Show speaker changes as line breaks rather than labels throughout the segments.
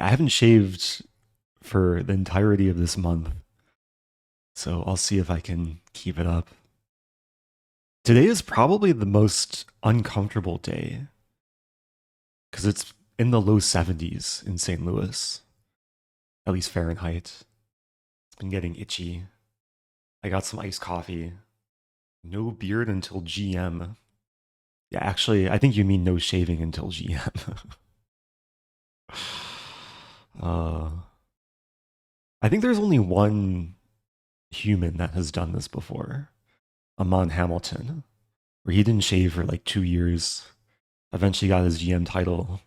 I haven't shaved for the entirety of this month, so I'll see if I can keep it up. Today is probably the most uncomfortable day because it's in the low 70s in St. Louis, at least Fahrenheit. It's been getting itchy. I got some iced coffee. No beard until GM. Yeah, actually, I think you mean no shaving until GM. I think there's only one human that has done this before. Amon Hamilton, where he didn't shave for like 2 years. Eventually got his GM title,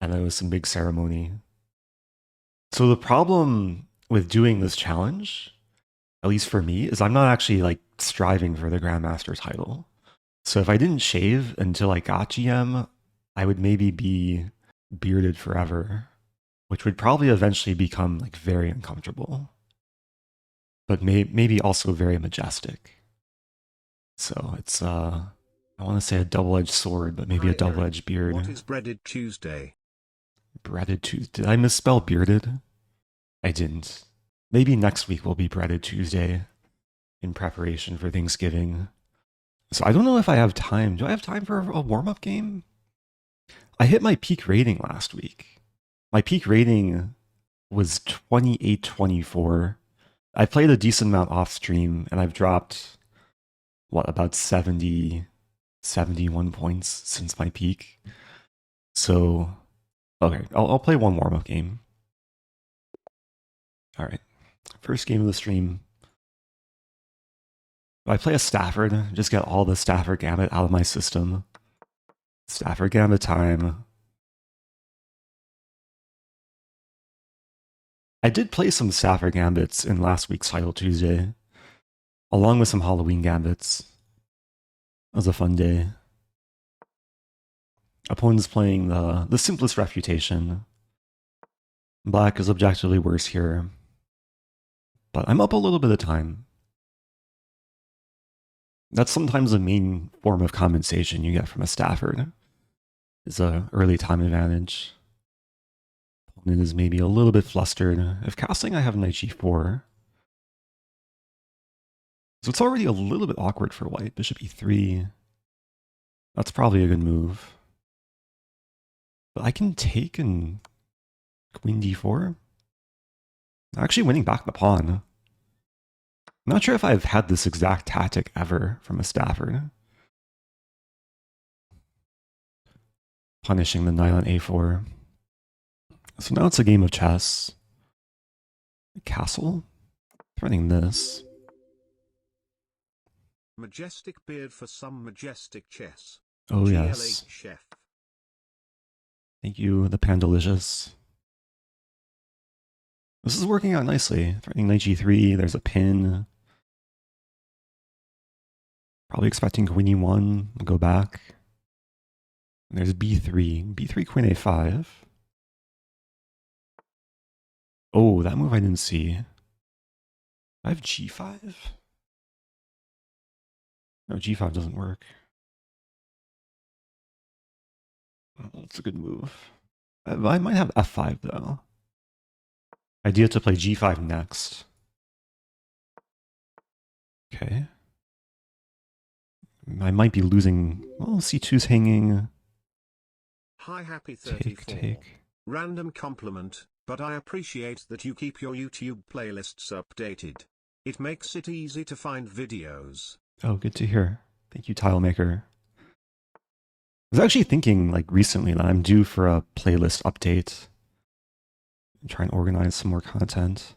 and there was some big ceremony. So the problem with doing this challenge, at least for me, is I'm not actually like striving for the Grandmaster title. So if I didn't shave until I got GM, I would maybe be bearded forever, which would probably eventually become like very uncomfortable, but maybe also very majestic. So it's I want to say a double-edged sword, but maybe a double-edged beard.
What is Breaded Tuesday?
Breaded Tuesday. Did I misspell bearded? I didn't. Maybe next week will be Breaded Tuesday in preparation for Thanksgiving. So I don't know if I have time. Do I have time for a warm-up game? I hit my peak rating last week. My peak rating was 28-24. I played a decent amount off stream, and I've dropped, what, about 70, 71 points since my peak. So, okay, I'll play one warm-up game. All right, first game of the stream. I play a Stafford, just get all the Stafford Gambit out of my system. Stafford Gambit time. I did play some Stafford Gambits in last week's Title Tuesday, along with some Halloween Gambits. It was a fun day. Opponent's playing the simplest refutation. Black is objectively worse here, but I'm up a little bit of time. That's sometimes the main form of compensation you get from a Stafford, is a early time advantage. Opponent is maybe a little bit flustered. If casting, I have knight g4. So it's already a little bit awkward for white. Bishop e3. That's probably a good move. But I can take and queen d4. Actually winning back the pawn. I'm not sure if I've had this exact tactic ever from a Stafford. Punishing the knight on a4. So now it's a game of chess. Castle? Threatening this.
Majestic beard for some majestic chess.
Oh yes.
Chef.
Thank you, the Pandalicious. This is working out nicely. Threatening knight g3, there's a pin. Probably expecting queen e1, we'll go back. And there's b3, b3 queen a5. Oh, that move I didn't see. I have g5? No, g5 doesn't work. Oh, that's a good move. I might have f5 though. Idea to play g5 next. Okay. I might be losing. Well, c2's hanging.
Hi, happy 34.
Take.
Random compliment, but I appreciate that you keep your YouTube playlists updated. It makes it easy to find videos.
Oh, good to hear. Thank you, Tilemaker. I was actually thinking, like, recently that I'm due for a playlist update. And try and organize some more content.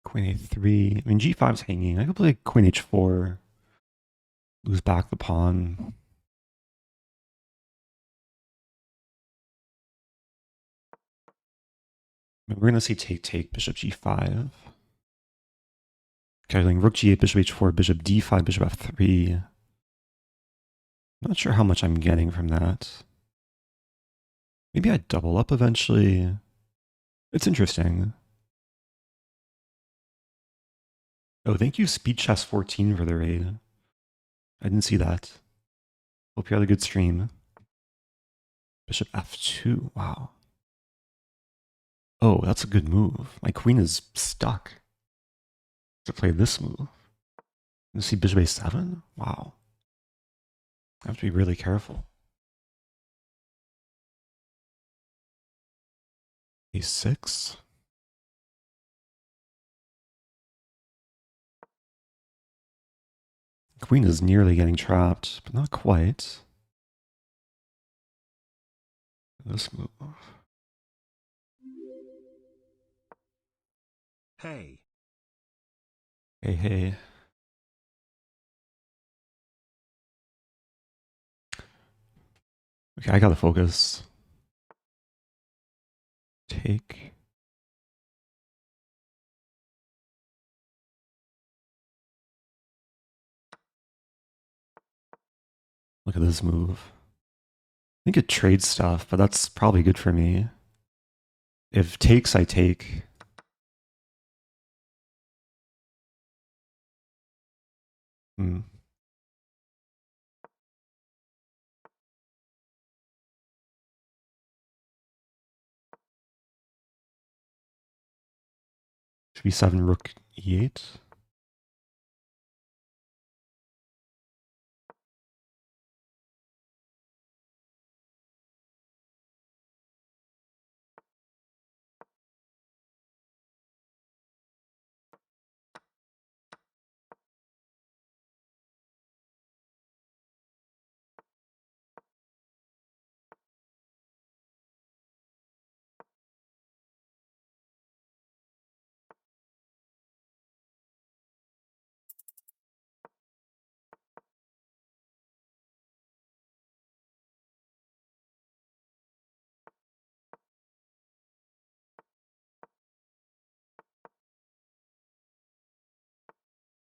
Queen a3. I mean, g5's hanging. I could play queen h4. Lose back the pawn. We're going to see take, bishop g5. Okay, like rook g8, bishop h4, bishop d5, bishop f3. Not sure how much I'm getting from that. Maybe I double up eventually. It's interesting. Oh, thank you, Speed Chess 14 for the raid. I didn't see that. Hope you had a good stream. Bishop f2. Wow. Oh, that's a good move. My queen is stuck to play this move. You see bishop a7? Wow. I have to be really careful. a6. Queen is nearly getting trapped, but not quite. This move.
Hey.
Hey, hey. Okay, I gotta focus. Take. Look at this move. I think it trades stuff, but that's probably good for me. If takes, I take. Hmm. Should be 7 rook e8.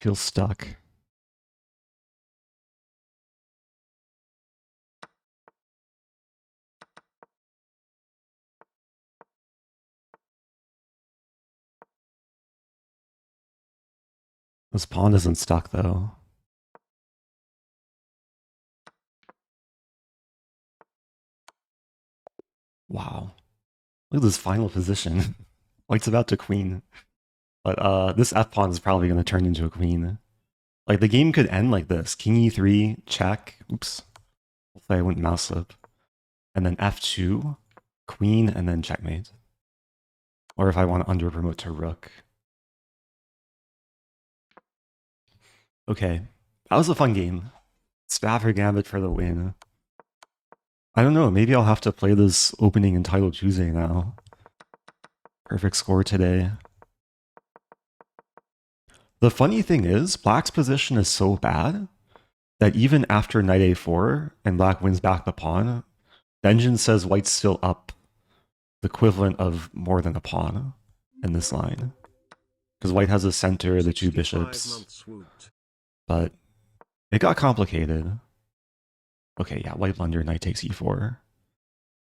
Feels stuck. This pawn isn't stuck though. Wow. Look at this final position. White's about to queen. But this f pawn is probably going to turn into a queen. Like the game could end like this. King e3, check. Oops. Hopefully I wouldn't mouse up. And then f2, queen, and then checkmate. Or if I want to under promote to rook. Okay. That was a fun game. Stafford Gambit for the win. I don't know, maybe I'll have to play this opening and title Tuesday now. Perfect score today. The funny thing is, Black's position is so bad that even after knight a4 and Black wins back the pawn, the engine says White's still up the equivalent of more than a pawn in this line. Because White has the center, the 2 bishops. But it got complicated. Okay, yeah, White blunder, knight takes e4.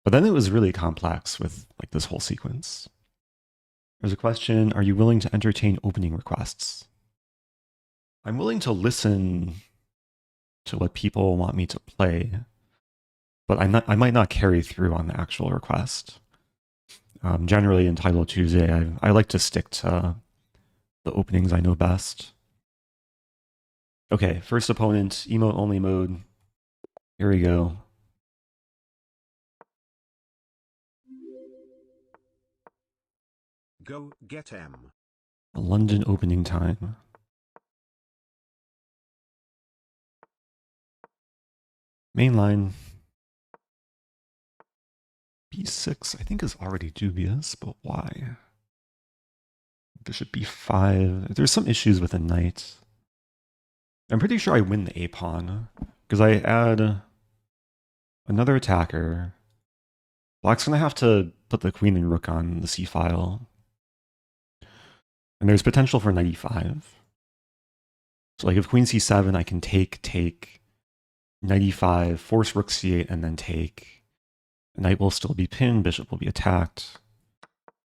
But then it was really complex with like this whole sequence. There's a question, are you willing to entertain opening requests? I'm willing to listen to what people want me to play, but I might not carry through on the actual request. Generally in Title Tuesday, I like to stick to the openings I know best. Okay, first opponent, emote only mode. Here we go.
Go get M.
A London opening time. Main line. B6, I think is already dubious, but why? Bishop b5. There's some issues with a knight. I'm pretty sure I win the a-pawn, because I add another attacker. Black's going to have to put the queen and rook on the c-file. And there's potential for knight e5. So like if queen c7, I can take, knight e5, force rook c8, and then take. Knight will still be pinned, bishop will be attacked.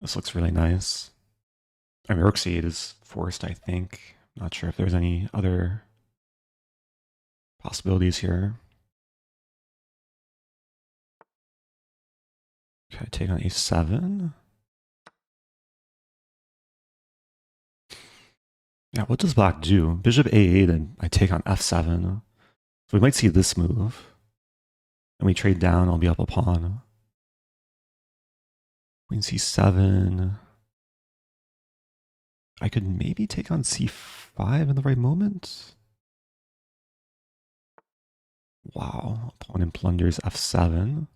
This looks really nice. I mean, rook c8 is forced, I think. Not sure if there's any other possibilities here. Okay, take on a7. Yeah, what does black do? Bishop a8 and I take on f7. So we might see this move. And we trade down, I'll be up a pawn. Queen c7. I could maybe take on c5 in the right moment. Wow, opponent plunders f7.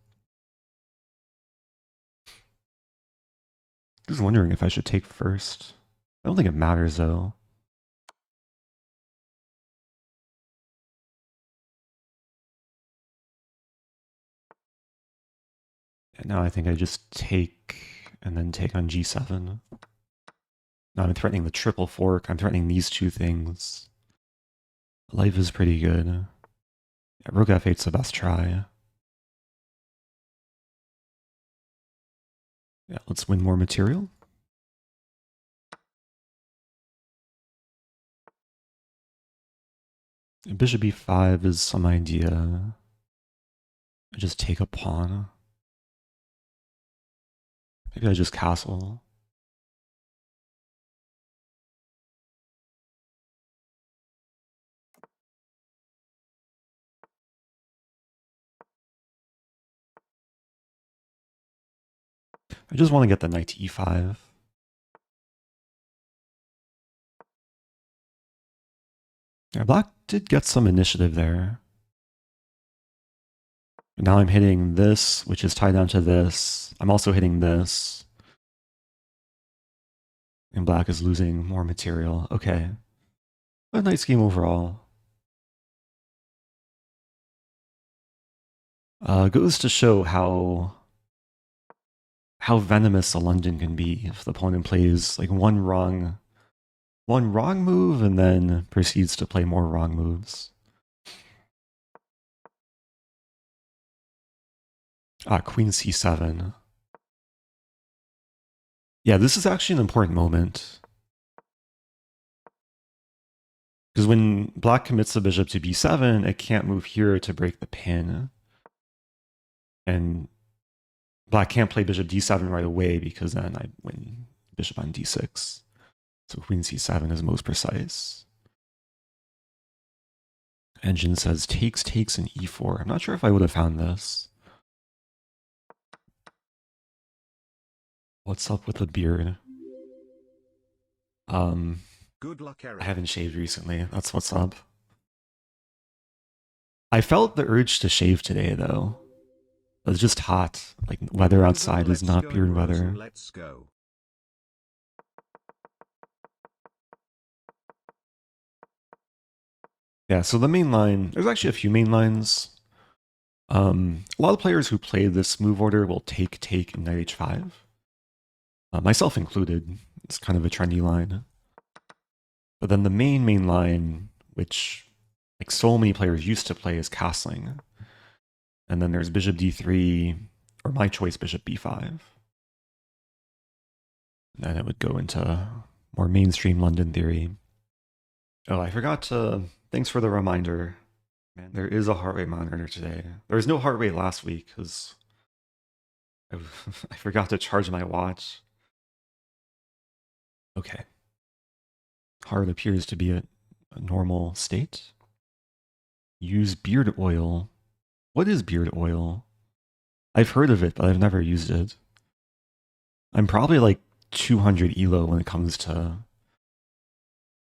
Just wondering if I should take first. I don't think it matters though. And now I think I just take and then take on g7. Now I'm threatening the triple fork. I'm threatening these two things. Life is pretty good. Yeah, rook f8's the best try. Yeah, let's win more material. And bishop e5 is some idea. I just take a pawn. Maybe I just castle. I just want to get the knight to e5. Yeah, black did get some initiative there. But now I'm hitting this, which is tied down to this. I'm also hitting this. And black is losing more material. Okay. A nice game overall. Goes to show how venomous a London can be if the opponent plays like one wrong move and then proceeds to play more wrong moves. Queen c7. Yeah, this is actually an important moment. Because when black commits the bishop to b7, it can't move here to break the pin. And black can't play bishop d7 right away because then I win bishop on d6. So queen c7 is most precise. Engine says takes, and e4. I'm not sure if I would have found this. What's up with the beard?
Good luck, Eric.
I haven't shaved recently. That's what's up. I felt the urge to shave today, though. It was just hot. Like, weather outside is not beard weather.
Let's go.
Yeah, so the main line, there's actually a few main lines. A lot of players who play this move order will take, and knight h5. Myself included. It's kind of a trendy line. But then the main line, which like so many players used to play, is castling. And then there's bishop d3, or my choice, bishop b5. And then it would go into more mainstream London theory. Oh, I forgot to... Thanks for the reminder. Man, there is a heart rate monitor today. There was no heart rate last week because I forgot to charge my watch. Okay. Heart appears to be a normal state. Use beard oil. What is beard oil? I've heard of it, but I've never used it. I'm probably like 200 elo when it comes to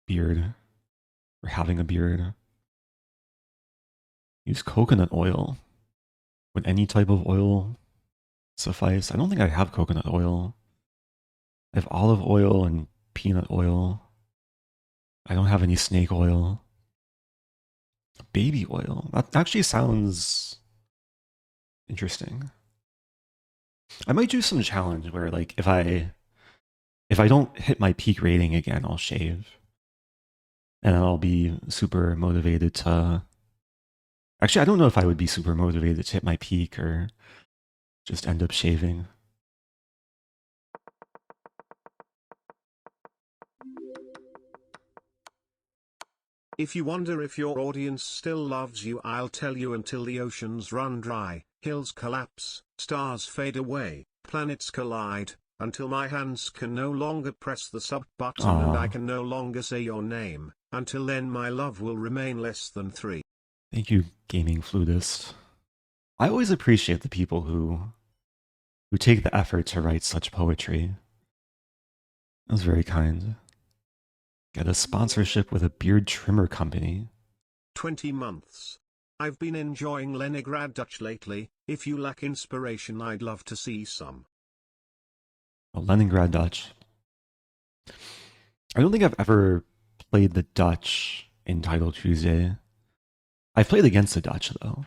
beard. Or having a beard. Use coconut oil. Would any type of oil suffice? I don't think I have coconut oil. I have olive oil and peanut oil. I don't have any snake oil. Baby oil. That actually sounds interesting. I might do some challenge where like if I don't hit my peak rating again, I'll shave. And then I'll be super motivated to... Actually, I don't know if I would be super motivated to hit my peak or just end up shaving.
If you wonder if your audience still loves you, I'll tell you: until the oceans run dry, hills collapse, Stars fade away, planets collide, until my hands can no longer press the sub button and I can no longer say your name. Until then my love will remain less than 3.
Thank you, gaming flutist. I always appreciate the people who take the effort to write such poetry. That was very kind. Get a sponsorship with a beard trimmer company.
20 months. I've been enjoying Leningrad Dutch lately. If you lack inspiration, I'd love to see some.
Well, Leningrad Dutch. I don't think I've ever played the Dutch in Title Tuesday. I've played against the Dutch, though.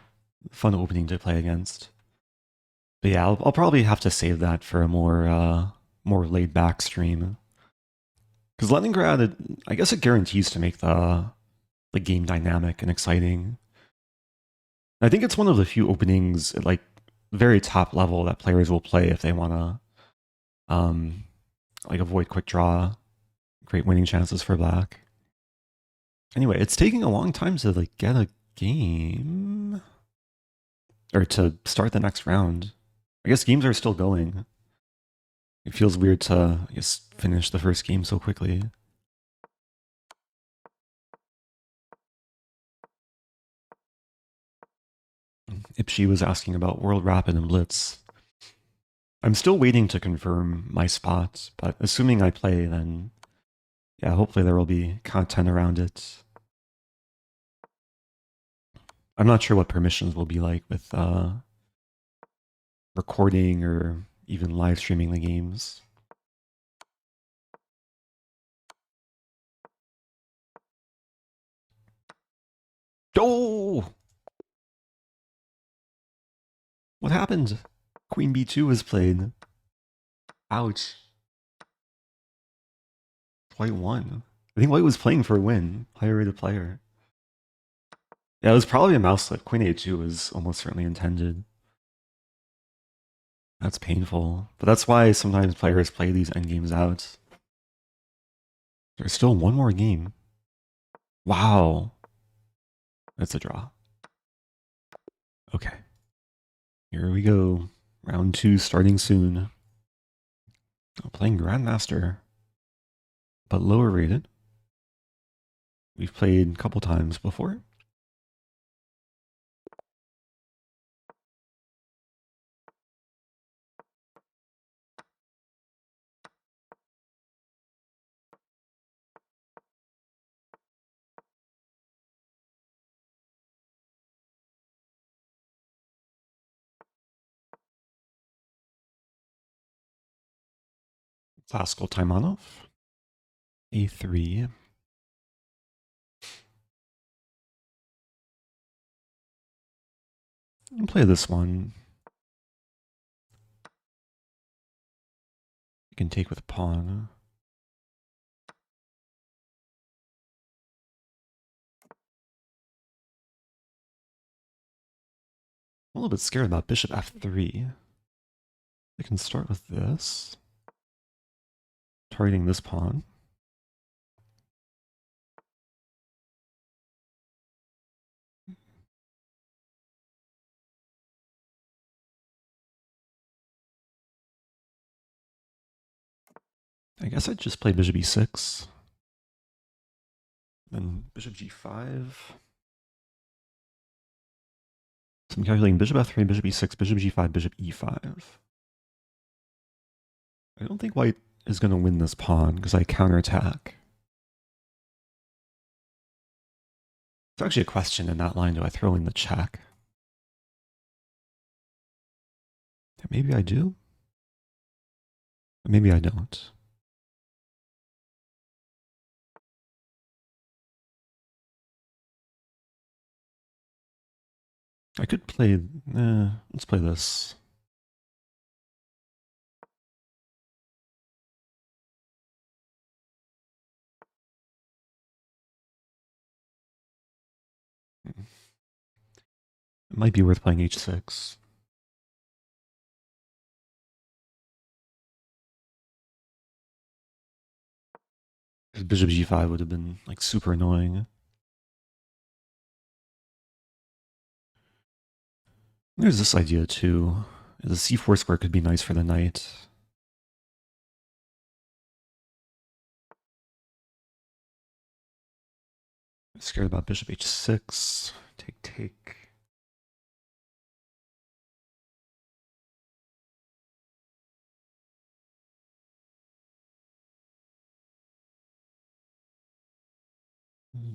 Fun opening to play against. But yeah, I'll probably have to save that for a more laid-back stream. Because Leningrad, I guess it guarantees to make the game dynamic and exciting. I think it's one of the few openings at like very top level that players will play if they want to like avoid quick draw, great winning chances for black. Anyway, it's taking a long time to like get a game or to start the next round. I guess games are still going. It feels weird to, I guess, finish the first game so quickly. Ipshi was asking about World Rapid and Blitz. I'm still waiting to confirm my spot, but assuming I play, then yeah, hopefully there will be content around it. I'm not sure what permissions will be like with recording or even live streaming the games. Oh! What happened? Queen B2 was played. Ouch. White won. I think White was playing for a win. Higher rated player. Yeah, it was probably a mouse slip. Queen A2 was almost certainly intended. That's painful. But that's why sometimes players play these endgames out. There's still one more game. Wow. That's a draw. Okay. Here we go. Round 2 starting soon. Playing Grandmaster, but lower rated. We've played a couple times before. Classical Taimanov. A3. I'll play this one. You can take with a pawn. I'm a little bit scared about bishop f3. I can start with this. Targeting this pawn. I guess I'd just play bishop e6. Then bishop g5. So I'm calculating bishop f3, bishop e6, bishop g5, bishop e5. I don't think white is going to win this pawn because I counterattack. It's actually a question in that line. Do I throw in the check? Maybe I do. Maybe I don't. I could play... let's play this. It might be worth playing h6. Bishop g5 would have been like super annoying. There's this idea too. The c4 square could be nice for the knight. Scared about bishop h6. Take.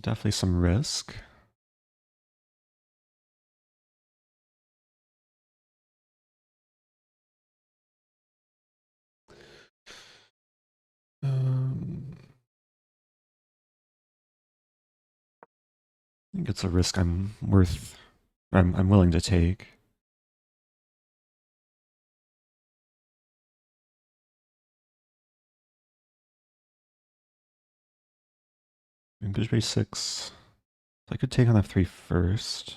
Definitely some risk. I think it's a risk I'm willing to take. And bishop a6. So I could take on f3 first.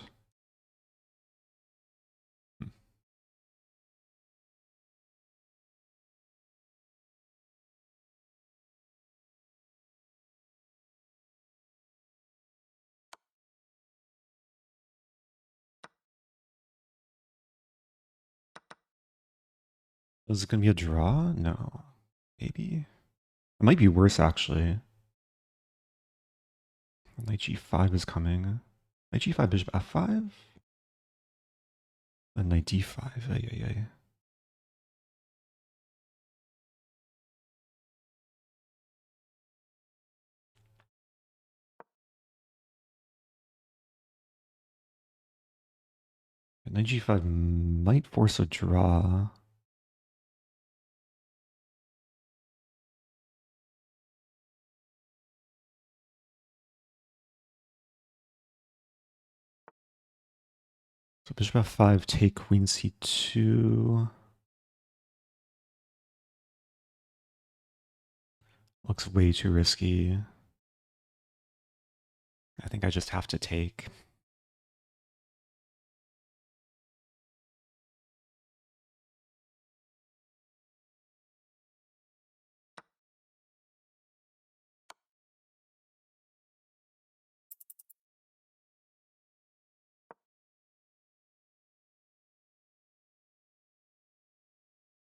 Is it going to be a draw? No. Maybe. It might be worse, actually. Knight g5 is coming. Knight g5, bishop f5? And knight d5. Ay. Knight g5 might force a draw. So bishop f5, take queen c2. Looks way too risky. I think I just have to take.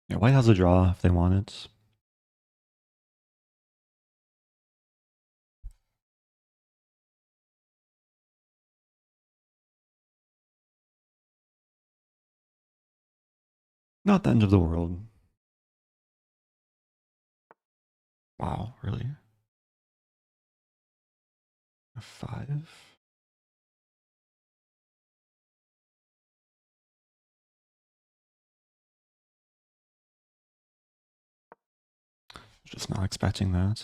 Yeah, white has a draw if they want it. Not the end of the world. Wow, really? F5? Just not expecting that.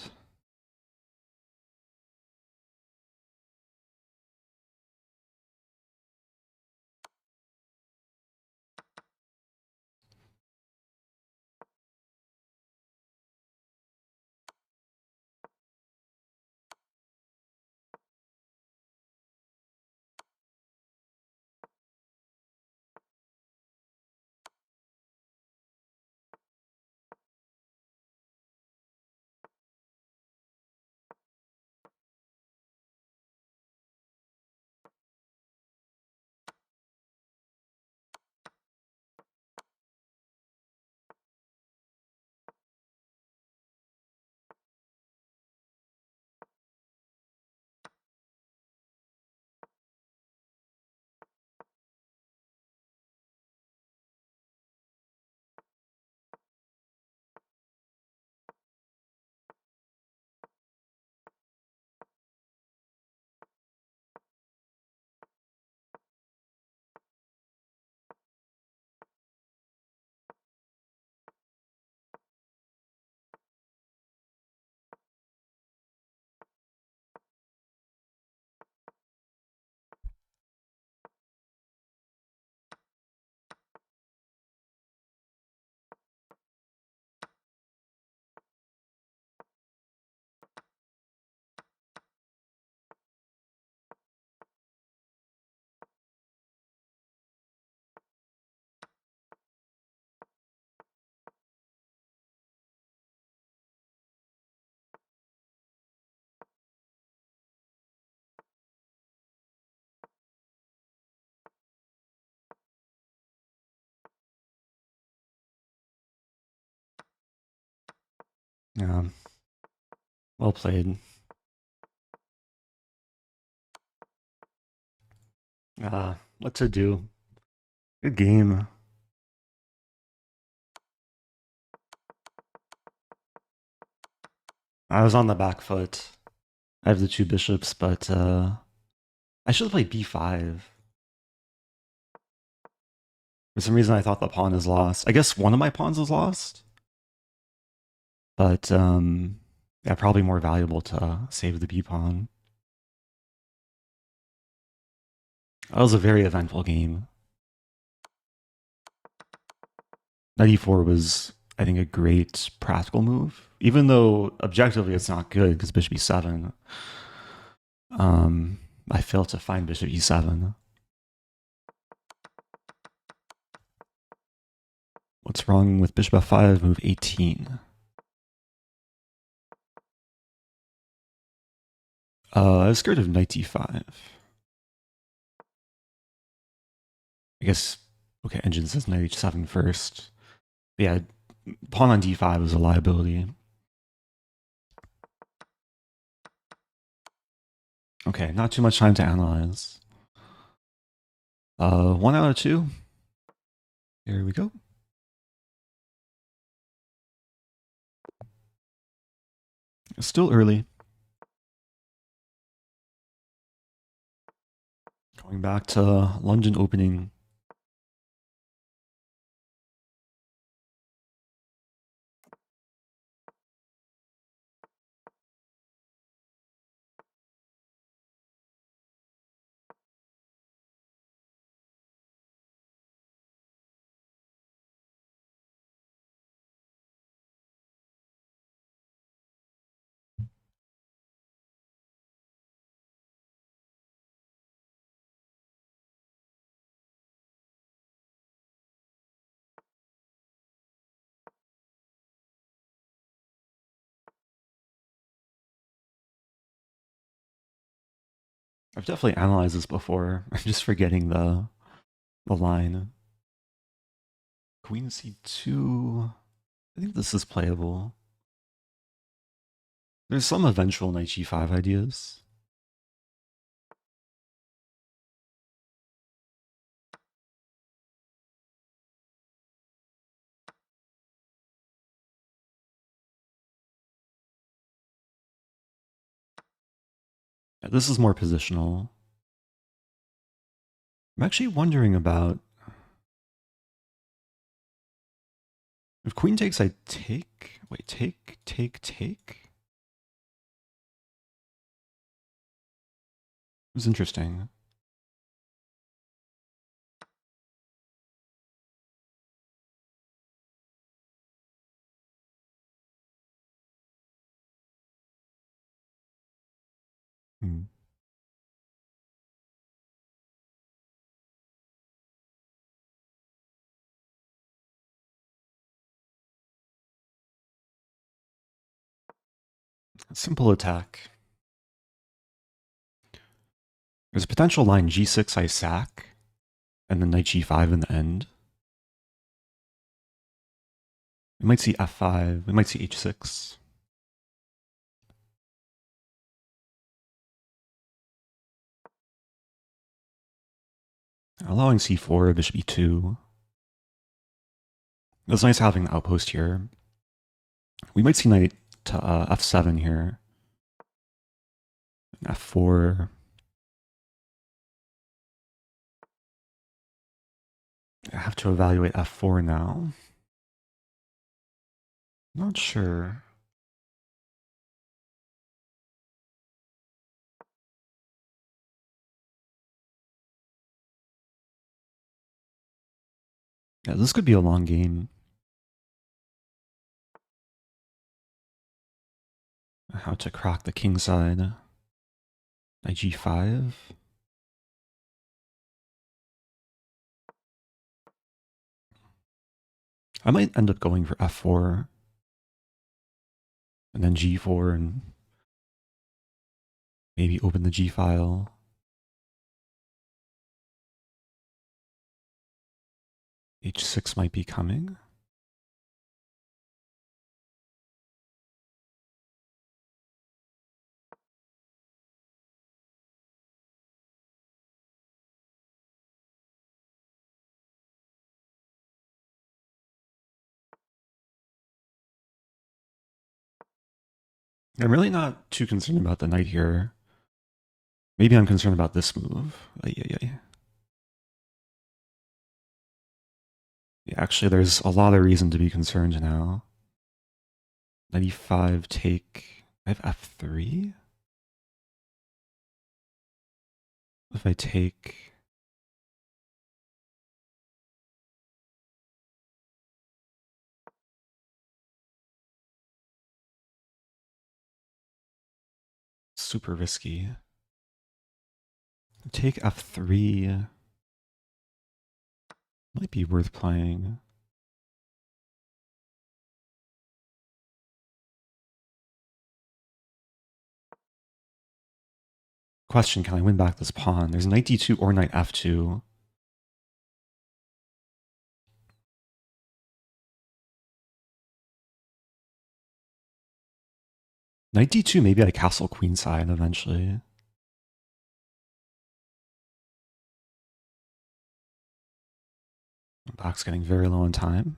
Yeah. Well played. What to do? Good game. I was on the back foot. I have the two bishops, but I should have played b5. For some reason, I thought the pawn is lost. I guess one of my pawns is lost, but yeah, probably more valuable to save the b pawn. That was a very eventful game. Knight e4 was, I think, a great practical move, even though objectively it's not good because bishop e7. I failed to find bishop e7. What's wrong with bishop f5, move 18? I was scared of knight d5. I guess, okay, engine says knight h7 first. But yeah, pawn on d5 is a liability. Okay, not too much time to analyze. 1 out of 2. Here we go. It's still early. Going back to London opening. I've definitely analyzed this before. I'm just forgetting the line. Queen c2. I think this is playable. There's some eventual knight g5 ideas. Yeah, this is more positional. I'm actually wondering about if queen takes, I take. Wait, take. It's interesting. Hmm. Simple attack. There's a potential line g6 I sack, and then knight g5 in the end. We might see f5, we might see h6. Allowing c4, bishop e2. It's nice having the outpost here. We might see knight to f7 here. F4. I have to evaluate f4 now. Not sure. Yeah, this could be a long game. How to crack the king side. Knight g5. I might end up going for f4. And then g4 and maybe open the g file. h6 might be coming. I'm really not too concerned about the knight here. Maybe I'm concerned about this move. Yeah, actually, there's a lot of reason to be concerned now. 95 take. I have f3? If I take... super risky. Take f3 might be worth playing. Question, can I win back this pawn? There's knight d2 or knight f2. Knight d2, maybe I castle queenside eventually. Black's getting very low on time.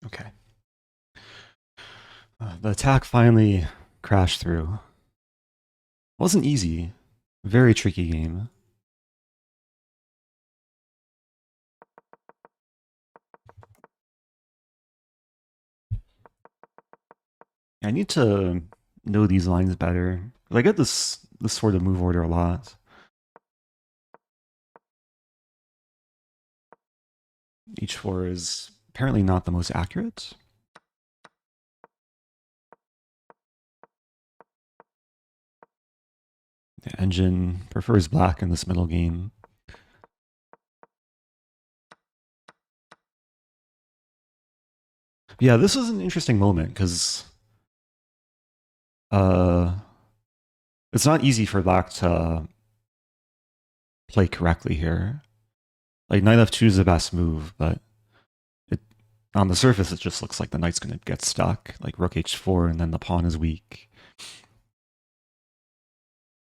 Okay. The attack finally crashed through. Wasn't easy. Very tricky game. I need to know these lines better. I get this sort of move order a lot. H4 is apparently not the most accurate. The engine prefers black in this middle game. Yeah, this is an interesting moment because it's not easy for black to play correctly here. Like knight f2 is the best move, but on the surface it just looks like the knight's going to get stuck. Like rook h4 and then the pawn is weak.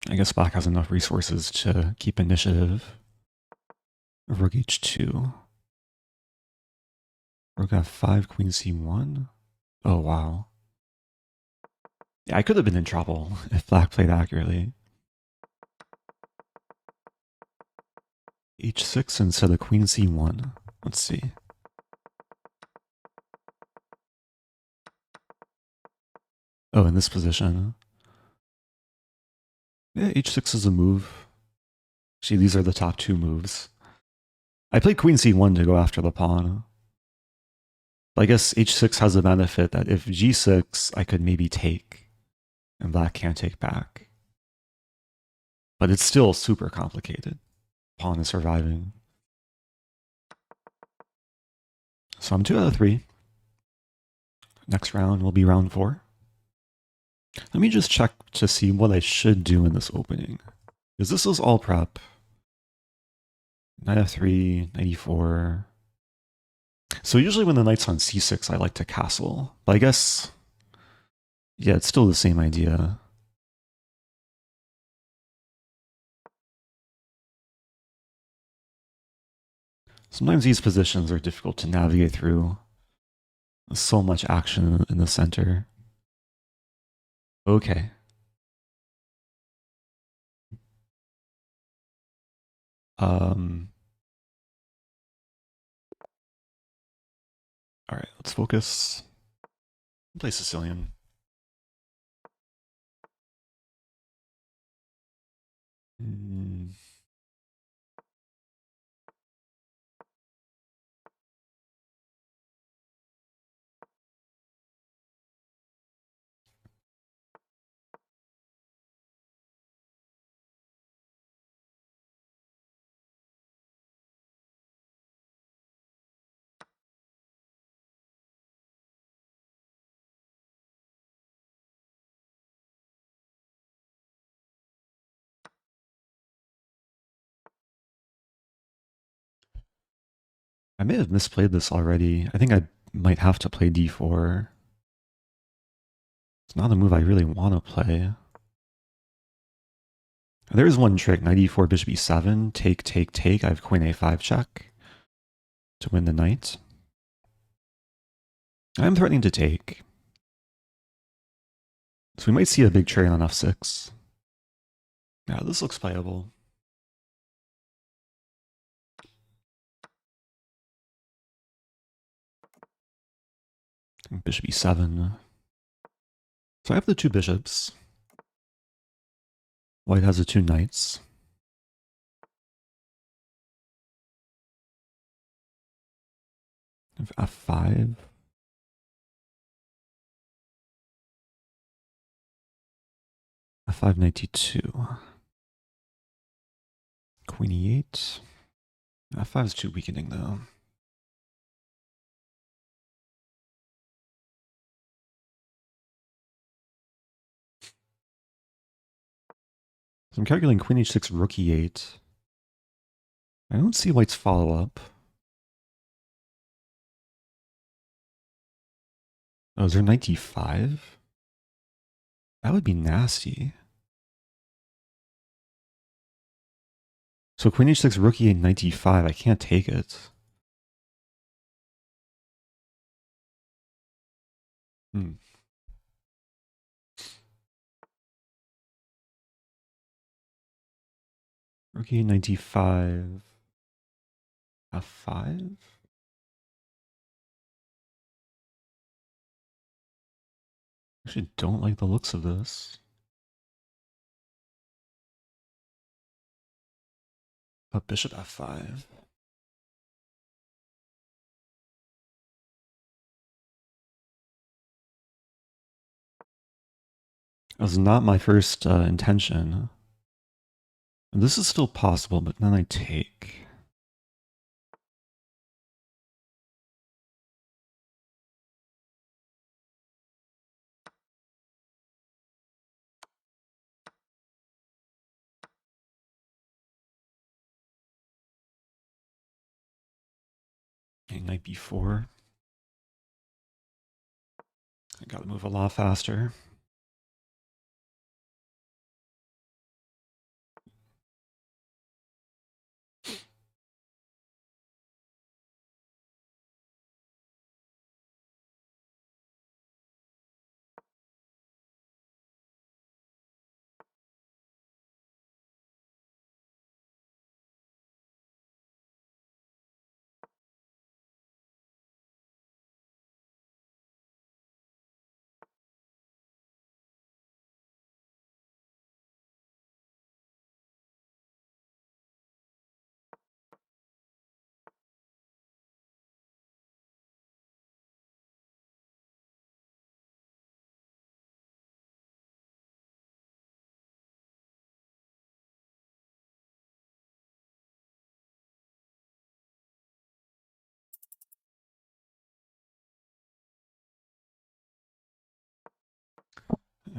I guess black has enough resources to keep initiative. Rook h2. Rook f5, queen c1. Oh, wow. Yeah, I could have been in trouble if black played accurately. h6 instead of queen c1. Let's see. Oh, in this position. Yeah, h6 is a move. See, these are the top two moves. I played queen c1 to go after the pawn. But I guess h6 has the benefit that if g6, I could maybe take, and black can't take back. But it's still super complicated. Pawn is surviving. So I'm 2 out of 3. Next round will be round 4. Let me just check to see what I should do in this opening. Because this is all prep. Knight f3, knight e4. So usually when the knight's on c6, I like to castle. But I guess, yeah, it's still the same idea. Sometimes these positions are difficult to navigate through. There's so much action in the center. Okay. All right, let's focus. Play Sicilian. Mm. I may have misplayed this already. I think I might have to play d4. It's not a move I really want to play. There is one trick, knight e4, bishop e7, take, take, take. I have queen a5 check to win the knight. I'm threatening to take. So we might see a big trade on f6. Yeah, this looks playable. Bishop e7. So I have the two bishops. White has the two knights. F5. F5, knight d2. Queen e8. F5 is too weakening though. So I'm calculating queen h6, rook e8. I don't see white's follow-up. Oh, is there knight d5? That would be nasty. So queen h6, rook e8, knight d5. I can't take it. Hmm. Rook e8, knight d5. f5? Actually don't like the looks of this. But bishop f5. That was not my first intention. This is still possible, but then I take. Okay, knight b4. I gotta move a lot faster.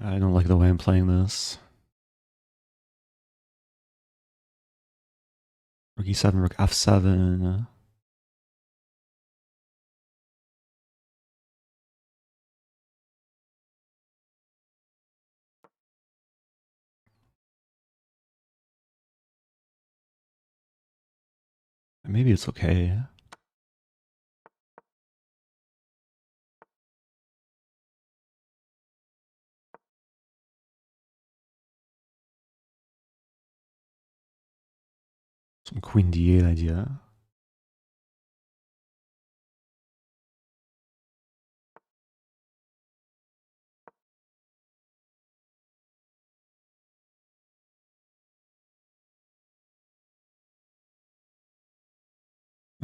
I don't like the way I'm playing this. Rook e7, rook f7. Maybe it's okay. Some queen d8 idea.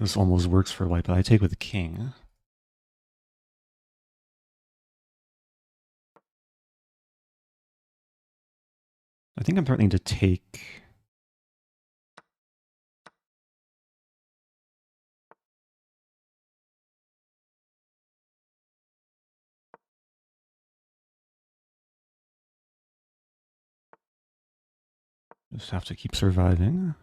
This almost works for white, but I take with the king. I think I'm threatening to take. Just have to keep surviving.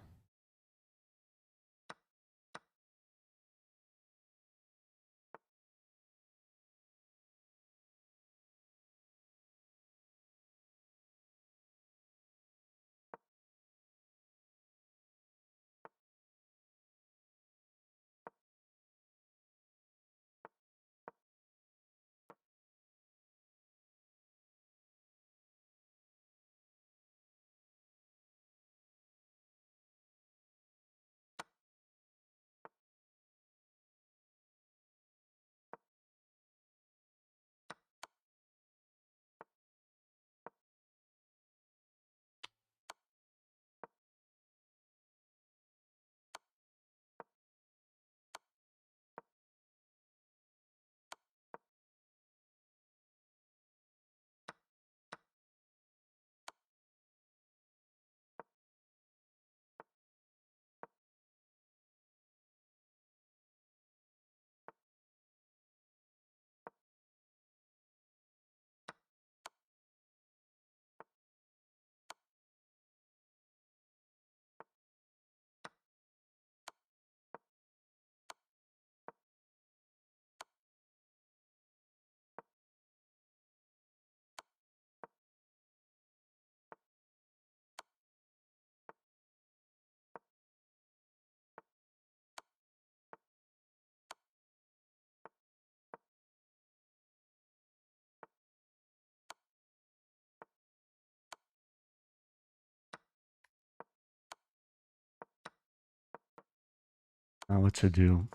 What to do?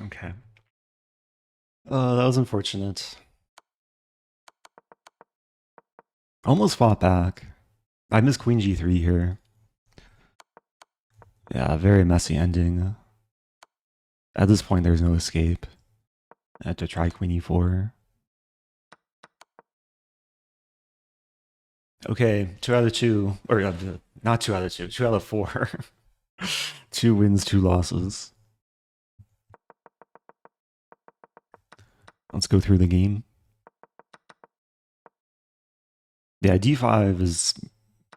Okay. That was unfortunate. Almost fought back. I missed queen g3 here. Yeah, very messy ending. At this point, there's no escape. I had to try queen e4. Okay, 2 out of 2. Or not 2 out of 2. 2 out of 4. 2 wins, 2 losses. Let's go through the game. Yeah, d5 is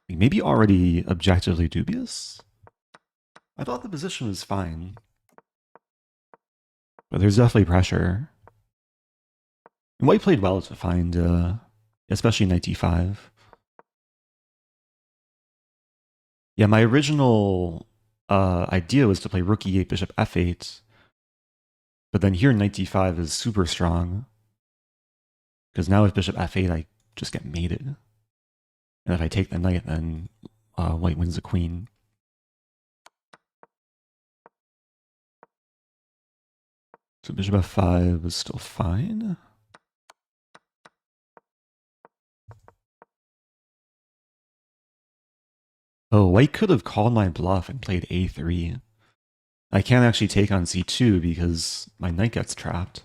maybe already objectively dubious. I thought the position was fine. But there's definitely pressure. And white played well to find, especially knight d5. Yeah, my original idea was to play rook e8, bishop f8. But then here knight d5 is super strong. Because now with bishop f8, I just get mated. And if I take the knight, then white wins the queen. So bishop f5 is still fine. Oh, white could have called my bluff and played a3. I can't actually take on c2 because my knight gets trapped.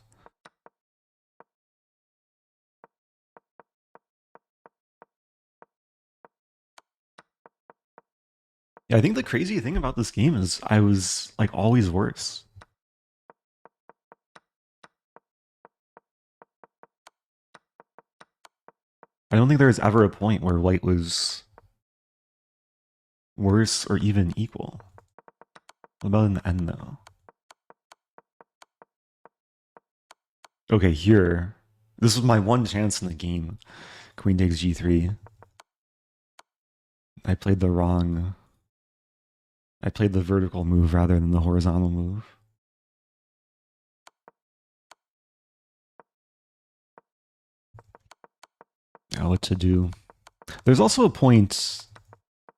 Yeah, I think the crazy thing about this game is I was like always worse. I don't think there was ever a point where white was worse or even equal. What about in the end though? Okay, here. This was my one chance in the game. Queen takes g3. I played the wrong... I played the vertical move rather than the horizontal move. what to do. There's also a point...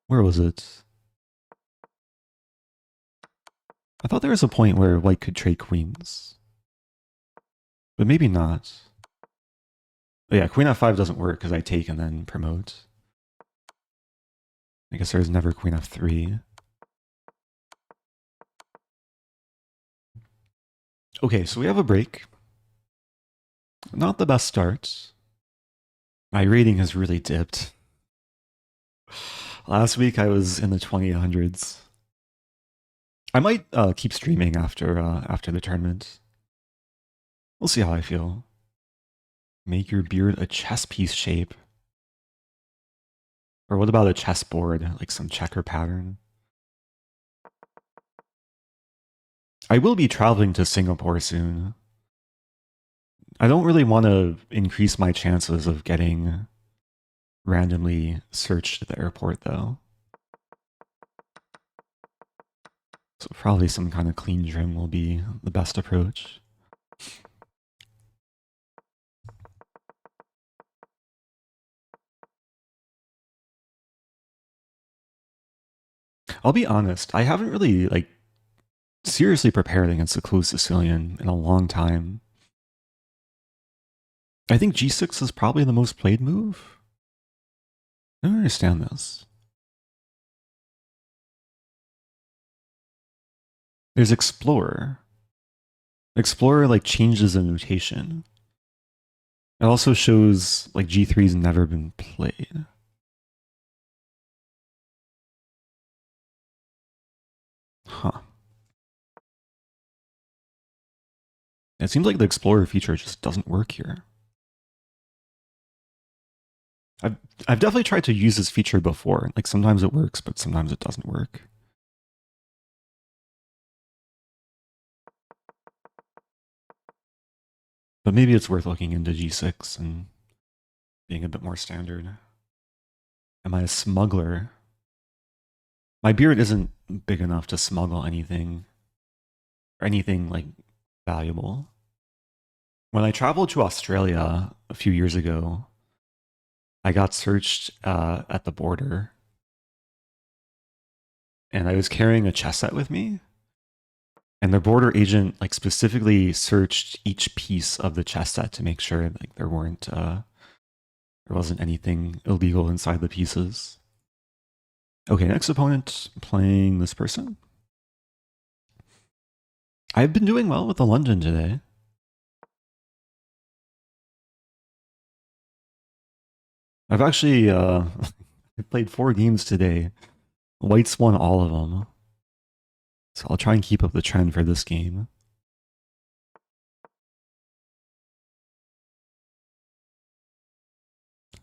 Where was it? I thought there was a point where white could trade queens. But maybe not. But yeah, queen f5 doesn't work because I take and then promote. I guess there's never queen f3. Okay, so we have a break. Not the best start. My rating has really dipped. Last week I was in the 2000s. I might keep streaming after the tournament. We'll see how I feel. Make your beard a chess piece shape. Or what about a chessboard, like some checker pattern? I will be traveling to Singapore soon. I don't really want to increase my chances of getting randomly searched at the airport, though. So probably some kind of clean trim will be the best approach. I'll be honest, I haven't really, like, seriously prepared against the closed Sicilian in a long time. I think g6 is probably the most played move. I don't understand this. There's Explorer. Explorer, like, changes the notation. It also shows, like, g3's never been played. Huh. It seems like the Explorer feature just doesn't work here. I've definitely tried to use this feature before. Like, sometimes it works, but sometimes it doesn't work. But maybe it's worth looking into g6 and being a bit more standard. Am I a smuggler? My beard isn't big enough to smuggle anything, or anything, like, valuable. When I traveled to Australia a few years ago, I got searched at the border, and I was carrying a chess set with me, and the border agent, like, specifically searched each piece of the chess set to make sure, like, there wasn't anything illegal inside the pieces. Okay, next opponent, playing this person. I've been doing well with the London today. I've actually I played 4 games today. White's won all of them. So I'll try and keep up the trend for this game.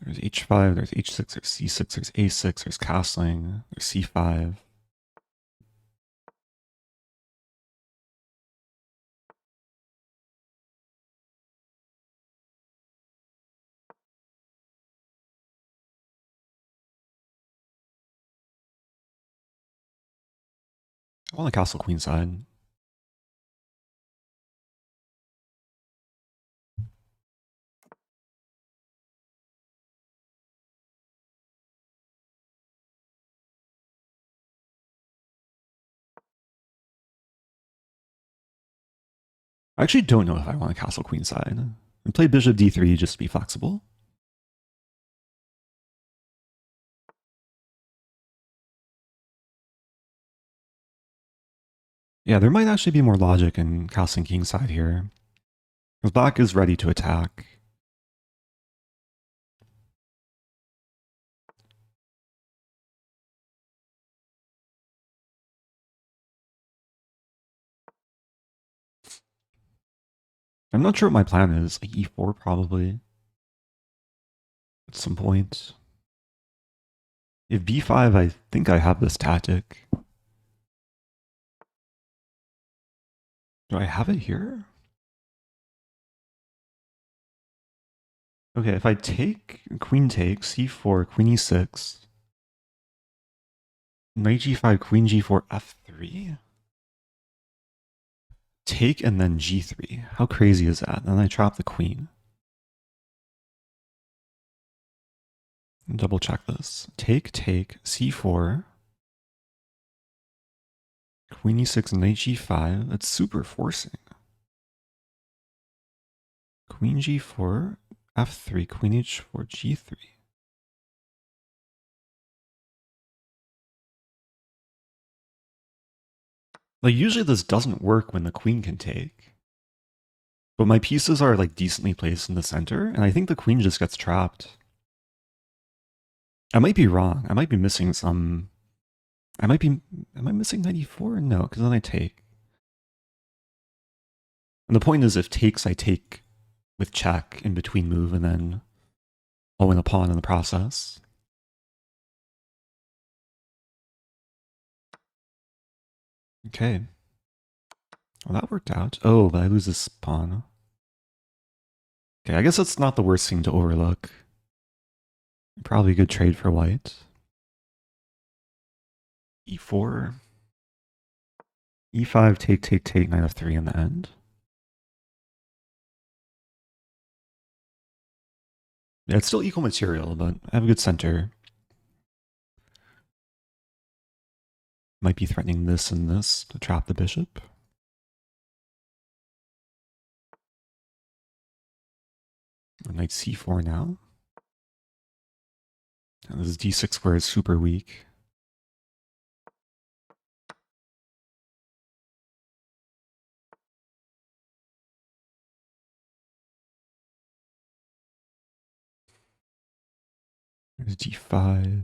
There's h5, there's h6, there's c6, there's a6, there's castling, there's c5. I want the castle queenside. I actually don't know if I want a castle queenside. I play bishop d3 just to be flexible. Yeah, there might actually be more logic in castling kingside here. Because black is ready to attack. I'm not sure what my plan is. Like e4 probably. At some point. If b5, I think I have this tactic. Do I have it here? Okay, if I take, queen takes, c4, queen e6, knight g5, queen g4, f3. Take and then g3. How crazy is that? Then I trap the queen. Double check this. Take, c4. Queen e6, knight g5. That's super forcing. Queen g4, f3, queen h4, g3. Like, usually this doesn't work when the queen can take. But my pieces are, like, decently placed in the center, and I think the queen just gets trapped. I might be wrong. I might be missing some... am I missing 94? No, because then I take. And the point is, if takes, I take with check in between move, and then owing a pawn in the process. Okay. Well, that worked out. Oh, but I lose this pawn. Okay, I guess that's not the worst thing to overlook. Probably a good trade for white. E4. E5, take, knight f3 in the end. Yeah, it's still equal material, but I have a good center. Might be threatening this and this to trap the bishop. Knight c4 now. And this d6 square is super weak. There's d5.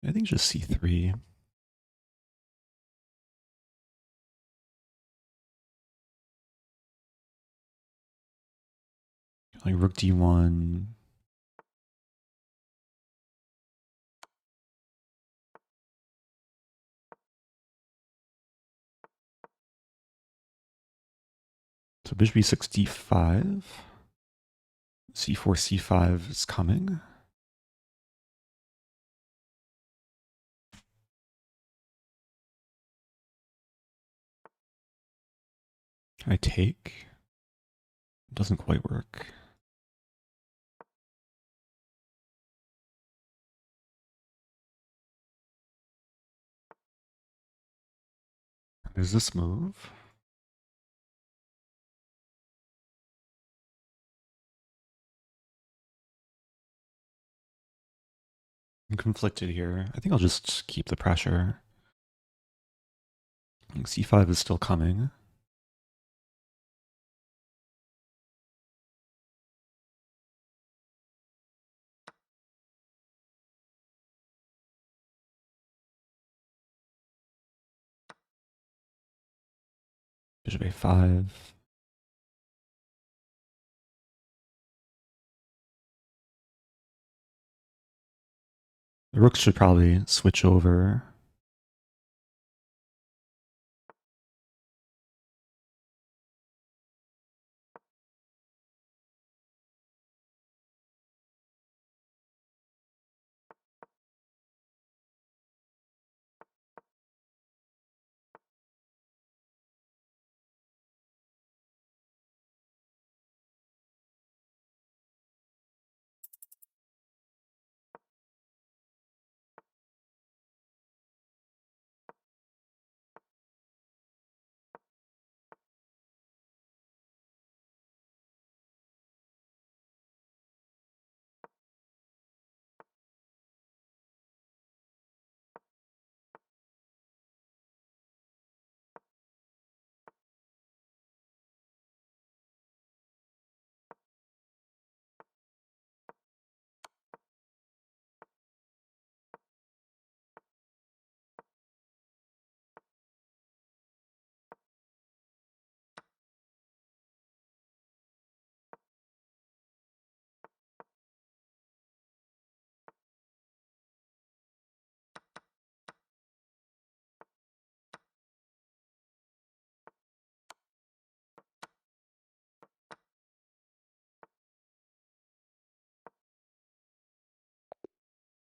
I think just c3. Like rook d1. So bishop e6, d5. c4, c5 is coming. I take. It doesn't quite work. There's this move. I'm conflicted here. I think I'll just keep the pressure. c5 is still coming. Bishop a5. The rooks should probably switch over.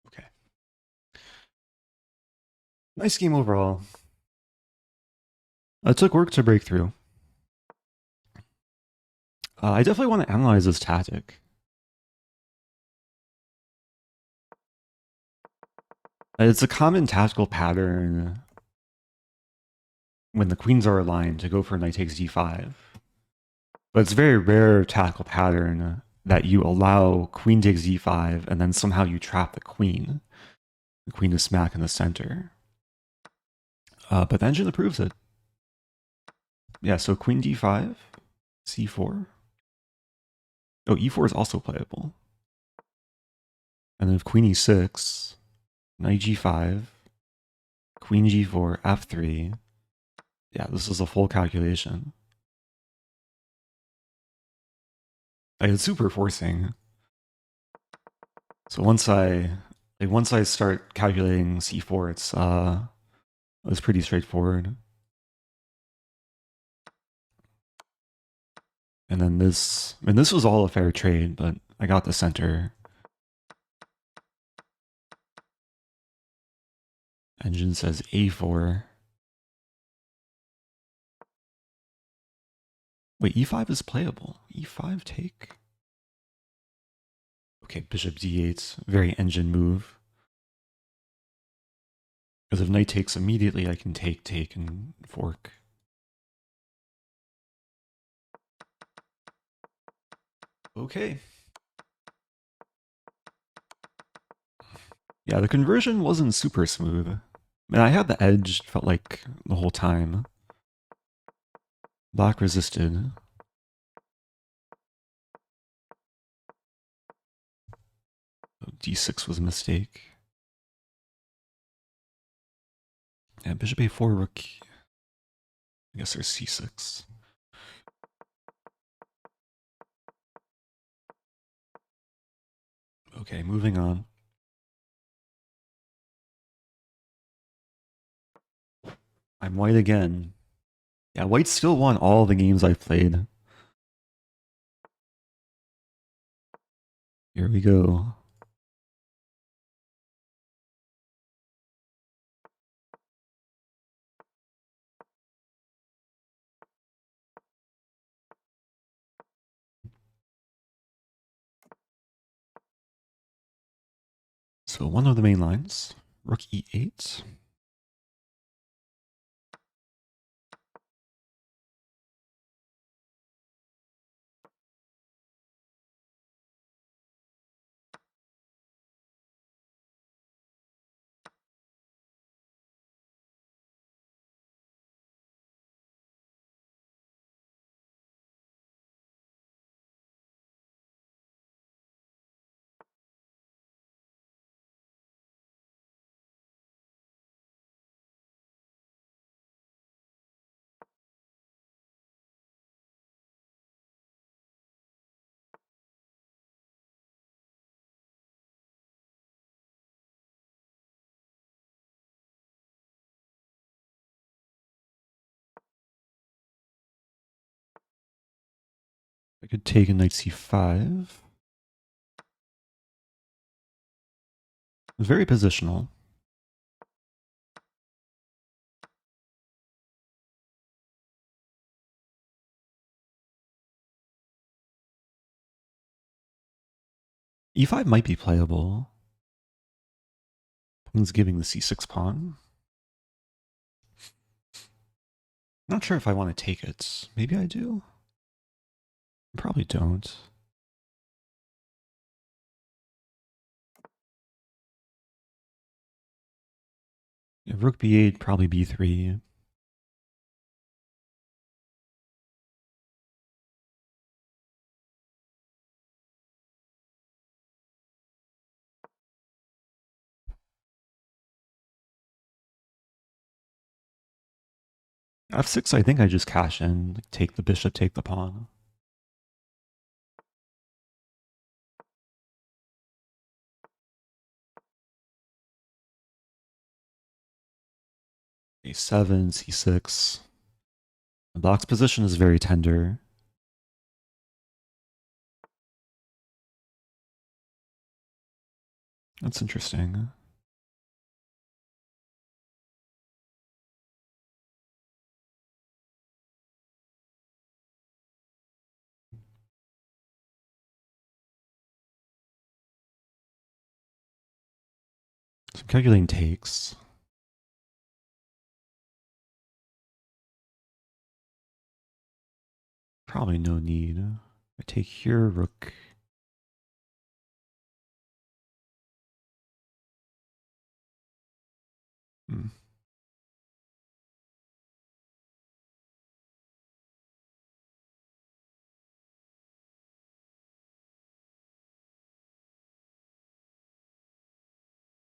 Okay. Nice game overall. It took work to break through. I definitely want to analyze this tactic. It's a common tactical pattern when the queens are aligned to go for knight takes d5. But it's a very rare tactical pattern that you allow queen takes d5 and then somehow you trap the queen. The queen is smack in the center. But the engine approves it. Yeah, so queen d5, c4. Oh, e4 is also playable. And then if queen e6, knight g5, queen g4, f3. Yeah, this is a full calculation. Like, it's super forcing. So once I start calculating c4, it's pretty straightforward. And then this was all a fair trade, but I got the center. Engine says a4. Wait, e5 is playable. e5 take. Okay, bishop d8, very engine move. Because if knight takes immediately, I can take, and fork. Okay. Yeah, the conversion wasn't super smooth. I mean, I had the edge, felt like, the whole time. Black resisted. d6 was a mistake. Yeah, bishop a4, rook. I guess there's c6. Okay, moving on. I'm white again. Yeah, white still won all the games I've played. Here we go. So one of the main lines, rook e8. I could take a knight c5. Very positional. e5 might be playable. One's giving the c6 pawn. Not sure if I want to take it. Maybe I do. Probably don't. Yeah, rook b8, probably b3. f6, I think I just cash in, take the bishop, take the pawn. a7, c6. The black's position is very tender. That's interesting. So Calculating takes. Probably no need. I take here, rook.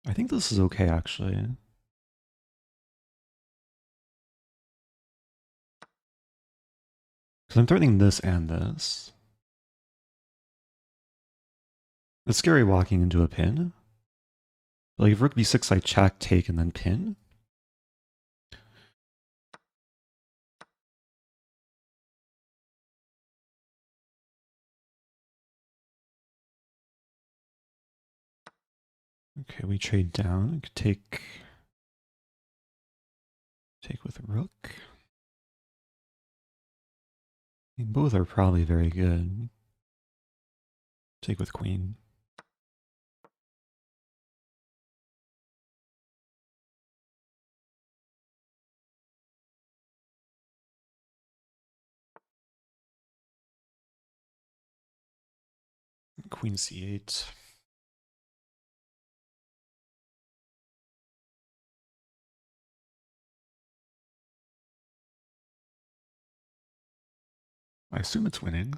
I think this is okay, actually. Because I'm threatening this and this. It's scary walking into a pin. But like if rook b6, I check, take, and then pin. Okay, we trade down. We could take with rook. I mean, both are probably very good. Take with queen. Queen c8. I assume it's winning.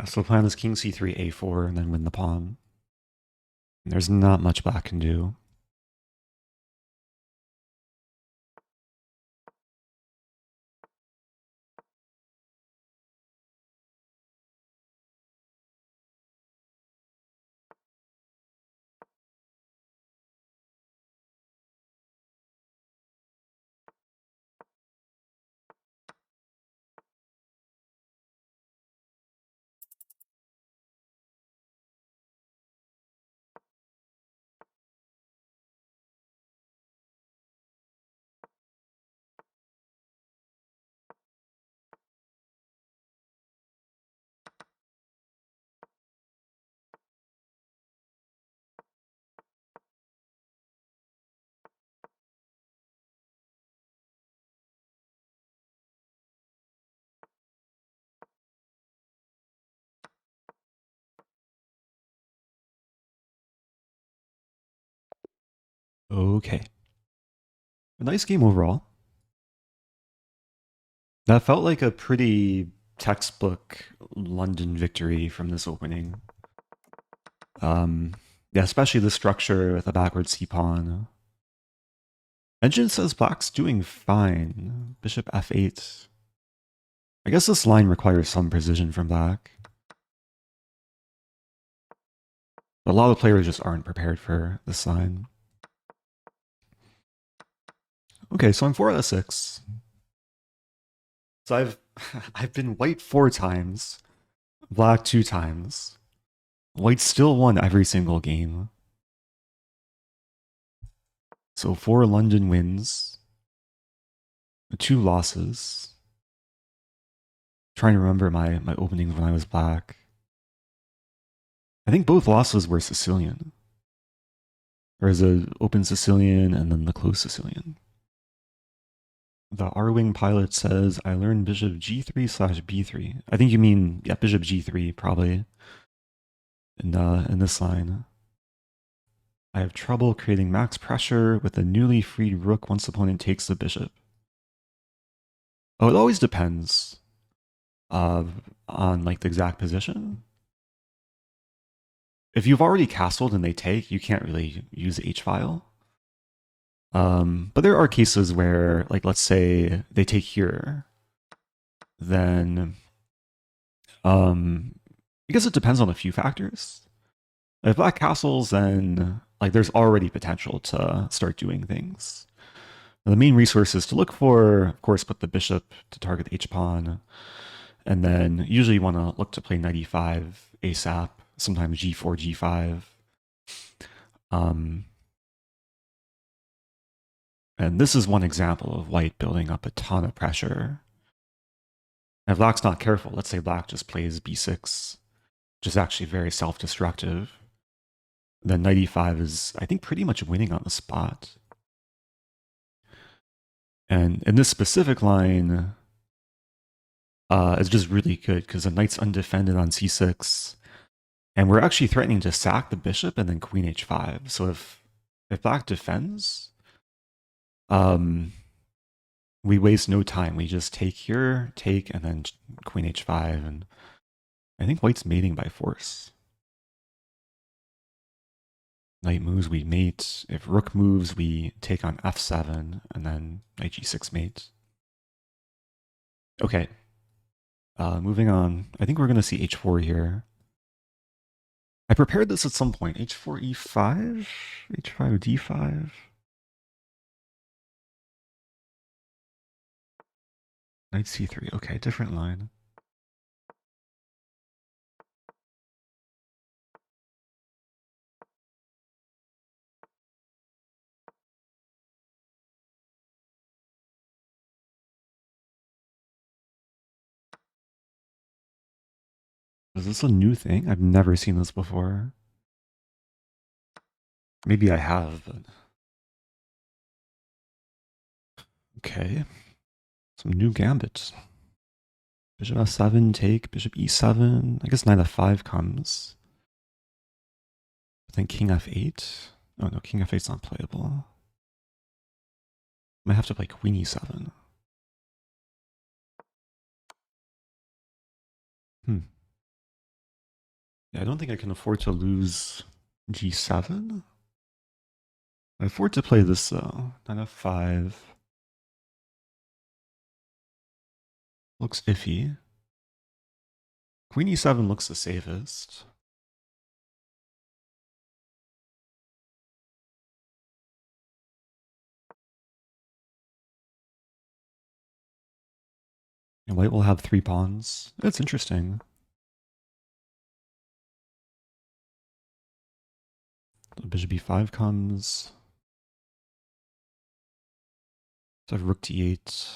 So plan is king c3, a4, and then win the pawn. And there's not much black can do. Okay. A nice game overall. That felt like a pretty textbook London victory from this opening. Yeah, especially the structure with the backward c-pawn. Engine says black's doing fine. Bishop f8. I guess this line requires some precision from black. But a lot of players just aren't prepared for this line. Okay, so I'm 4 out of 6. So I've been white 4 times, black 2 times. White still won every single game. So 4 London wins, 2 losses. Trying to remember my openings when I was black. I think both losses were Sicilian. There's an open Sicilian and then the closed Sicilian. The R-Wing pilot says, I learned bishop g3/b3. I think you mean, yeah, bishop g3, probably, in this line. I have trouble creating max pressure with a newly freed rook once opponent takes the bishop. Oh, it always depends on like the exact position. If you've already castled and they take, you can't really use H-file. But there are cases where, like, let's say they take here, then I guess it depends on a few factors. If black castles, then like there's already potential to start doing things. Now, the main resources to look for, of course, put the bishop to target the h-pawn, and then usually you want to look to play knight e5 ASAP, sometimes g4, g5. And this is one example of white building up a ton of pressure. And if black's not careful, let's say black just plays b6, which is actually very self-destructive, then knight e5 is, I think, pretty much winning on the spot. And in this specific line, it's just really good because the knight's undefended on c6, and we're actually threatening to sack the bishop and then queen h5. So if black defends, we waste no time. We just take here, take, and then queen h5, and I think white's mating by force. Knight moves, we mate. If rook moves, we take on f7, and then knight g6 mate. Okay. Moving on. I think we're going to see h4 here. I prepared this at some point. h4, e5, h5, d5. Knight c3. Okay, different line. Is this a new thing? I've never seen this before. Maybe I have, but... Okay. Some new gambits. Bishop f7, take, bishop e7. I guess knight f5 comes. But then king f8. Oh no, king f8's not playable. I might have to play queen e7. Yeah, I don't think I can afford to lose g7. I afford to play this though. Knight f5. Looks iffy. Queen e7 looks the safest. And white will have 3 pawns. That's interesting. So bishop b5 comes. So I have rook d8.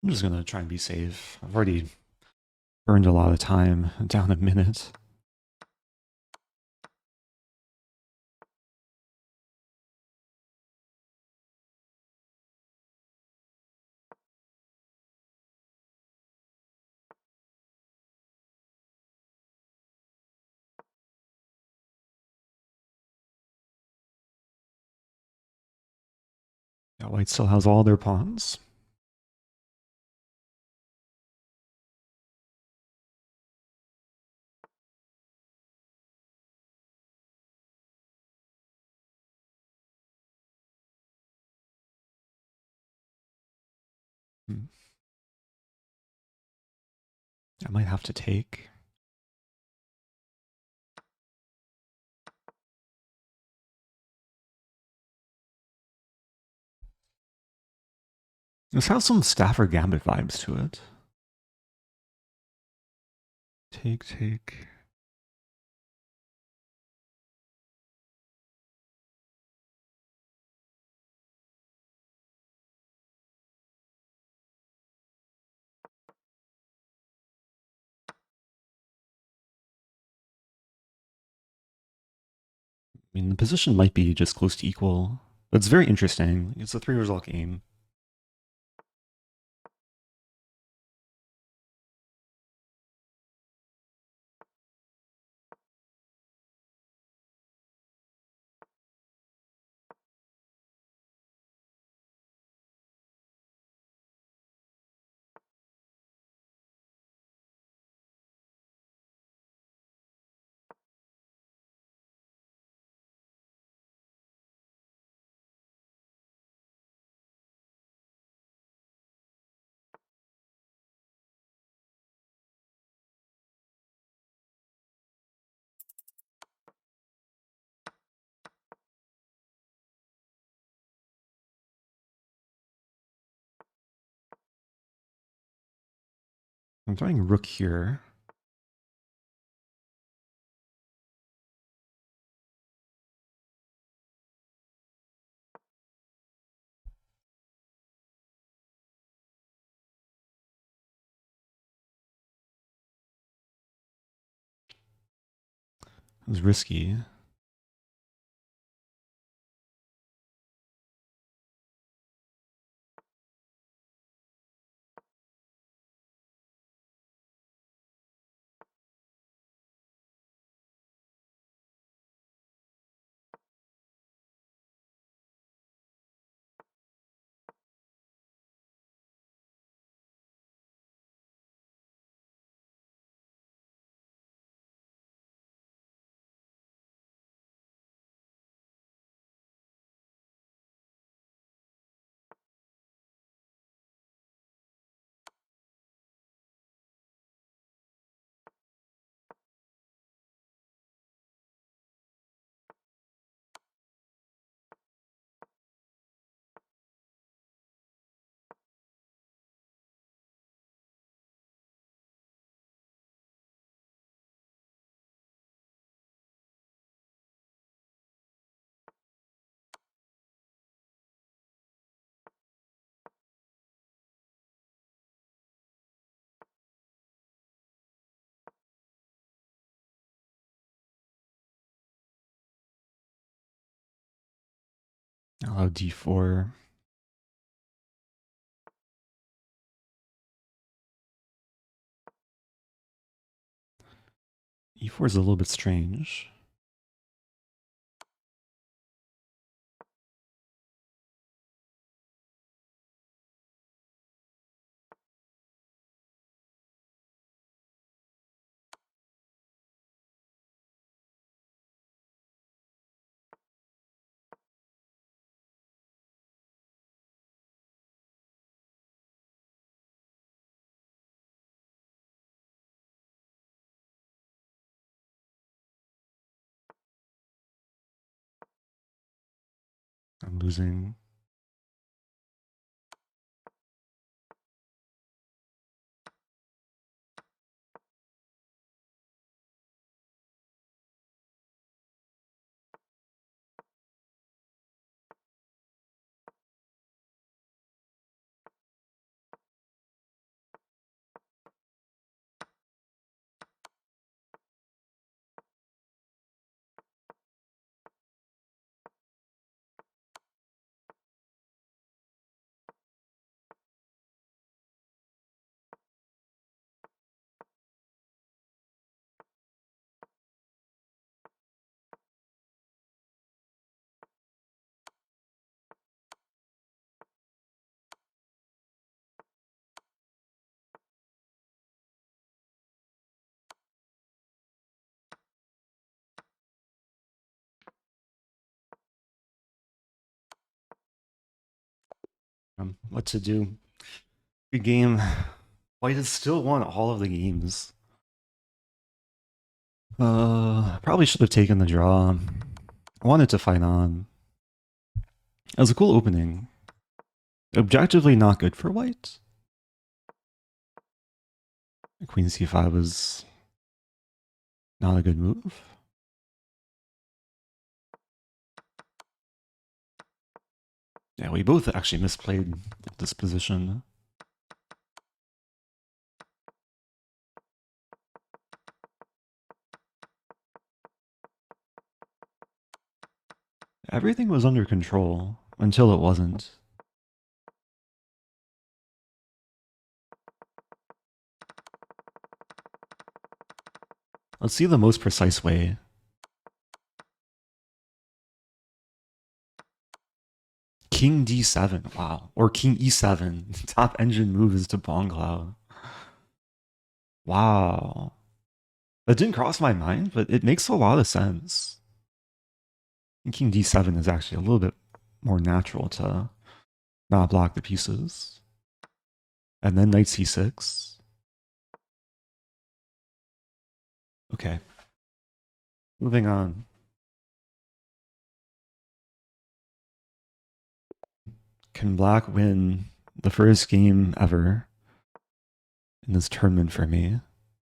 I'm just gonna try and be safe. I've already burned a lot of time, down a minute. Yeah, white still has all their pawns. I might have to take. This has some Stafford Gambit vibes to it. Take, take. I mean, the position might be just close to equal. But it's very interesting. It's a 3-result game. I'm throwing rook here. It was risky. Allow d4. e4 is a little bit strange. I'm losing. What to do? Good game. White has still won all of the games. Probably should have taken the draw. I wanted to fight on. It was a cool opening. Objectively not good for white. Queen c5 was not a good move. Yeah, we both actually misplayed this position. Everything was under control until it wasn't. Let's see the most precise way. King d7, wow. Or king e7. Top engine move is to pawn cloud. Wow. That didn't cross my mind, but it makes a lot of sense. And king d7 is actually a little bit more natural to not block the pieces. And then knight c6. Okay. Moving on. Can black win the first game ever in this tournament for me.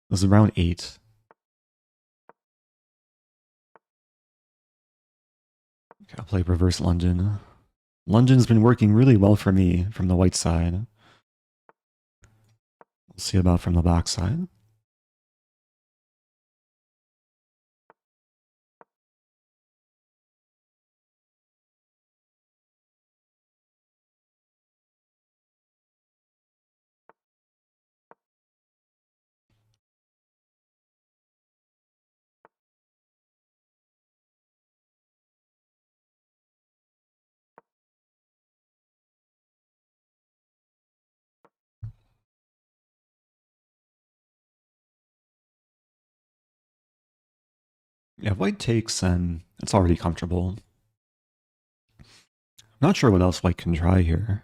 This is round 8. Okay, I'll play reverse London. London's been working really well for me from the white side. We'll see about from the black side. Yeah, white takes and it's already comfortable. Not sure what else white can try here.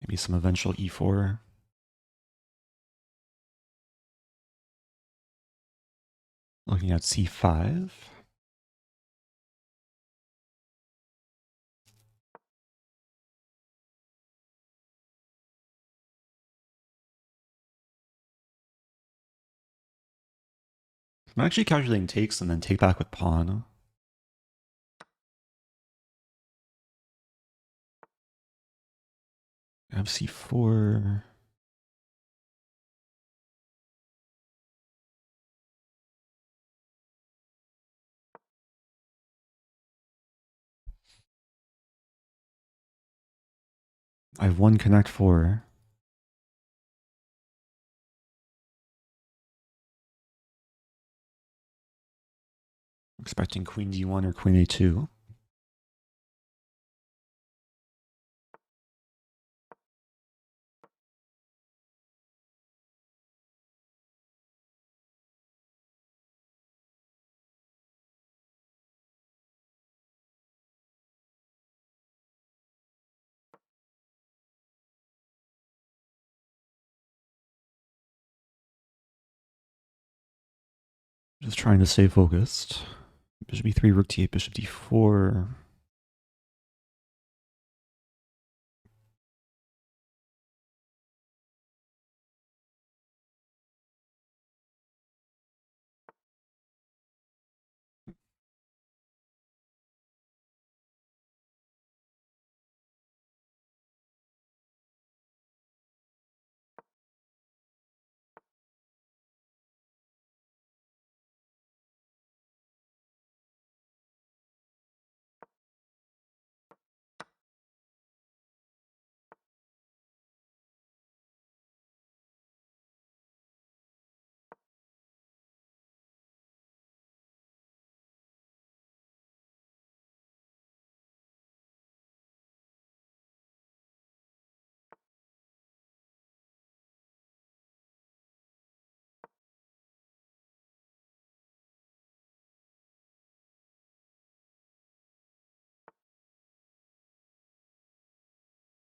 Maybe some eventual e4. Looking at c5. I'm actually calculating takes and then take back with pawn. I have c4. I have one connect 4. Expecting queen d1 or queen a2. Just trying to stay focused. Bishop e3, rook d8, bishop d4.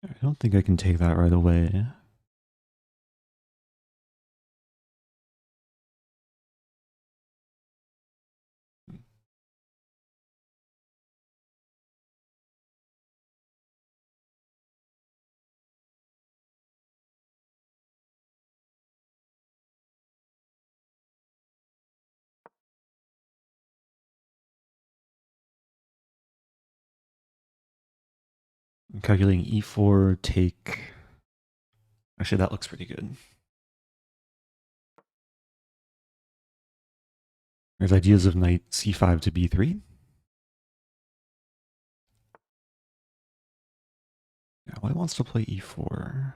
I don't think I can take that right away. I'm calculating e4, take. Actually, that looks pretty good. There's ideas of knight c5 to b3. Yeah, white wants to play e4.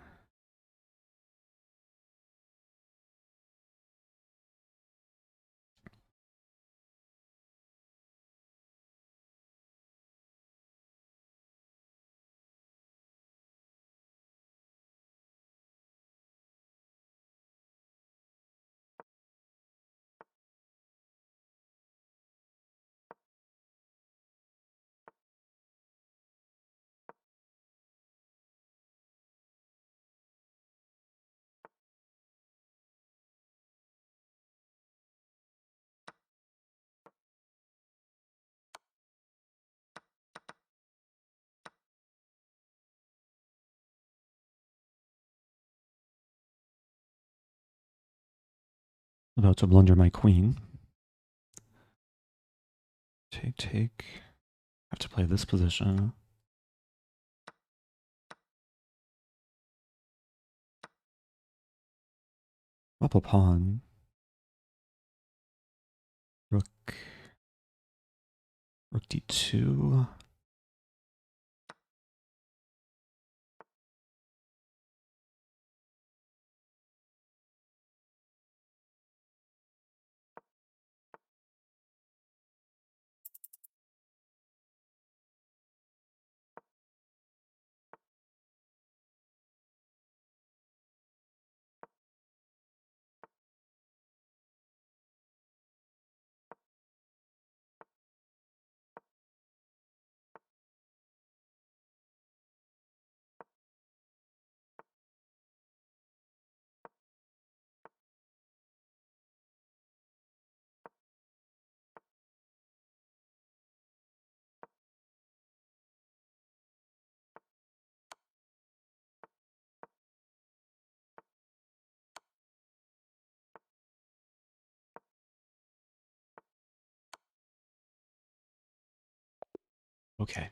About to blunder my queen. Take. Have to play this position. Up a pawn. Rook d2. Okay.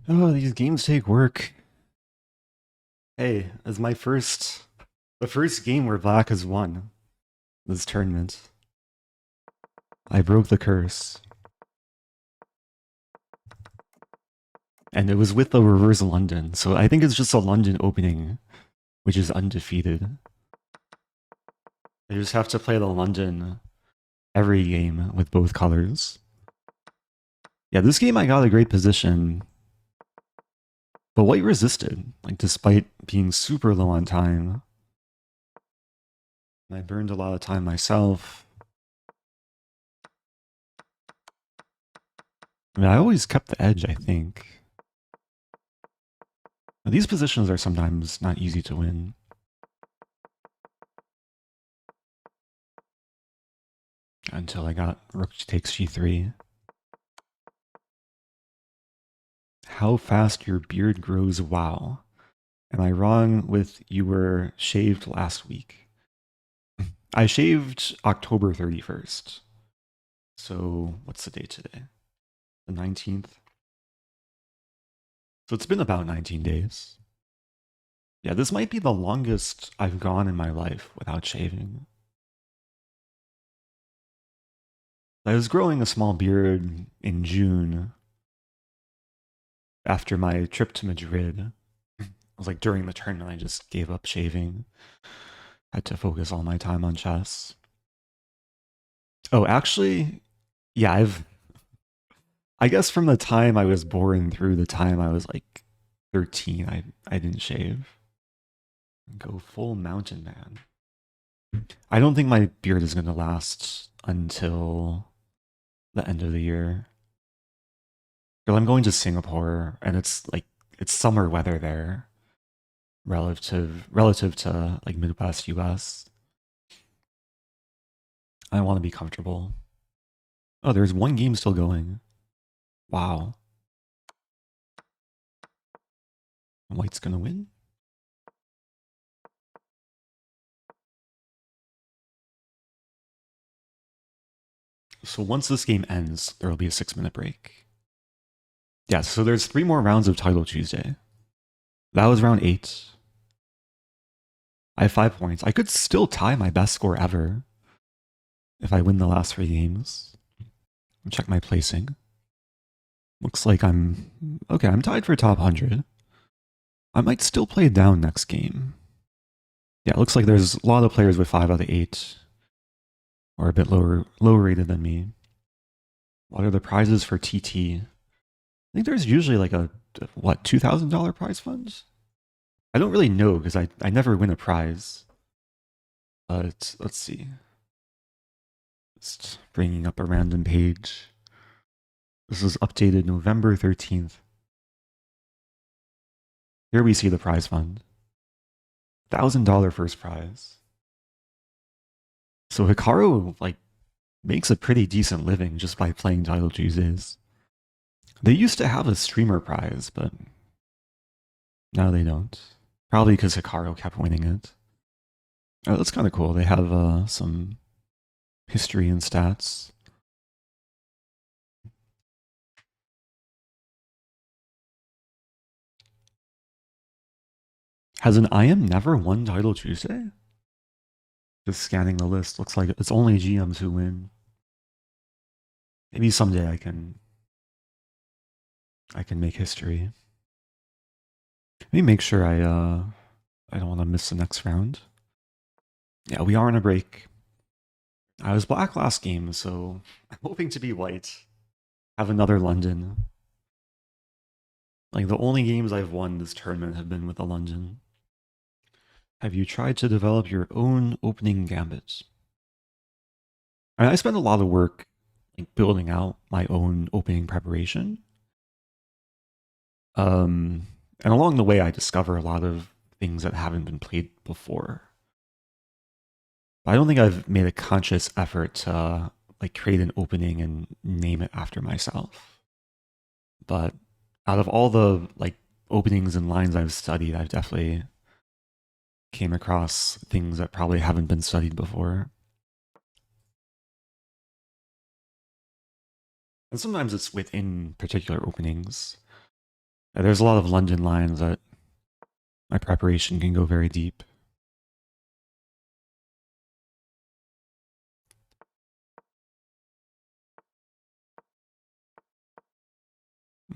Oh, these games take work. Hey, as the first game where black has won this tournament. I broke the curse. And it was with the reverse London, so I think it's just a London opening, which is undefeated. I just have to play the London every game with both colors. Yeah, this game I got a great position, but white resisted, like despite being super low on time. And I burned a lot of time myself. I mean, I always kept the edge, I think. Now, these positions are sometimes not easy to win. Until I got rook takes g3. How fast your beard grows, wow. Am I wrong with you were shaved last week? I shaved October 31st. So what's the date today? The 19th? So it's been about 19 days. Yeah, this might be the longest I've gone in my life without shaving. I was growing a small beard in June after my trip to Madrid. It was like during the tournament, I just gave up shaving. Had to focus all my time on chess. Oh, actually, yeah, I guess from the time I was born through the time I was like 13, I didn't shave. Go full mountain man. I don't think my beard is going to last until the end of the year. Because I'm going to Singapore, and it's summer weather there, relative to like Midwest US. I want to be comfortable. Oh, there's one game still going. Wow. White's gonna win. So once this game ends, there will be a 6-minute break. Yeah, so there's 3 more rounds of Title Tuesday. That was round 8. I have 5 points. I could still tie my best score ever if I win the last 3 games. Check my placing. Looks like I'm tied for top 100. I might still play down next game. Yeah, it looks like there's a lot of players with 5 out of 8. Or a bit lower rated than me. What are the prizes for TT? I think there's usually like a, what, $2,000 prize fund? I don't really know because I never win a prize. But let's see. Just bringing up a random page. This was updated November 13th. Here we see the prize fund. $1,000 first prize. So Hikaru, like, makes a pretty decent living just by playing Title Tuesdays. They used to have a streamer prize, but now they don't. Probably because Hikaru kept winning it. Oh, that's kind of cool. They have some history and stats. Has an IM never won Title Tuesday? Just scanning the list, looks like it's only GMs who win. Maybe someday I can make history. Let me make sure I don't want to miss the next round. Yeah, we are on a break. I was black last game, so I'm hoping to be white. Have another London. Like, the only games I've won this tournament have been with a London. Have you tried to develop your own opening gambits? I mean, I spent a lot of work like building out my own opening preparation. And along the way, I discover a lot of things that haven't been played before. I don't think I've made a conscious effort to like create an opening and name it after myself. But out of all the like openings and lines I've studied, I've definitely came across things that probably haven't been studied before. And sometimes it's within particular openings. There's a lot of London lines that my preparation can go very deep.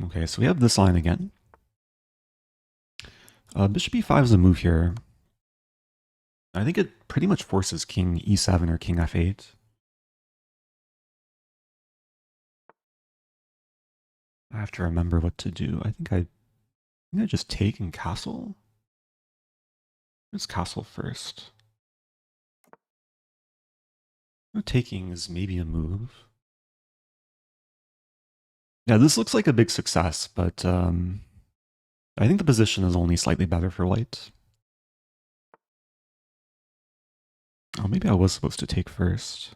Okay, so we have this line again. Bishop e5 is a move here. I think it pretty much forces king e7 or king f8. I have to remember what to do. I think I just take and castle. Let's castle first. Taking is maybe a move. Yeah, this looks like a big success, but I think the position is only slightly better for white. Oh, maybe I was supposed to take first.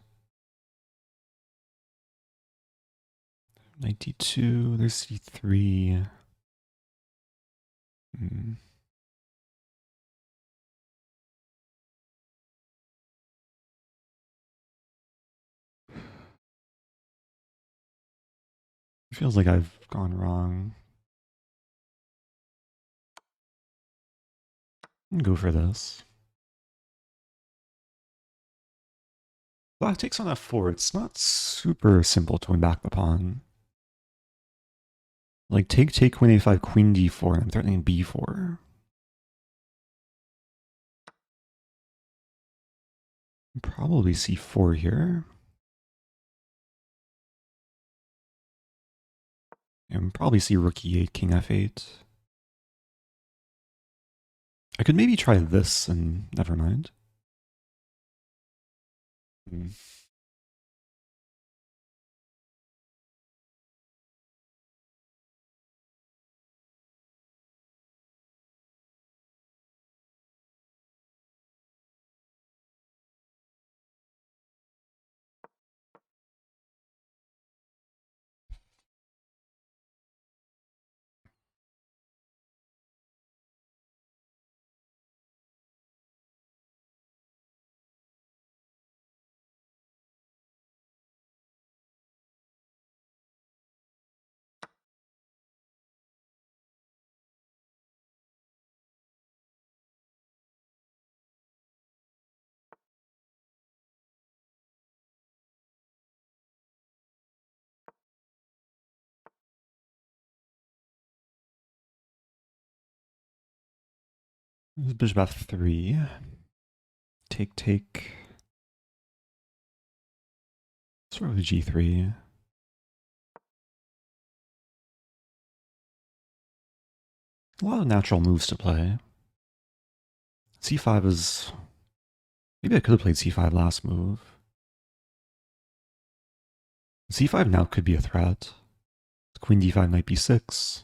92, there's c3. It feels like I've gone wrong. Go for this. Black takes on f4. It's not super simple to win back the pawn. Like take, queen a5, queen d4, and I'm threatening b4. Probably c4 here. And probably see rook e8, king f8. I could maybe try this and never mind. Bishop f3. Take, take. Sort of g3. A lot of natural moves to play. c5 is... Maybe I could have played c5 last move. c5 now could be a threat. Queen d5, knight b6.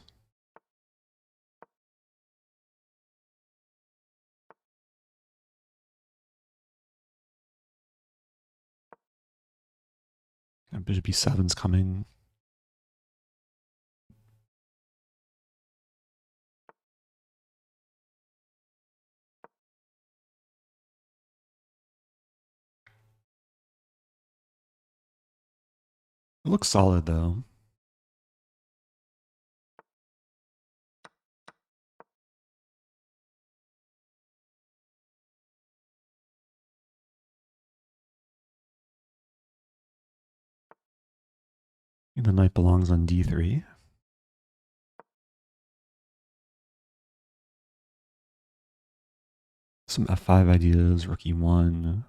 And bishop b7's coming. It looks solid though. The knight belongs on d3. Some f5 ideas, rook e1.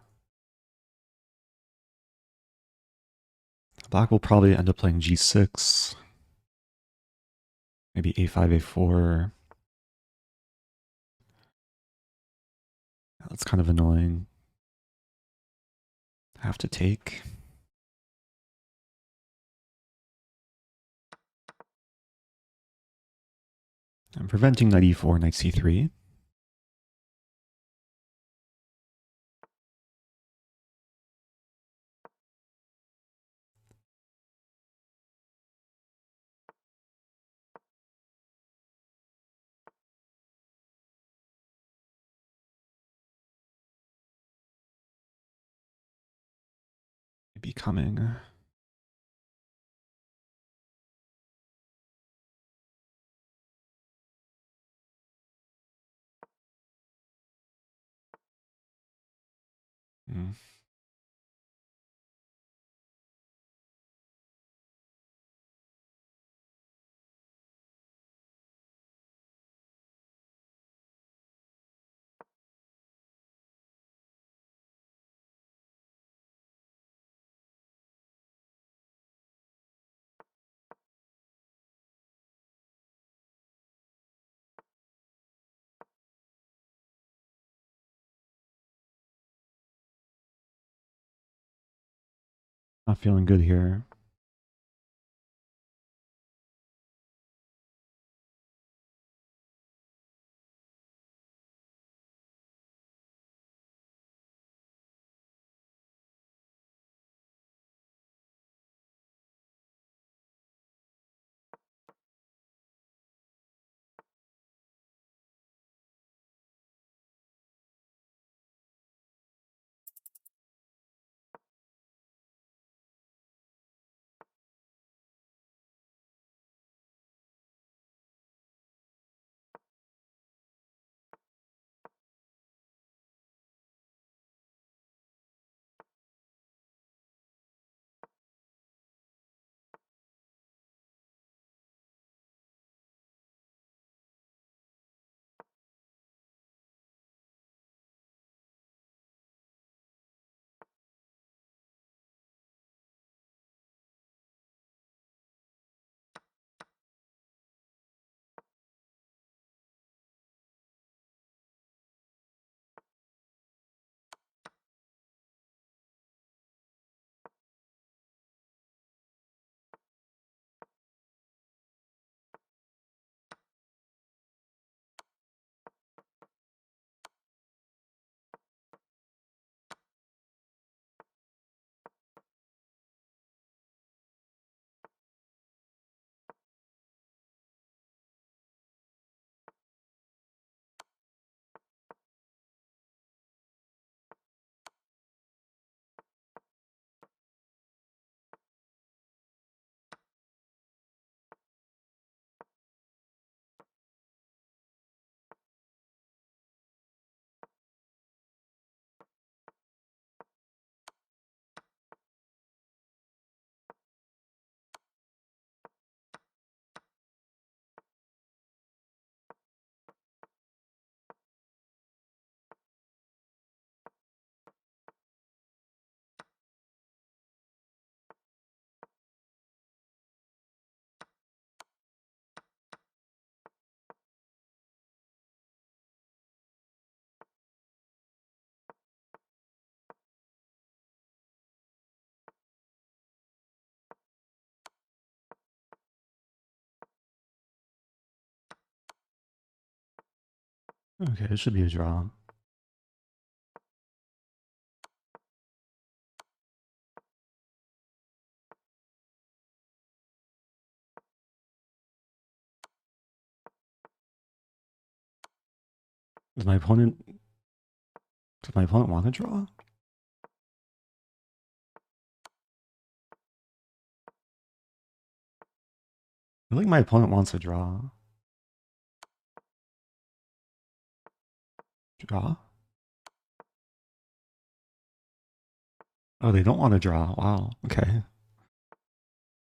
Black will probably end up playing g6. Maybe a5, a4. That's kind of annoying. Have to take. I'm preventing knight e4, knight c3. Becoming. Not feeling good here. Okay, it should be a draw. Does my opponent want to draw? I think my opponent wants a draw. Draw? Oh, they don't want to draw. Wow. Okay.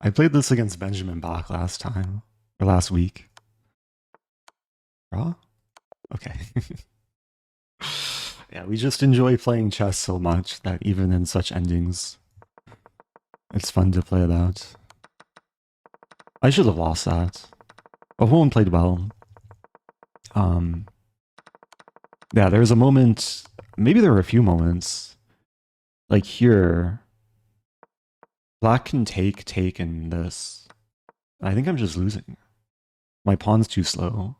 I played this against Benjamin Bach last time. Or last week. Draw? Okay. Yeah, we just enjoy playing chess so much that even in such endings, it's fun to play it out. I should have lost that. But Hohen played well. Yeah, there was a moment, maybe there were a few moments, like here, Black can take, and this. I think I'm just losing. My pawn's too slow.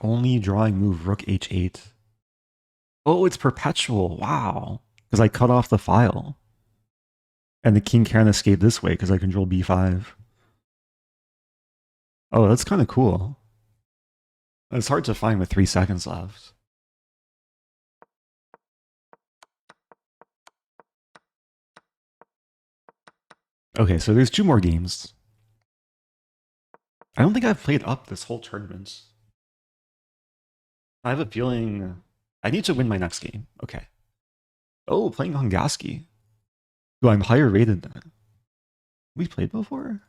Only drawing move, rook h8. Oh, it's perpetual. Wow. Because I cut off the file. And the king can't escape this way because I control b5. Oh, that's kind of cool. It's hard to find with 3 seconds left. Okay, so there's 2 more games. I don't think I've played up this whole tournament. I have a feeling I need to win my next game. Okay. Oh, playing Hungaski, who I'm higher rated than. We played before?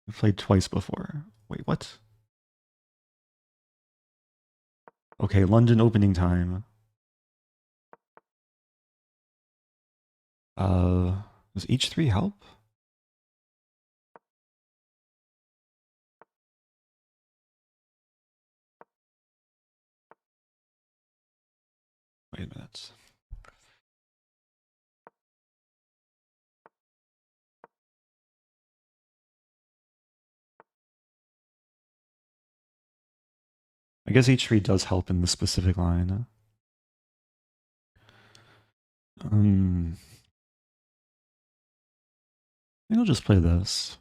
We played twice before. Wait, what? Okay, London opening time. Does h3 help? Wait a minute. I guess h3 does help in the specific line. I think I'll just play this.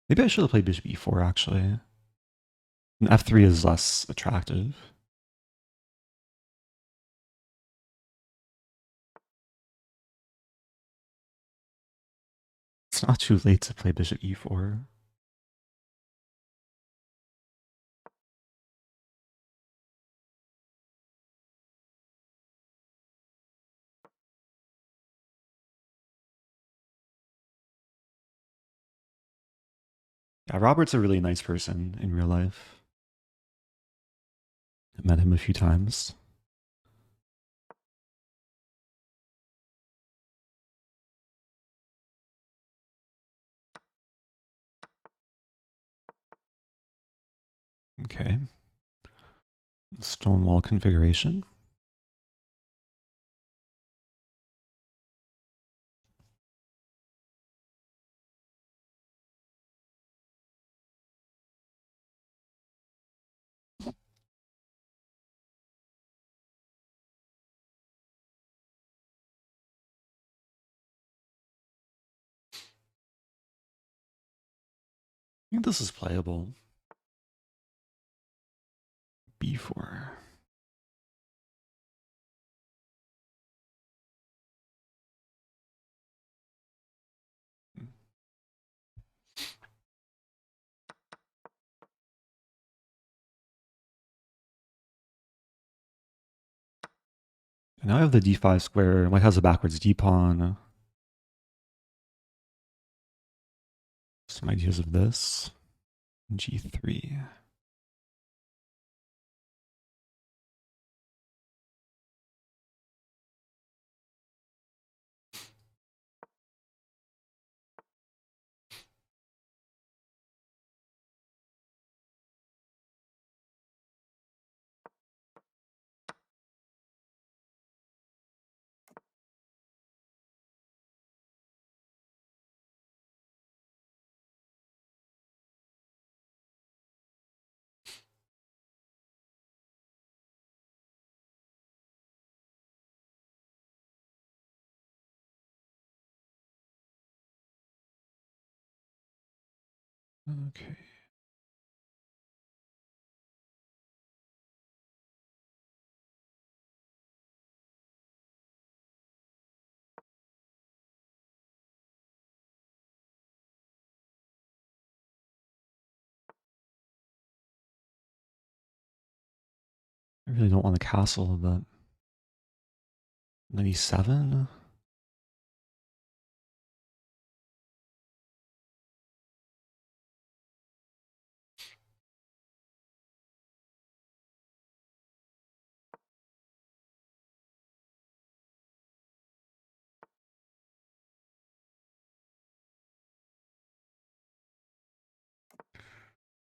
Maybe I should have played bishop e4, actually. And f3 is less attractive. It's not too late to play bishop e4. Yeah, Robert's a really nice person in real life. I met him a few times. Okay. Stonewall configuration. I think this is playable. b4. And now I have the d5 square. White has a backwards d pawn. Some ideas of this. g3. Okay. I really don't want the castle, but 97?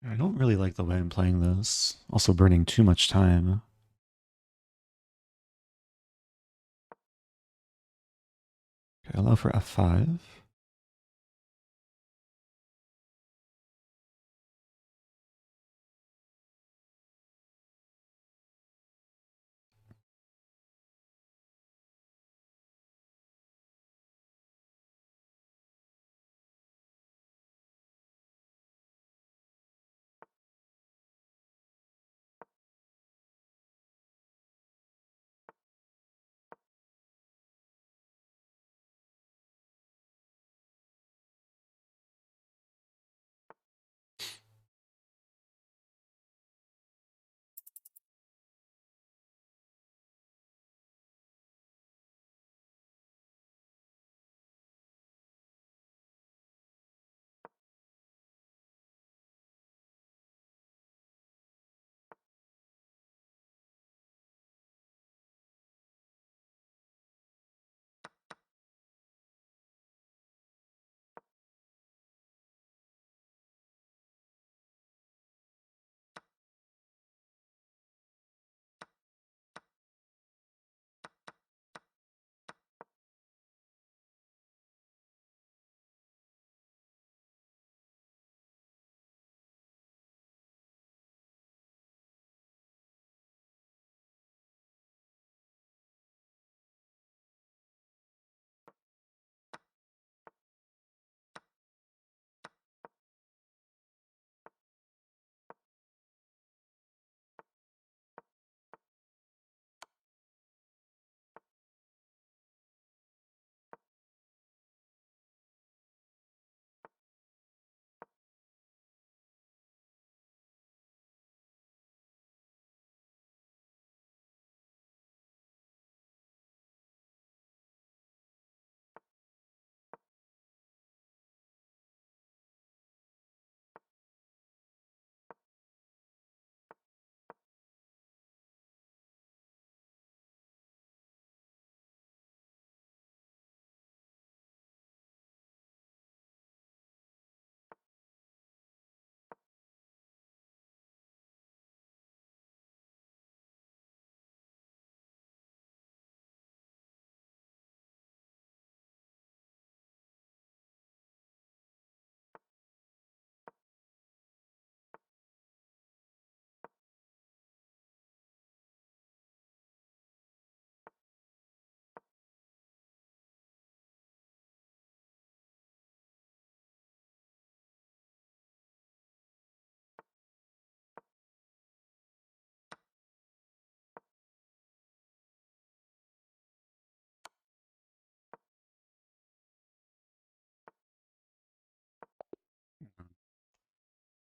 I don't really like the way I'm playing this. Also burning too much time. Okay, allow for f5.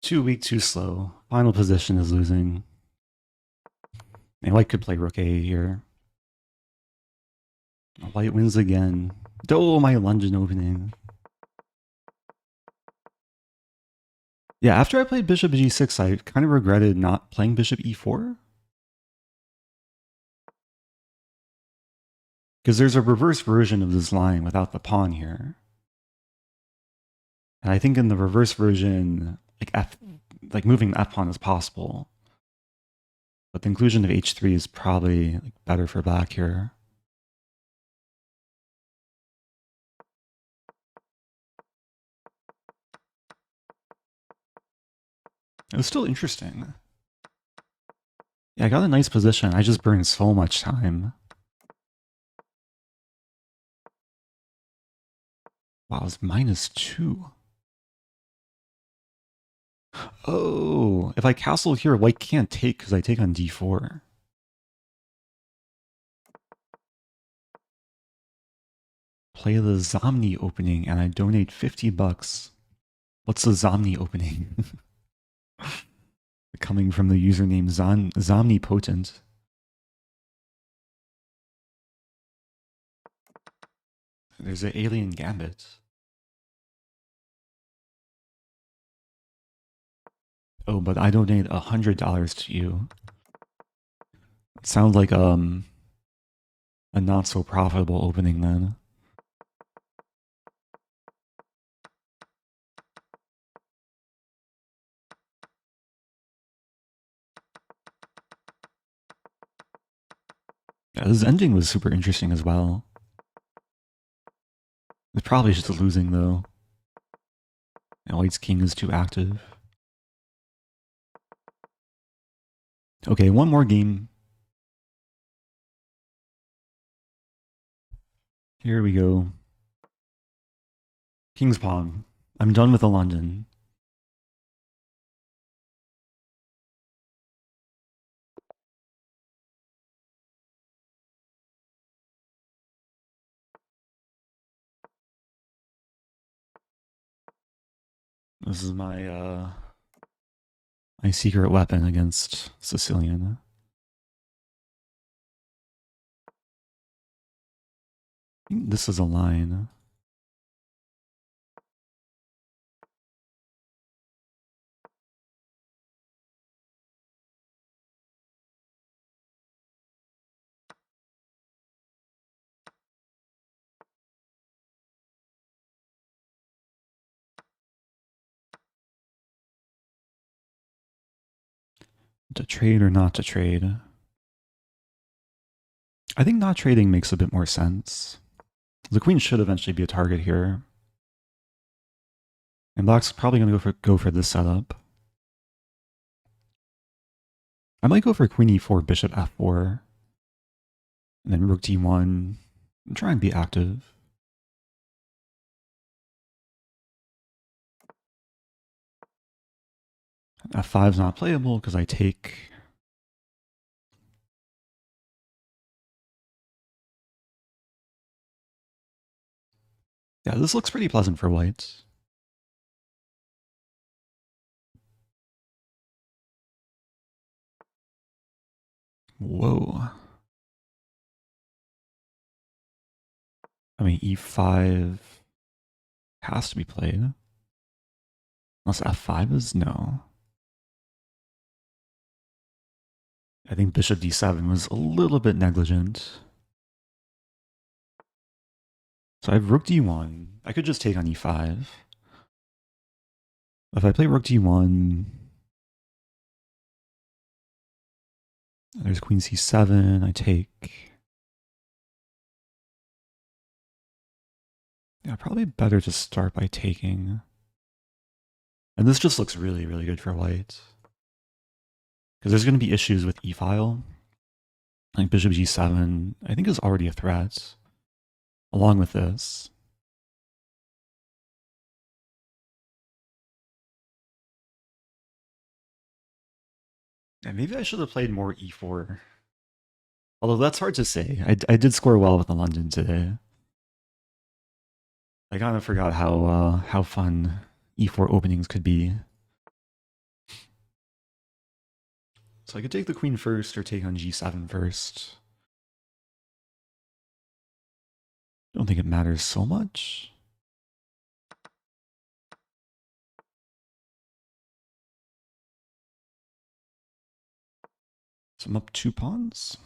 Too weak, too slow. Final position is losing. And white could play rook a here. White wins again. Oh, my London opening. Yeah, after I played bishop g6, I kind of regretted not playing bishop e4. Because there's a reverse version of this line without the pawn here. And I think in the reverse version, like moving the f pawn is possible. But the inclusion of h3 is probably better for black here. It was still interesting. Yeah, I got a nice position. I just burned so much time. Wow, it was -2. Oh, if I castle here, white can't take because I take on d4. Play the Zomni opening and I donate $50. What's the Zomni opening? Coming from the username Zomnipotent. There's an alien Gambit. Oh, but I donate $100 to you. It sounds like a not so profitable opening then. Yeah, this ending was super interesting as well. It's probably just losing though. And white's king is too active. Okay, one more game. Here we go. King's Pawn. I'm done with the London. This is my my secret weapon against Sicilian. I think this is a line. To trade or not to trade? I think not trading makes a bit more sense. The queen should eventually be a target here. And black's probably going to go for this setup. I might go for queen e4, bishop f4. And then rook d1. And try and be active. F5's not playable because I take. Yeah, this looks pretty pleasant for white. Whoa. I mean, e5 has to be played. Unless f5 is? No. I think bishop d7 was a little bit negligent. So I have rook d1. I could just take on e5. If I play rook d1, there's queen c7, I take. Yeah, probably better to start by taking. And this just looks really, really good for white. Because there's going to be issues with e-file. Like bishop g7, I think is already a threat. Along with this. And maybe I should have played more e4. Although that's hard to say. I did score well with the London today. I kind of forgot how fun e4 openings could be. So I could take the queen first or take on g7 first. Don't think it matters so much. So I'm up 2 pawns.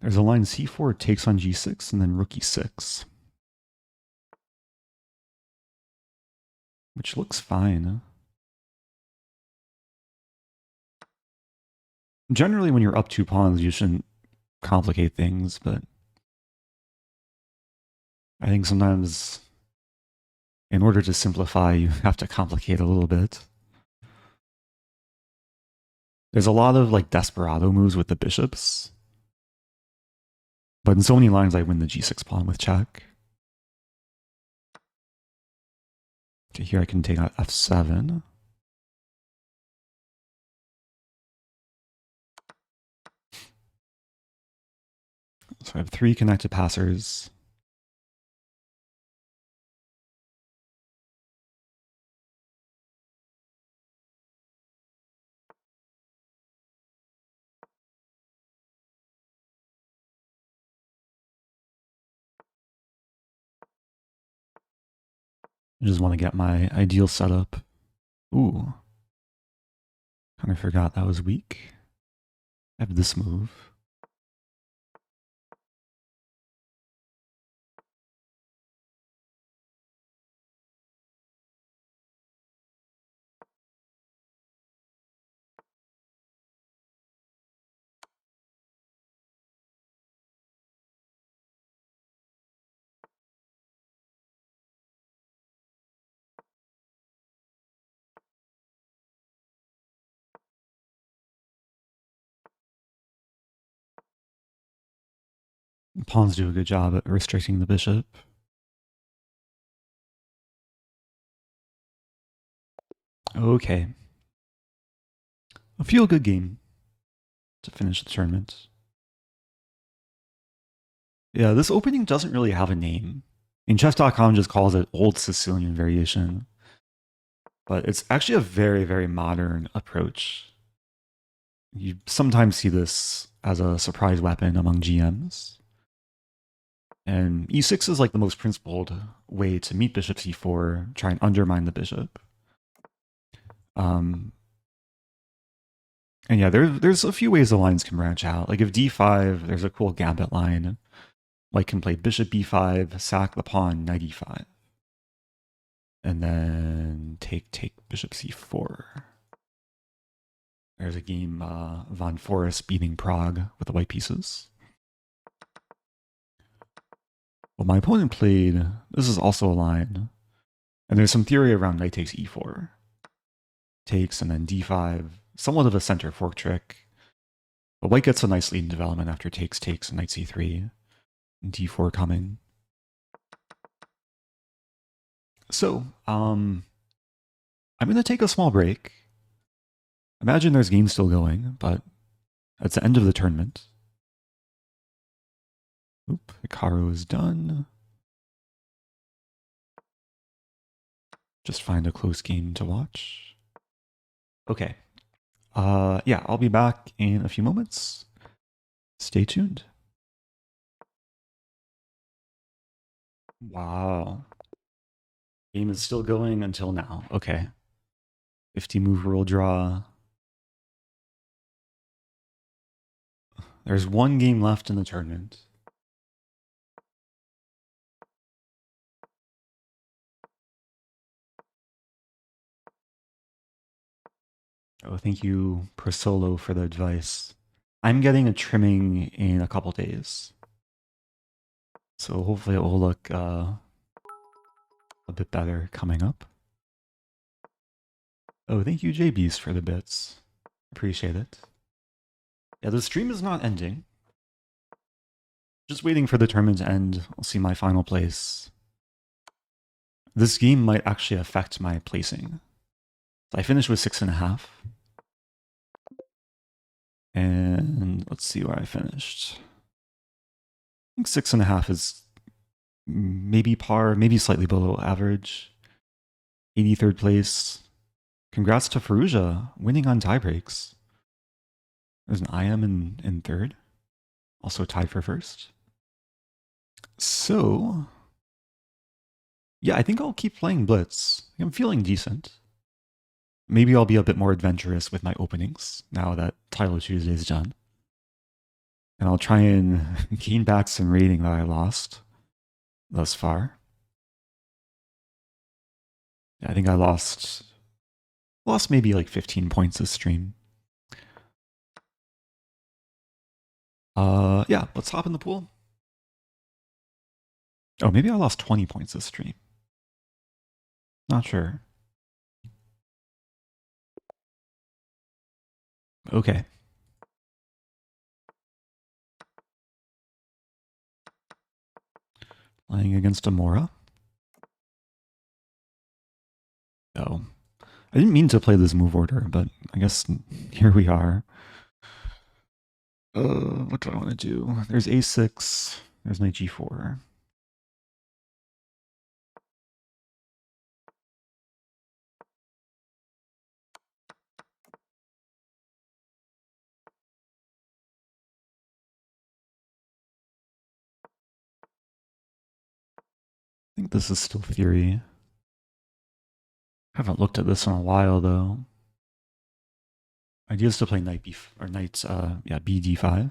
There's a line c4 takes on g6 and then rook e6. Which looks fine. Generally, when you're up 2 pawns, you shouldn't complicate things, but I think sometimes in order to simplify, you have to complicate a little bit. There's a lot of like desperado moves with the bishops, but in so many lines I win the g6 pawn with check. Okay, here I can take out f7. So I have 3 connected passers. I just want to get my ideal setup. Ooh. Kind of forgot that was weak. I have this move. Pawns do a good job at restricting the bishop. Okay. A feel-good game to finish the tournament. Yeah, this opening doesn't really have a name. In chess.com just calls it Old Sicilian Variation. But it's actually a very, very modern approach. You sometimes see this as a surprise weapon among GMs. And e6 is like the most principled way to meet bishop c4, try and undermine the bishop. And yeah, there's a few ways the lines can branch out. Like if d5, there's a cool Gambit line. Like can play bishop b5, sack the pawn, knight e5. And then take bishop c4. There's a game, Von Forest beating Prague with the white pieces. Well, my opponent played, this is also a line, and there's some theory around knight takes e4. Takes and then d5, somewhat of a center fork trick. But white gets a nice lead in development after takes, and knight c3, and d4 coming. So, I'm going to take a small break. Imagine there's games still going, but it's the end of the tournament. Oop, Hikaru is done. Just find a close game to watch. Okay. Yeah, I'll be back in a few moments. Stay tuned. Wow. Game is still going until now. Okay. 50 move rule draw. There's one game left in the tournament. Oh, thank you, Prosolo, for the advice. I'm getting a trimming in a couple days. So hopefully it will look a bit better coming up. Oh, thank you, JBs, for the bits. Appreciate it. Yeah, the stream is not ending. Just waiting for the tournament to end. I'll see my final place. This game might actually affect my placing. So I finished with 6.5. And let's see where I finished. I think 6.5 is maybe par, maybe slightly below average. 83rd place. Congrats to Faruja, winning on tiebreaks. There's an IM in third. Also tied for first. So, yeah, I think I'll keep playing Blitz. I'm feeling decent. Maybe I'll be a bit more adventurous with my openings now that Tyler Tuesday is done. And I'll try and gain back some rating that I lost thus far. I think I lost maybe like 15 points this stream. Yeah, let's hop in the pool. Oh, maybe I lost 20 points this stream. Not sure. Okay. Playing against Amora. Oh. I didn't mean to play this move order, but I guess here we are. What do I want to do? There's a6. There's knight g4. I think this is still theory. Haven't looked at this in a while though. Idea is to play knight b or knight bd5.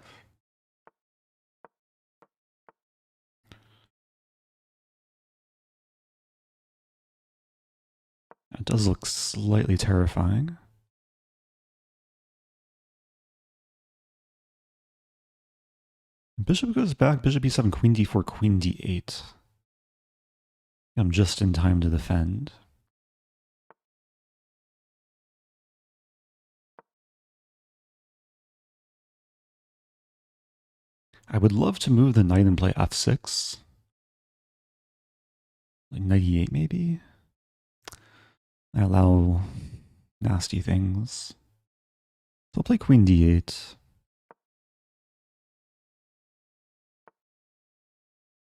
It does look slightly terrifying. Bishop goes back, bishop b7, queen d4, queen d8. I'm just in time to defend. I would love to move the knight and play f6. Like knight e8 maybe? I allow nasty things. So I'll play queen d8.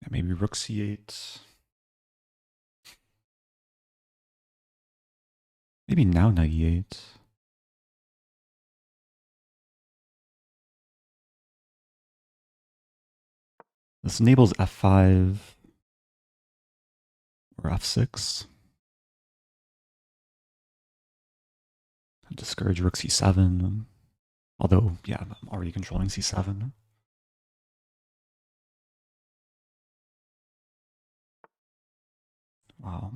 Yeah, maybe rook c8. Maybe now knight e8. This enables f5 or f6. Discourage rook c7. Although, yeah, I'm already controlling c7. Wow.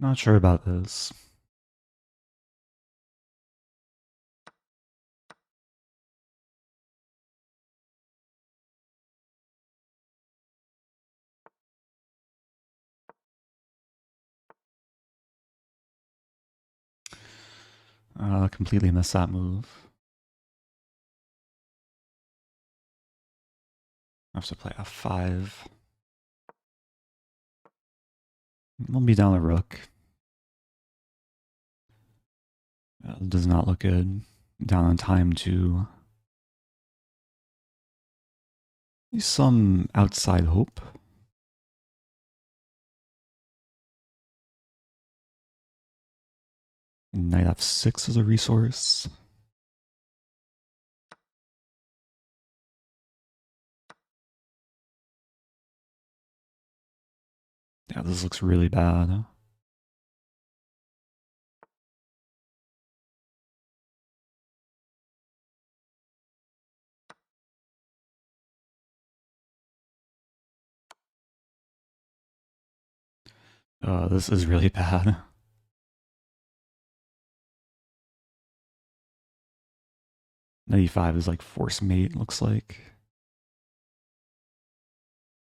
Not sure about this. Completely missed that move. I have to play f5. We'll be down the rook. Does not look good. Down on time to some outside hope. Knight f6 is a resource. Yeah, this looks really bad. This is really bad. Knight e5 is like force mate, looks like.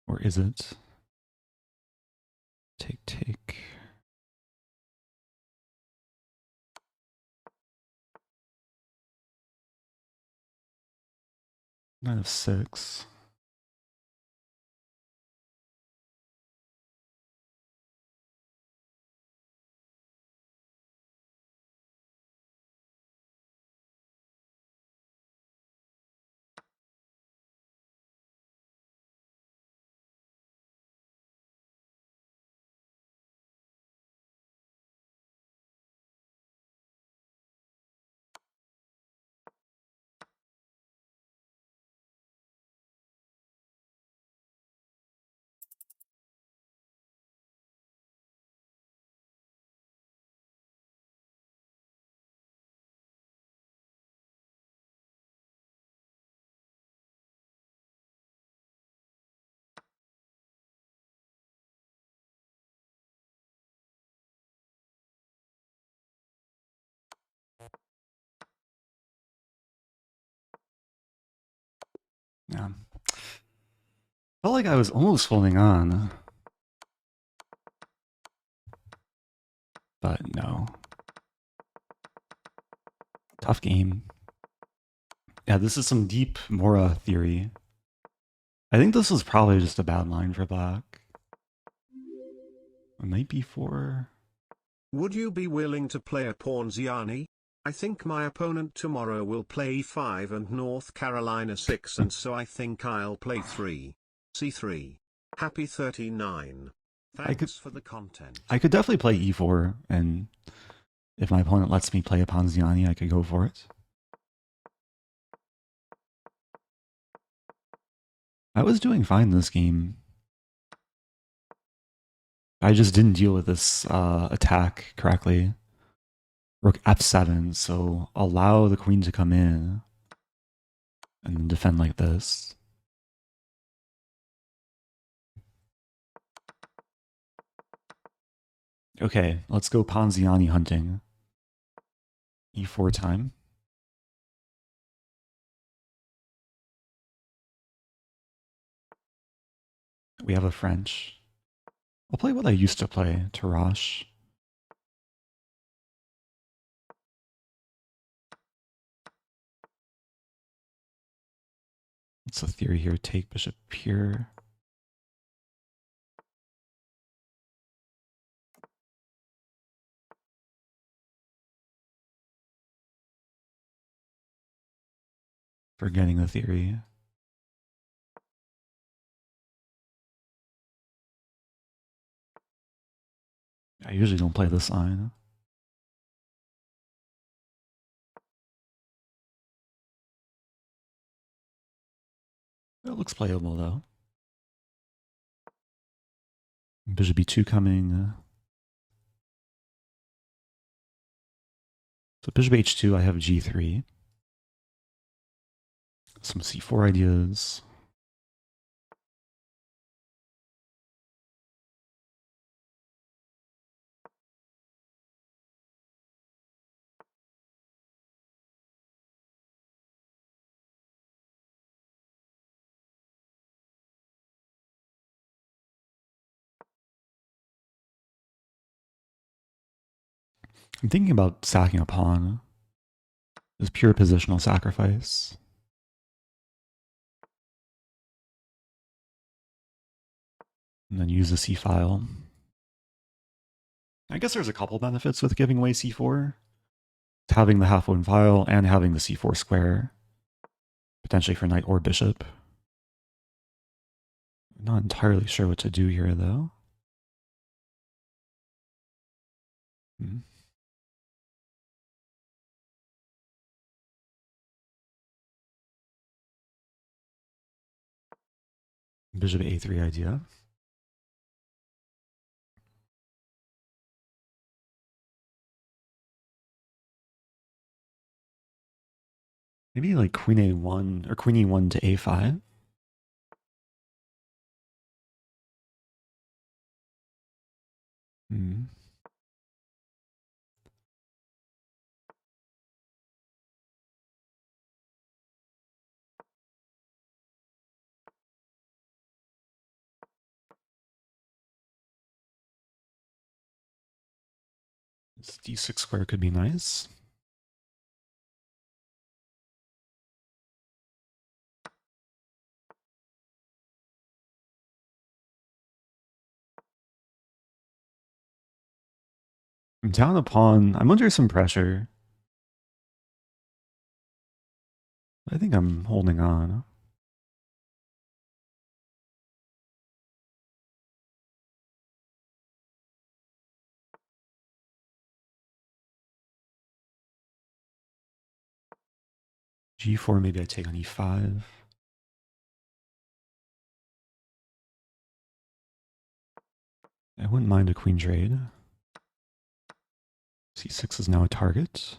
Or is it? Take. Knight of 6. Yeah. Felt like I was almost holding on. But no. Tough game. Yeah, this is some deep Mora theory. I think this was probably just a bad line for black. Knight b4.
Would you be willing to play a pawn Ziani? I think my opponent tomorrow will play e5 and North Carolina 6, and so I think I'll play 3. c3. Happy 39. Thanks for the content.
I could definitely play e4, and if my opponent lets me play a pawn Ziani, I could go for it. I was doing fine this game. I just didn't deal with this attack correctly. Rook f7, so allow the queen to come in and then defend like this. Okay, let's go pawn Ziani hunting. e4 time. We have a French. I'll play what I used to play, Tarrasch. What's the theory here? Take bishop here. Forgetting the theory. I usually don't play this line. It looks playable though. Bishop b2 coming. So bishop h2, I have g3. Some c4 ideas. I'm thinking about sacking a pawn. It's pure positional sacrifice. And then use the c file. I guess there's a couple benefits with giving away c4. Having the half-one file and having the c4 square. Potentially for knight or bishop. I'm not entirely sure what to do here though. Bishop a3 idea. Maybe like queen a1 or queen e1 to a5. This d6 square could be nice. I'm down a pawn. I'm under some pressure. I think I'm holding on. G4, maybe I take on E5. I wouldn't mind a queen trade. C6 is now a target.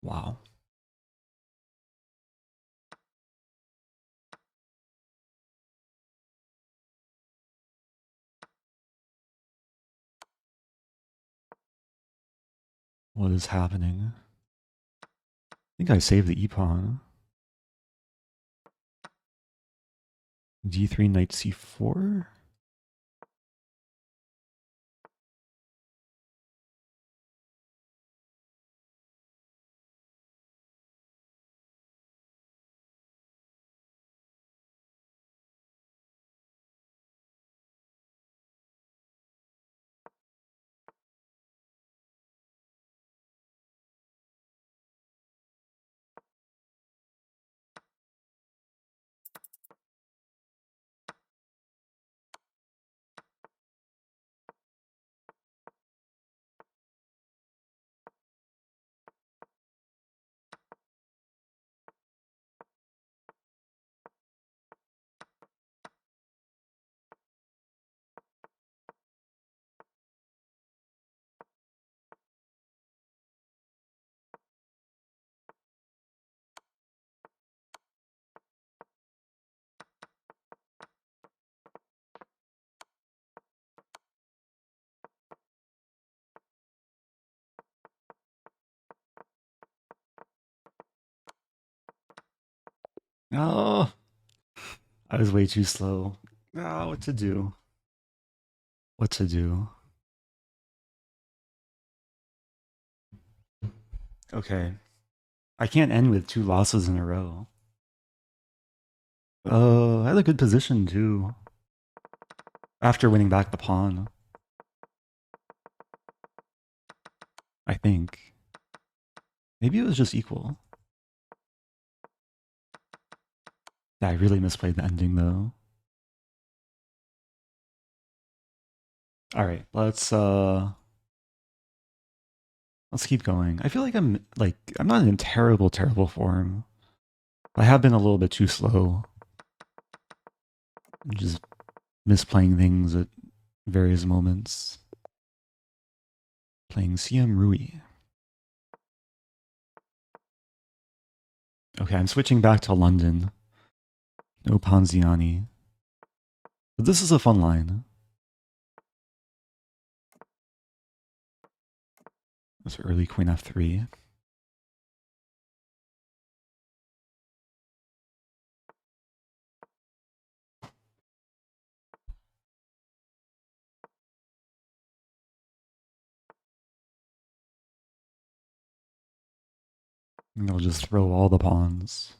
Wow. What is happening? I think I saved the e-pawn. D3, knight C4? Oh, I was way too slow. Oh, what to do? What to do? Okay. I can't end with 2 losses in a row. Oh, I had a good position too. After winning back the pawn. I think. Maybe it was just equal. Yeah, I really misplayed the ending though. Alright, let's keep going. I feel like I'm not in terrible form. I have been a little bit too slow. I'm just misplaying things at various moments. Playing CM Rui. Okay, I'm switching back to London. No Ponziani. But this is a fun line. That's early queen f3. And I'll just throw all the pawns.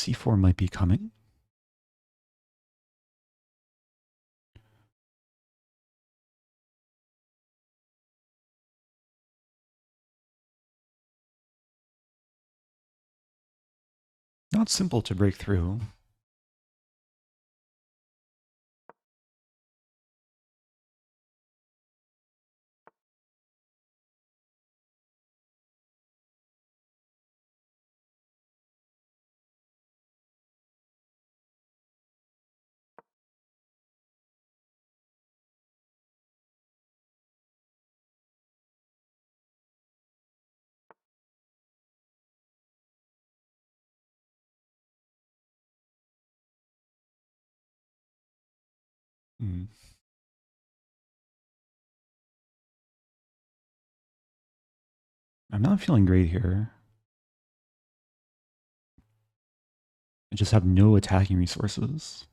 c4 might be coming. Not simple to break through. Hmm. I'm not feeling great here. I just have no attacking resources.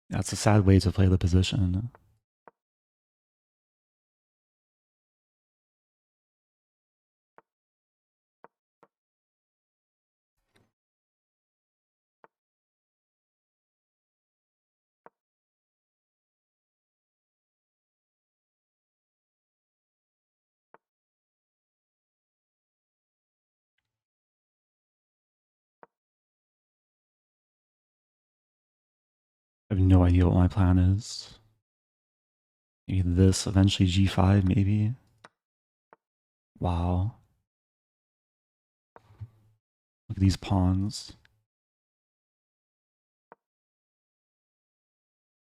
That's a sad way to play the position. I have no idea what my plan is. Maybe this, eventually g5, maybe. Wow. Look at these pawns.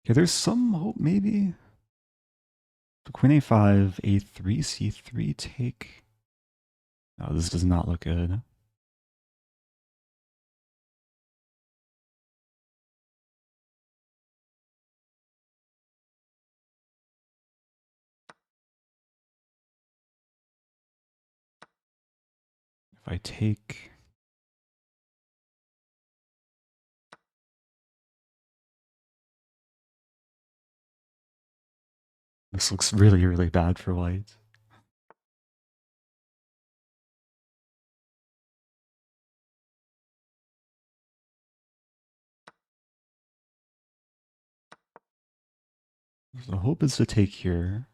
Okay, there's some hope, maybe. So queen a5, a3, c3, take. Oh, this does not look good. If I take... This looks really, really bad for white. The hope is to take here.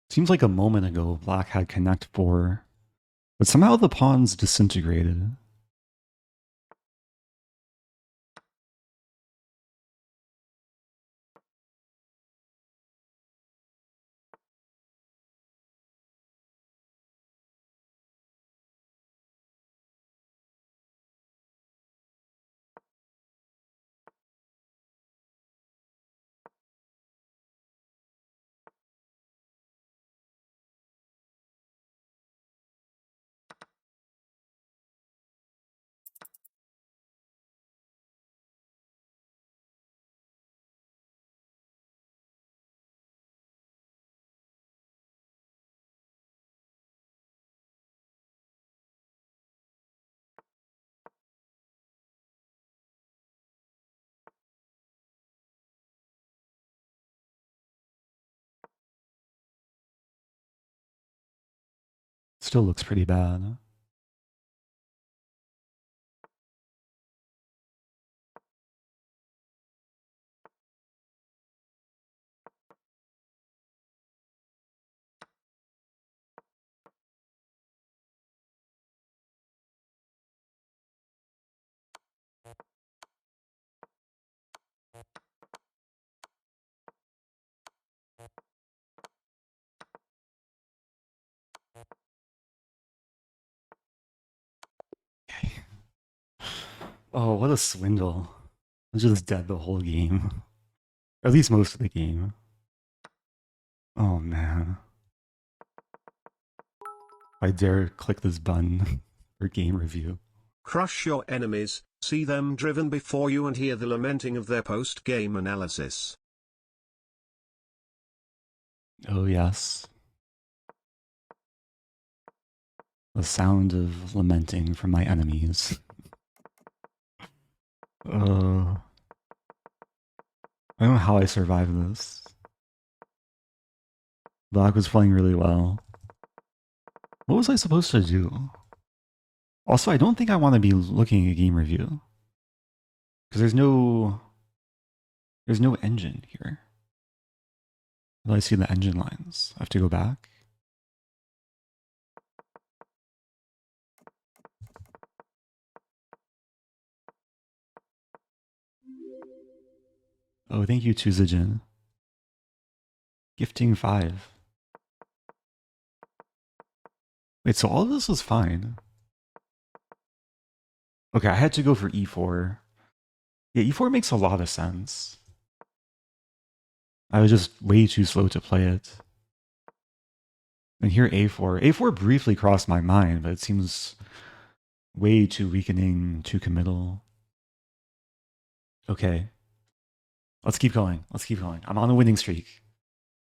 Seems like a moment ago black had connect 4, but somehow the pawns disintegrated. Still looks pretty bad. Oh, what a swindle. I was just dead the whole game. Or at least most of the game. Oh man. I dare click this button for game review.
Crush your enemies, see them driven before you and hear the lamenting of their post-game analysis.
Oh, yes. The sound of lamenting from my enemies. I don't know how I survived this. Black was playing really well. What was I supposed to do? Also, I don't think I want to be looking at game review. Because there's no engine here. Will I see the engine lines? I have to go back. Oh, thank you, Tuzijin. Gifting 5. Wait, so all of this was fine. Okay, I had to go for e4. Yeah, e4 makes a lot of sense. I was just way too slow to play it. And here a4. a4 briefly crossed my mind, but it seems way too weakening, too committal. Okay. Let's keep going. Let's keep going. I'm on a winning streak.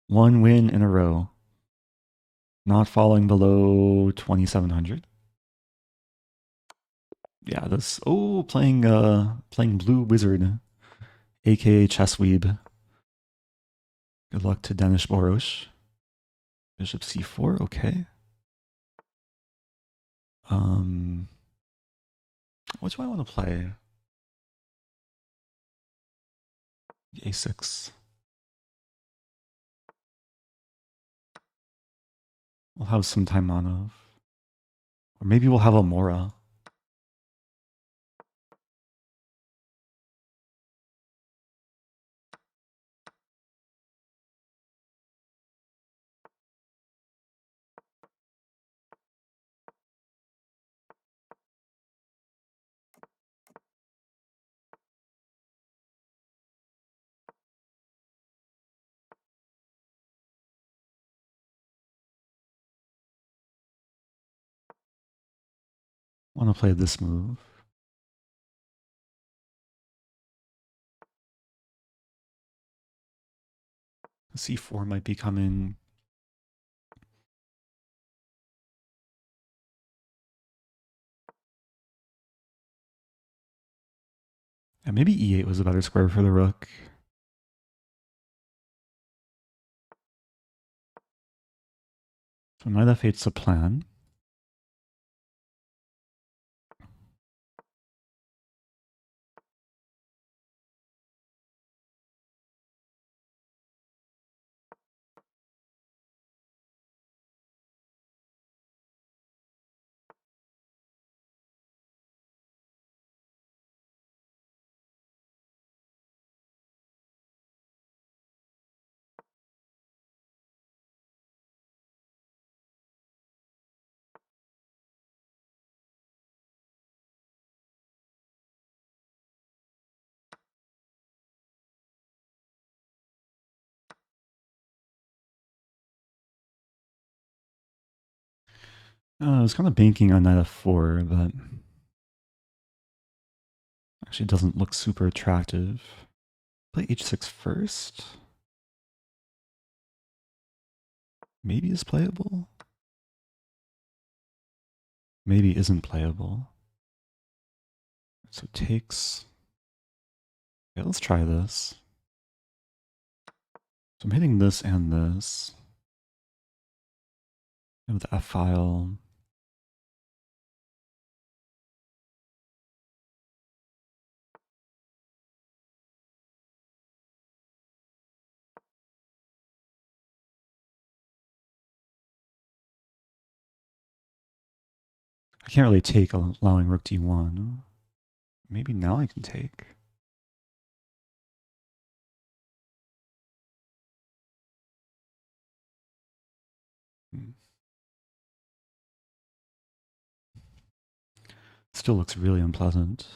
1 win in a row. Not falling below 2,700. Yeah, this... Oh, playing Blue Wizard, aka Chessweeb. Good luck to Danish Boros. Bishop c4, okay. What do I want to play? A6. We'll have some Taimanov. Or maybe we'll have a Mora. I want to play this move. C4 might be coming. Yeah, maybe E8 was a better square for the rook. So knight f8's the plan. I was kind of banking on knight f4, but actually doesn't look super attractive. Play h6 first. Maybe is playable. Maybe isn't playable. So it takes... Yeah, let's try this. So I'm hitting this and this. And with the F file. I can't really take allowing rook d1. Maybe now I can take. Still looks really unpleasant.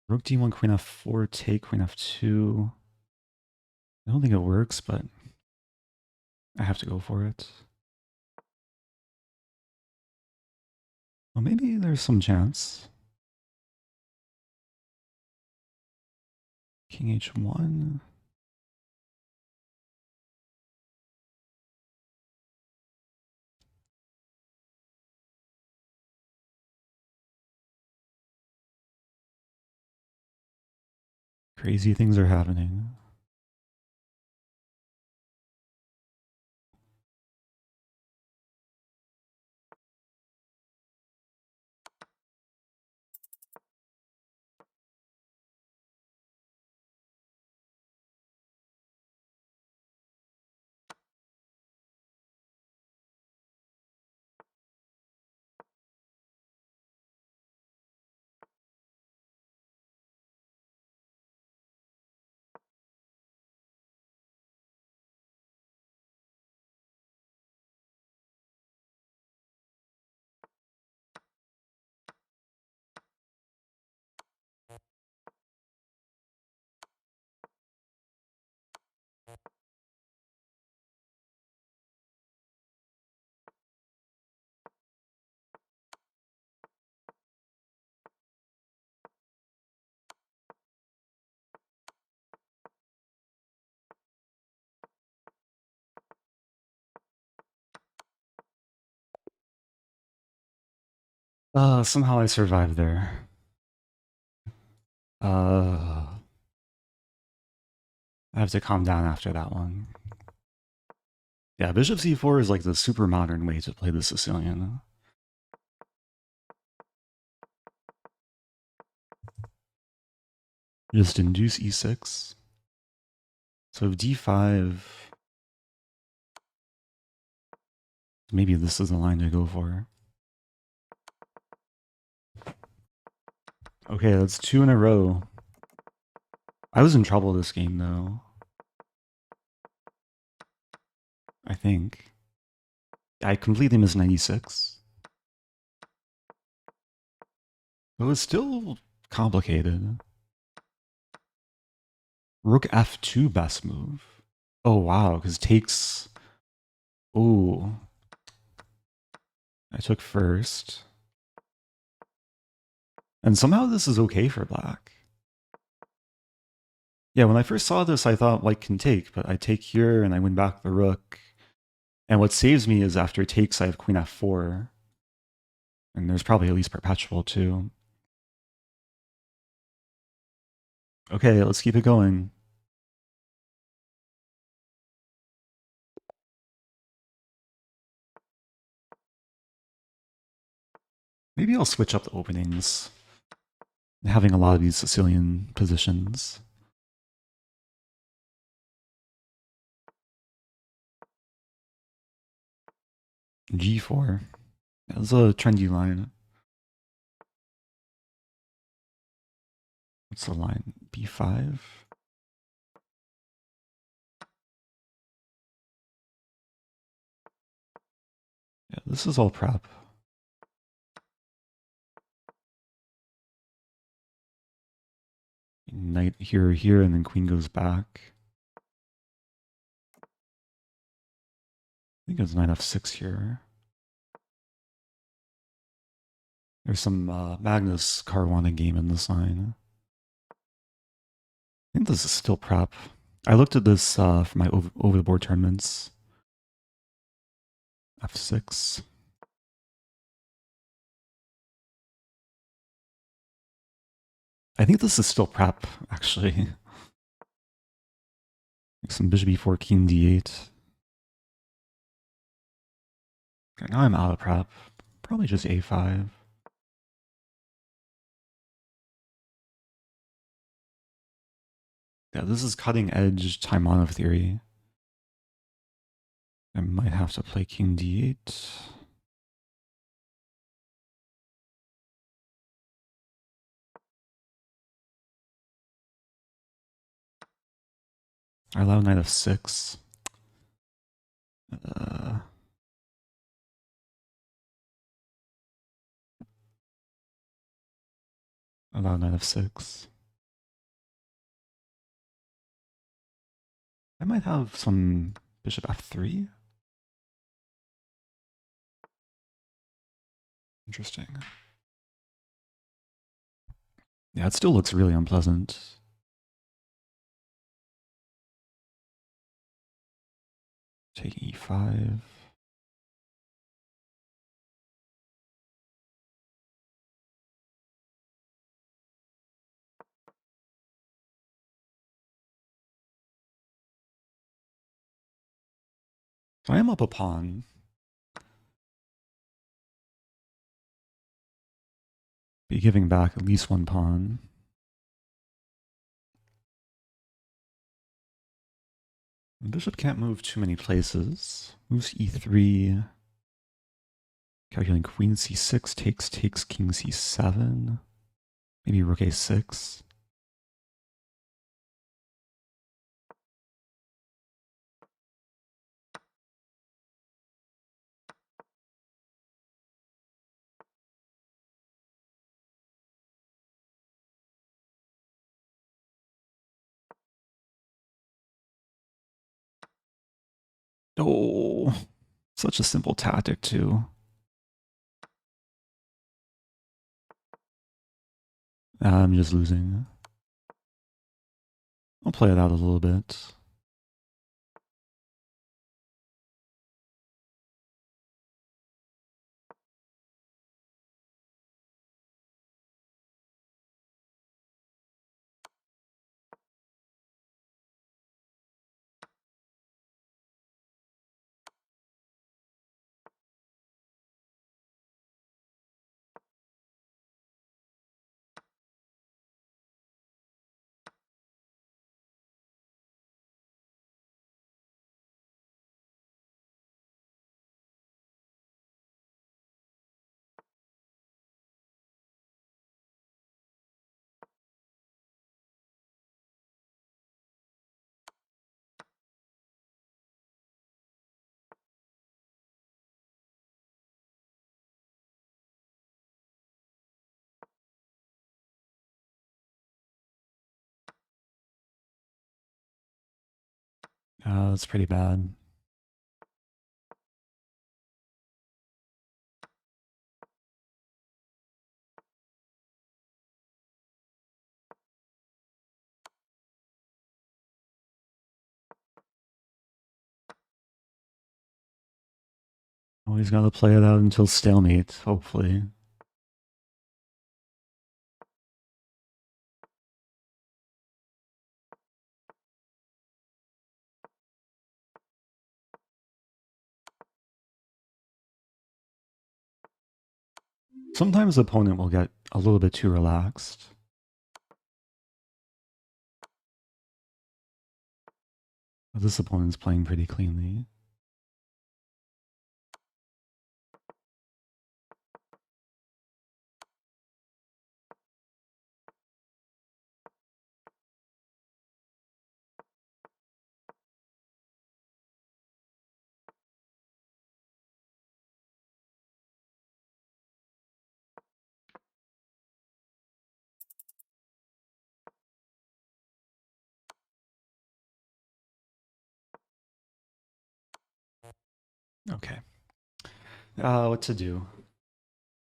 Rook d1, queen f4, take, queen f2. I don't think it works, but I have to go for it. Well, maybe there's some chance. King h1. Crazy things are happening. Somehow I survived there. I have to calm down after that one. Yeah, bishop c4 is like the super modern way to play the Sicilian. Just induce e6. So d5. Maybe this is the line to go for. Okay, that's 2 in a row. I was in trouble this game, though. I think. I completely missed 96. But it was still complicated. Rook f2 best move. Oh, wow, because takes... Ooh. I took first. And somehow this is okay for black. Yeah, when I first saw this, I thought white can take, but I take here and I win back the rook. And what saves me is after takes, I have queen f4. And there's probably at least perpetual too. Okay, let's keep it going. Maybe I'll switch up the openings. Having a lot of these Sicilian positions. G4. That's a trendy line. What's the line? B5? Yeah, this is all prep. Knight here, here, and then queen goes back. I think it's knight f6 here. There's some Magnus Caruana game in this line. I think this is still prep. I looked at this for my over-the-board tournaments. f6. I think this is still prep, actually. Like some bishop e4, king d8. Okay, now I'm out of prep. Probably just a5. Yeah, this is cutting edge Taimanov theory. I might have to play king d8. I allow knight f6. Allow knight f6. might have some bishop f3. Interesting. Yeah, it still looks really unpleasant. Take e5. So I am up a pawn. Be giving back at least one pawn. The bishop can't move too many places. Moves e3. Calculating queen c6, takes king c7. Maybe rook a6. Oh, such a simple tactic too. I'm just losing. I'll play it out a little bit. That's pretty bad. Always got to play it out until stalemate, hopefully. Sometimes the opponent will get a little bit too relaxed. But this opponent's playing pretty cleanly. Okay. What to do?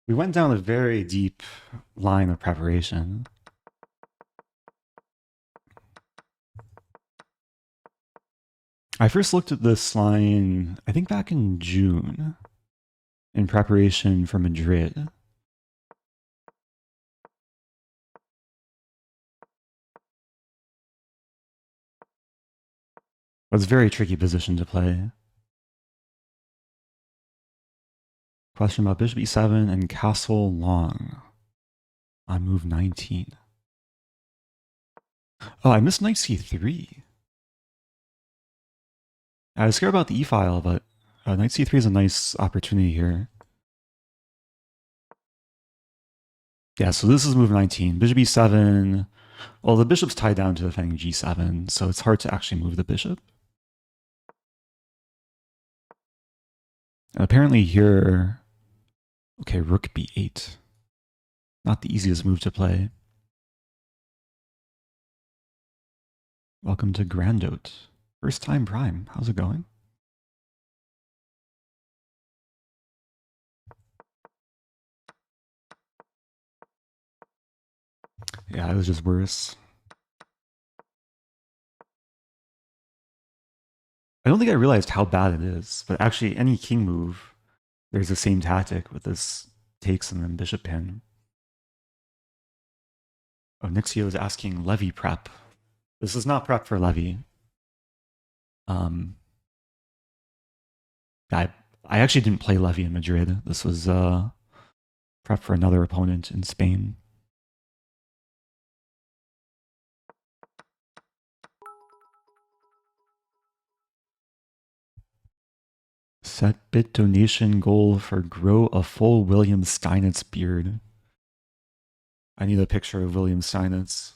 We went down a very deep line of preparation. I first looked at this line, I think back in June, in preparation for Madrid. It was a very tricky position to play. Question about bishop e7 and castle long on move 19. Oh, I missed knight c3. I was scared about the e-file, but knight c3 is a nice opportunity here. Yeah, so this is move 19. Bishop e7. Well, the bishop's tied down to defending g7, so it's hard to actually move the bishop. And apparently here... Okay, rook b8. Not the easiest move to play. Welcome to Grandote. First time Prime. How's it going? Yeah, it was just worse. I don't think I realized how bad it is, but actually any king move, there's the same tactic with this takes and then bishop pin. Oh, Nixio is asking Levy prep. This is not prep for Levy. I actually didn't play Levy in Madrid. This was prep for another opponent in Spain. Set bit donation goal for grow a full William Steinitz beard. I need a picture of William Steinitz.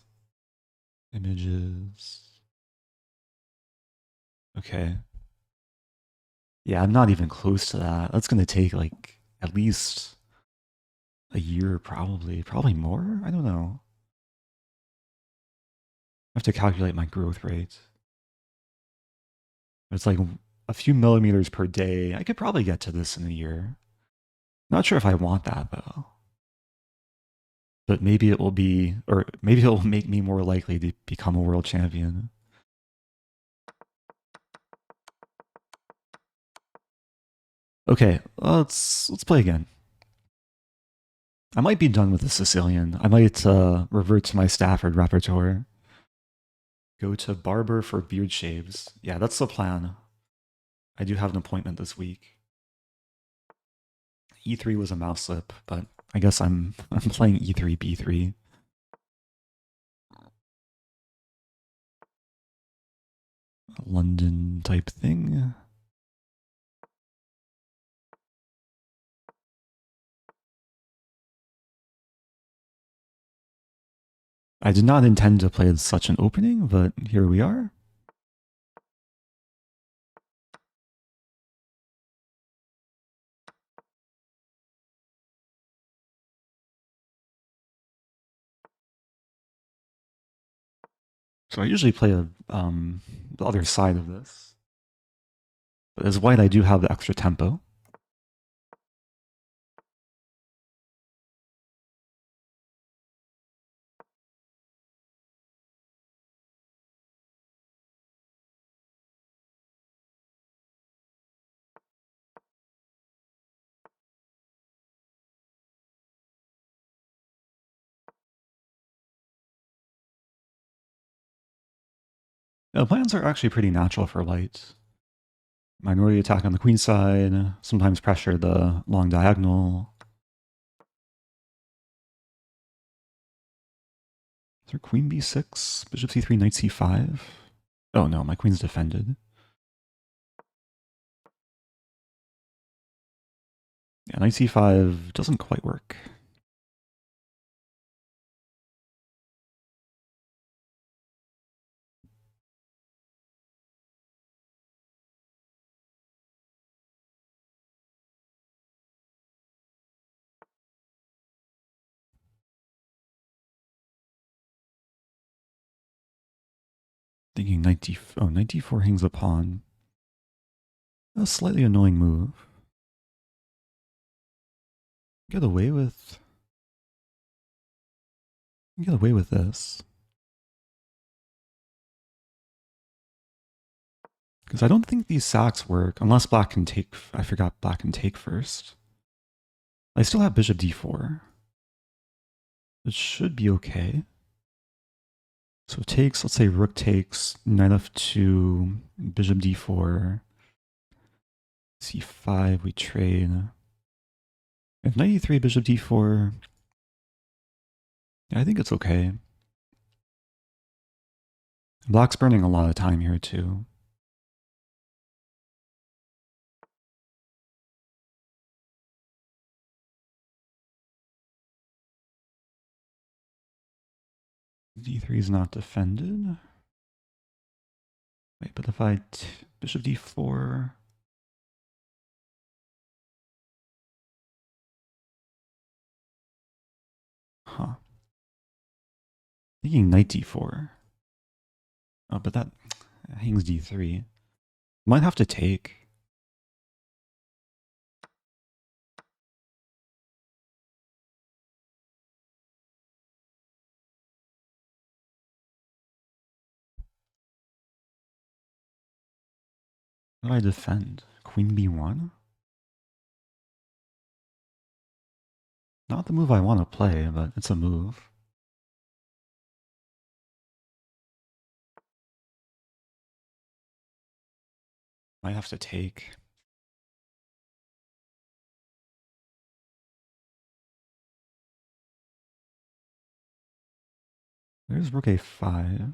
Images. Okay. Yeah, I'm not even close to that. That's going to take like at least a year, probably. Probably more? I don't know. I have to calculate my growth rate. It's like a few millimeters per day. I could probably get to this in a year. Not sure if I want that though. But maybe it will be, or maybe it will make me more likely to become a world champion. Okay, let's play again. I might be done with the Sicilian. I might revert to my Stafford repertoire. Go to barber for beard shaves. Yeah, that's the plan. I do have an appointment this week. E3 was a mouse slip, but I guess I'm playing E3 B3. A London type thing. I did not intend to play such an opening, but here we are. So I usually play the other side of this. But as white, I do have the extra tempo. The plans are actually pretty natural for white. Minority attack on the queen side, sometimes pressure the long diagonal. Is there queen b6, bishop c3, knight c5? Oh no, my queen's defended. Yeah, knight c5 doesn't quite work. Thinking knight d4 hangs a pawn. A slightly annoying move. Get away with this. Because I don't think these sacks work, unless black can take, I forgot black can take first. I still have bishop d4. It should be okay. So it takes, let's say rook takes, knight f2, bishop d4, c5, we trade. If knight e3, bishop d4, yeah, I think it's okay. Black's burning a lot of time here too. d3 is not defended. Wait, but if I bishop d4, thinking knight d4. Oh, but that Hangs d3. Might have to take. How do I defend? Queen b1? Not the move I want to play, but it's a move. Might have to take. There's rook a5.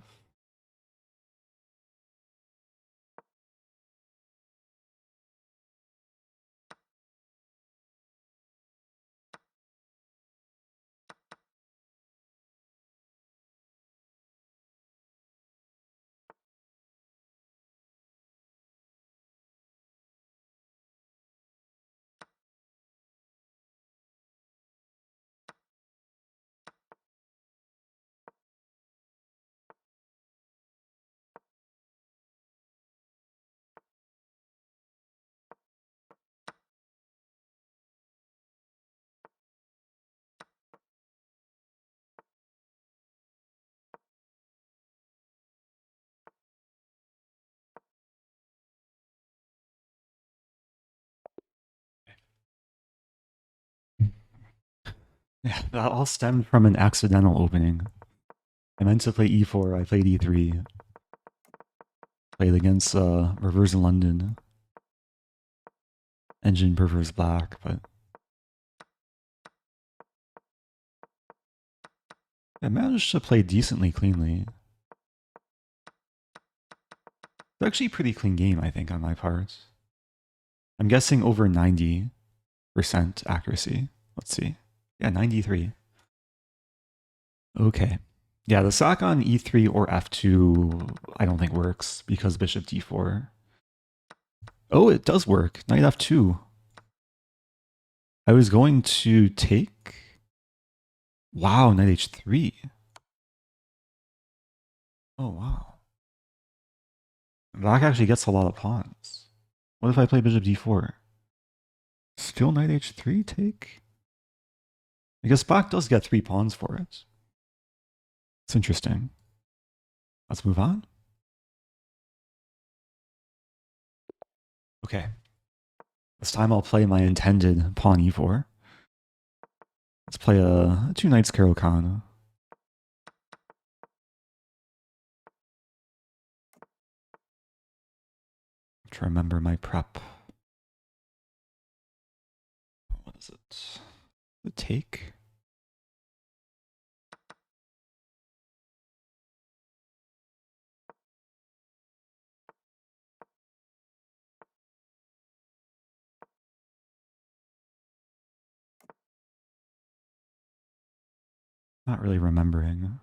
Yeah, that all stemmed from an accidental opening. I meant to play e4, I played e3. Played against Reverse in London. Engine prefers black, but I managed to play decently cleanly. It's actually a pretty clean game, I think, on my part. I'm guessing over 90% accuracy. Let's see. Yeah, 93. Okay. Yeah, the sack on e3 or f2 I don't think works because bishop d4. Oh, it does work. Knight f2. I was going to take... Wow, knight h3. Oh, wow. Black actually gets a lot of pawns. What if I play bishop d4? Still knight h3 take? I guess black does get 3 pawns for it. It's interesting. Let's move on. Okay. This time I'll play my intended pawn e4. Let's play a 2 knights Caro-Kann. To remember my prep. What is it? The take? Not really remembering.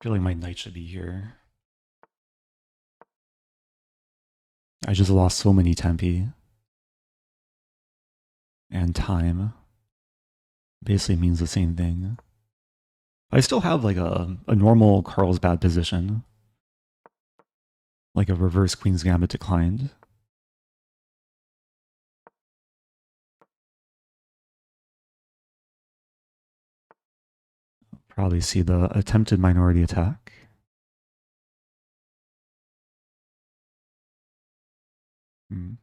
Feeling my knight should be here. I just lost so many tempi. And time. Basically means the same thing. I still have like a normal Carlsbad position. Like a reverse Queen's Gambit declined. Probably see the attempted minority attack. Hmm.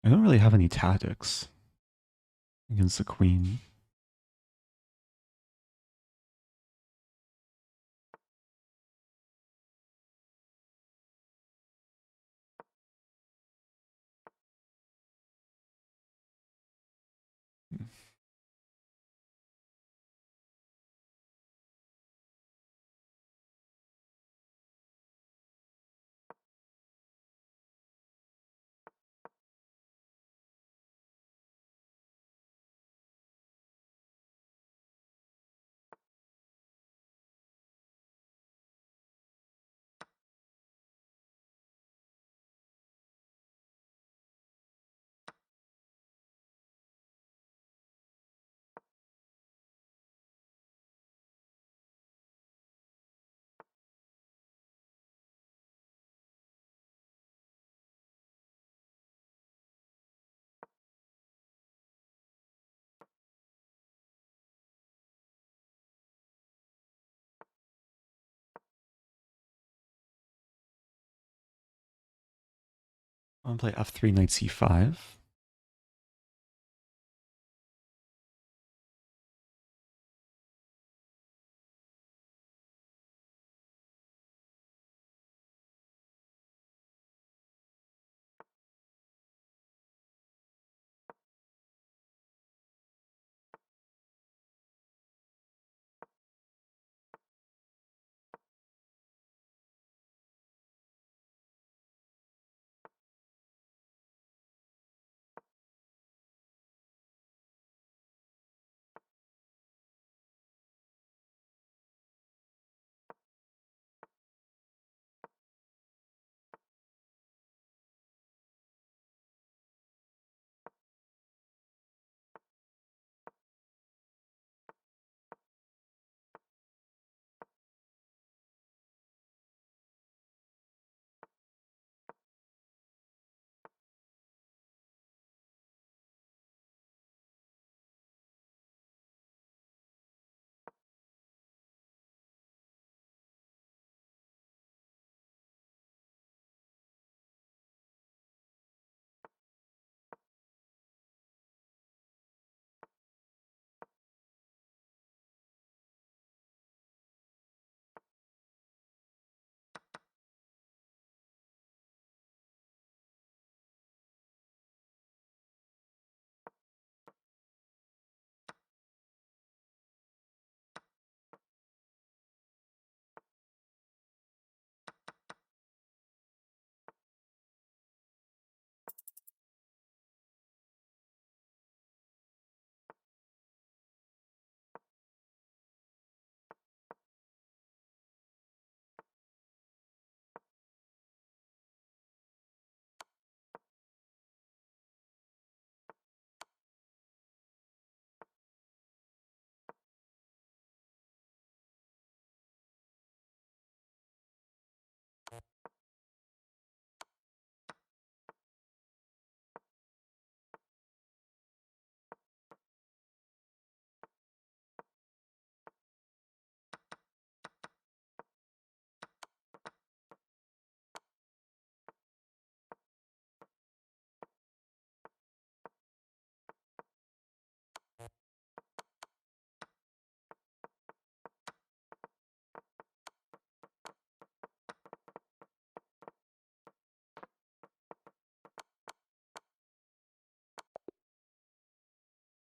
I don't really have any tactics against the queen. I'm gonna play f3, knight c5.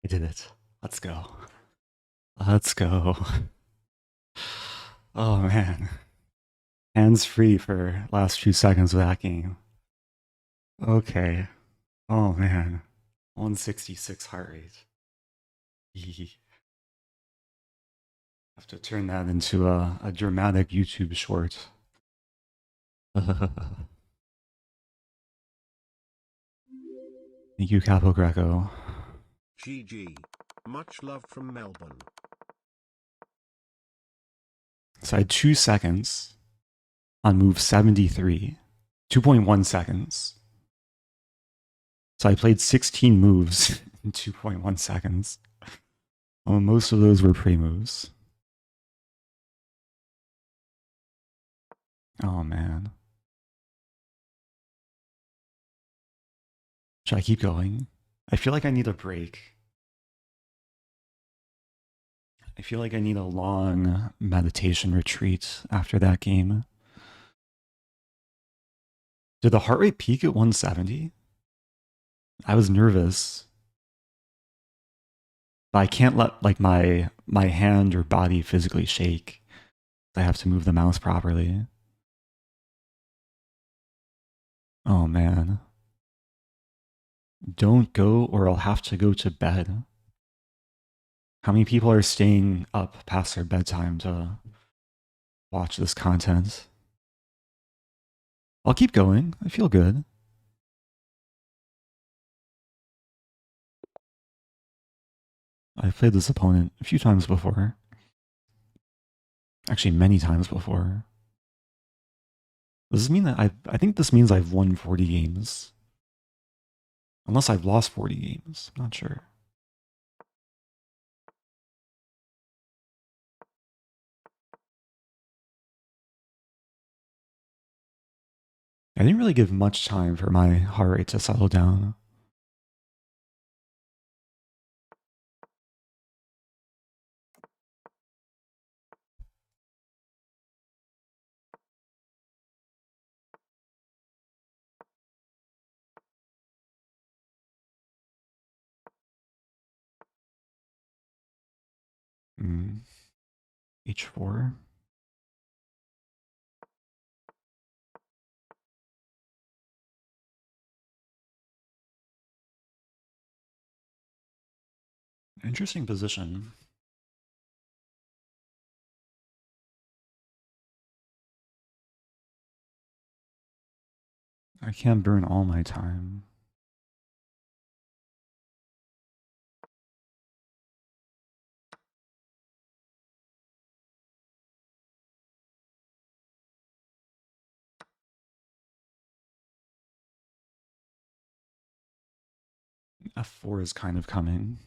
I did it. Let's go. Let's go. Oh man. Hands free for last few seconds of that game. Okay. Oh man. 166 heart rate. Have to turn that into a dramatic YouTube short. Thank you, Capo Greco.
GG. Much love from Melbourne.
So I had 2 seconds on move 73. 2.1 seconds. So I played 16 moves in 2.1 seconds. Well, most of those were pre-moves. Oh man. Should I keep going? I feel like I need a break. I feel like I need a long meditation retreat after that game. Did the heart rate peak at 170? I was nervous. But I can't let like my hand or body physically shake. I have to move the mouse properly. Oh man. Don't go or I'll have to go to bed. How many people are staying up past their bedtime to watch this content? I'll keep going. I feel good. I've played this opponent a few times before. Actually, many times before. Does this mean that I think this means I've won 40 games. Unless I've lost 40 games. I'm not sure. I didn't really give much time for my heart rate to settle down. H4. Interesting position. I can't burn all my time. F4 is kind of coming.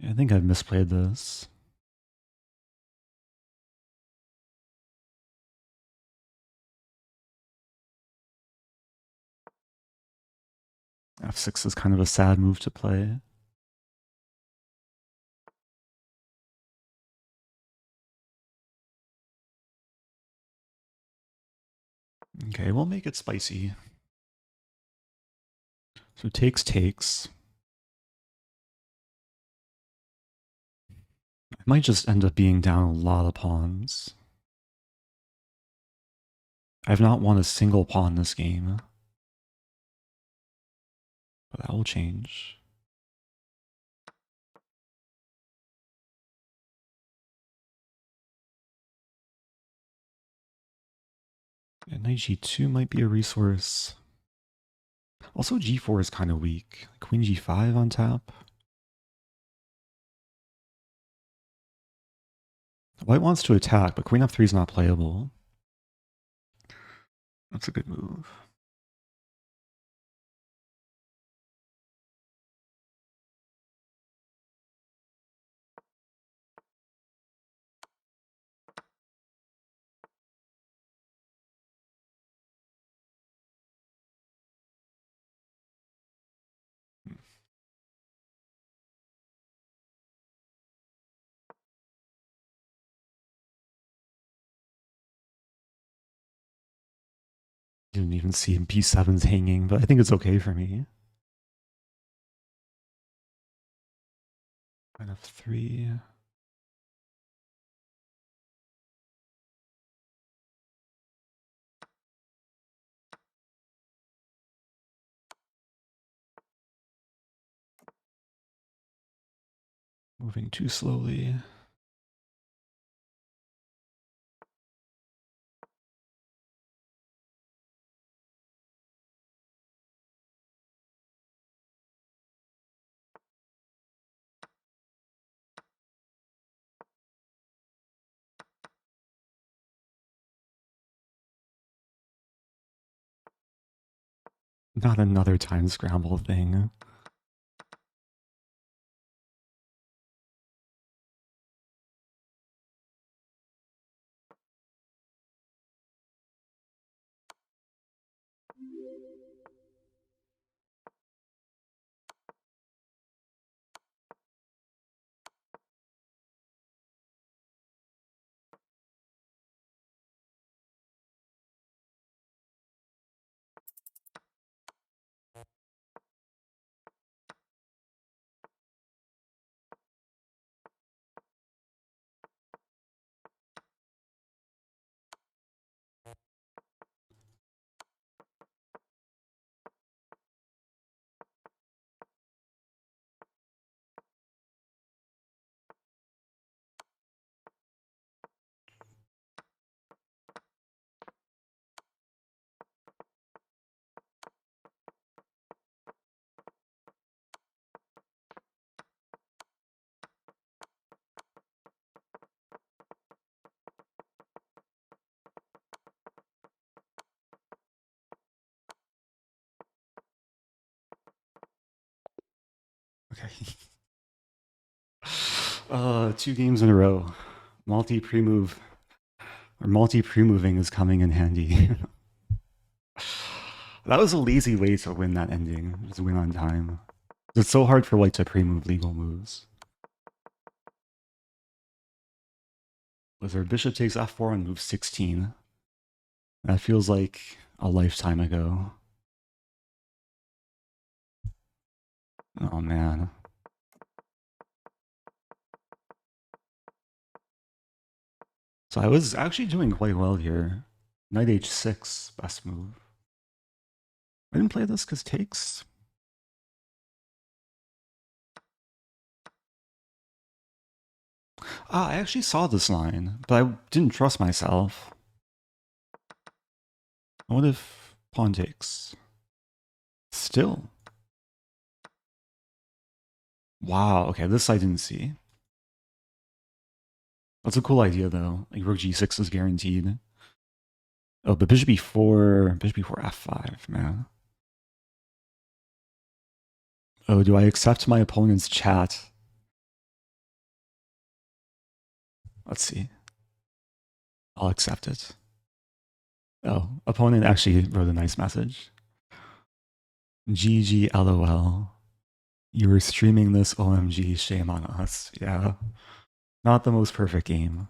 I think I've misplayed this. F6 is kind of a sad move to play. Okay, we'll make it spicy. So takes. I might just end up being down a lot of pawns. I've not won a single pawn this game. But that will change. And knight g2 might be a resource. Also g4 is kind of weak. Queen g5 on tap. White wants to attack, but queen f3 is not playable. That's a good move. Didn't even see him p7's hanging, but I think it's okay for me. Queen f3. Moving too slowly. Not another time scramble thing. 2 games in a row. Multi pre-move or multi pre-moving is coming in handy. That was a lazy way to win that ending. Just win on time. It's so hard for white to pre-move legal moves. Wizard bishop takes f4 on move 16. That feels like a lifetime ago. Oh man. So I was actually doing quite well here. Knight h6, best move. I didn't play this because takes. I actually saw this line, but I didn't trust myself. What if pawn takes? Still. Wow, okay, this I didn't see. That's a cool idea though. Like rook g6 is guaranteed. Oh, but bishop e4, f5, man. Oh, do I accept my opponent's chat? Let's see. I'll accept it. Oh, opponent actually wrote a nice message. GG LOL. You were streaming this, OMG, shame on us. Yeah. Not the most perfect game,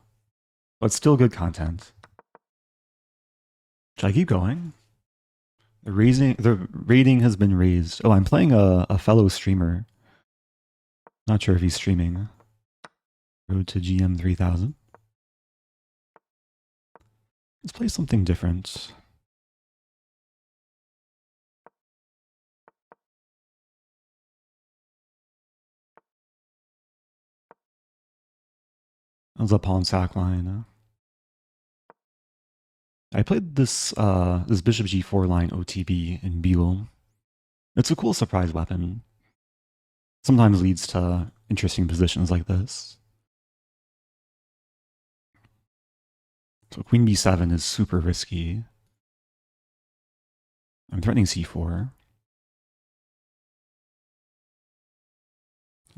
but still good content. Should I keep going? The rating has been raised. Oh, I'm playing a fellow streamer. Not sure if he's streaming. Road to GM 3000. Let's play something different. That was a pawn sack line. I played this this bishop g4 line OTB in Beagle. It's a cool surprise weapon. Sometimes leads to interesting positions like this. So queen b7 is super risky. I'm threatening c4.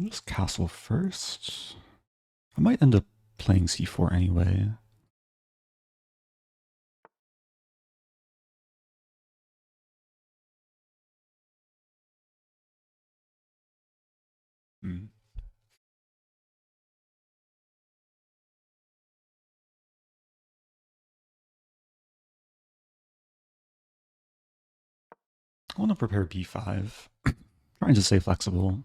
Just castle first. I might end up playing c4 anyway. Hmm. I want to prepare b5. Trying to stay flexible.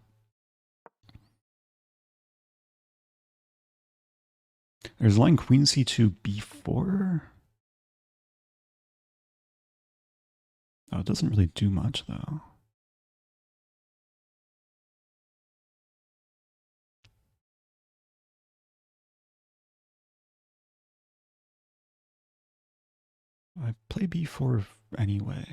There's line queen c2, b4. Oh, it doesn't really do much though. I play b4 anyway.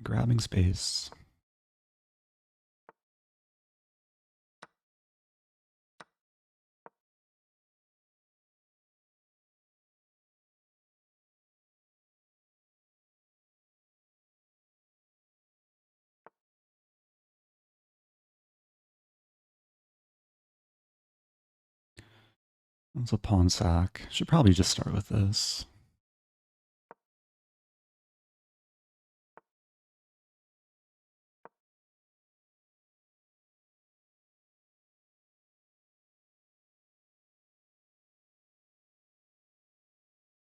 Grabbing space. It's a pawn sack. Should probably just start with this.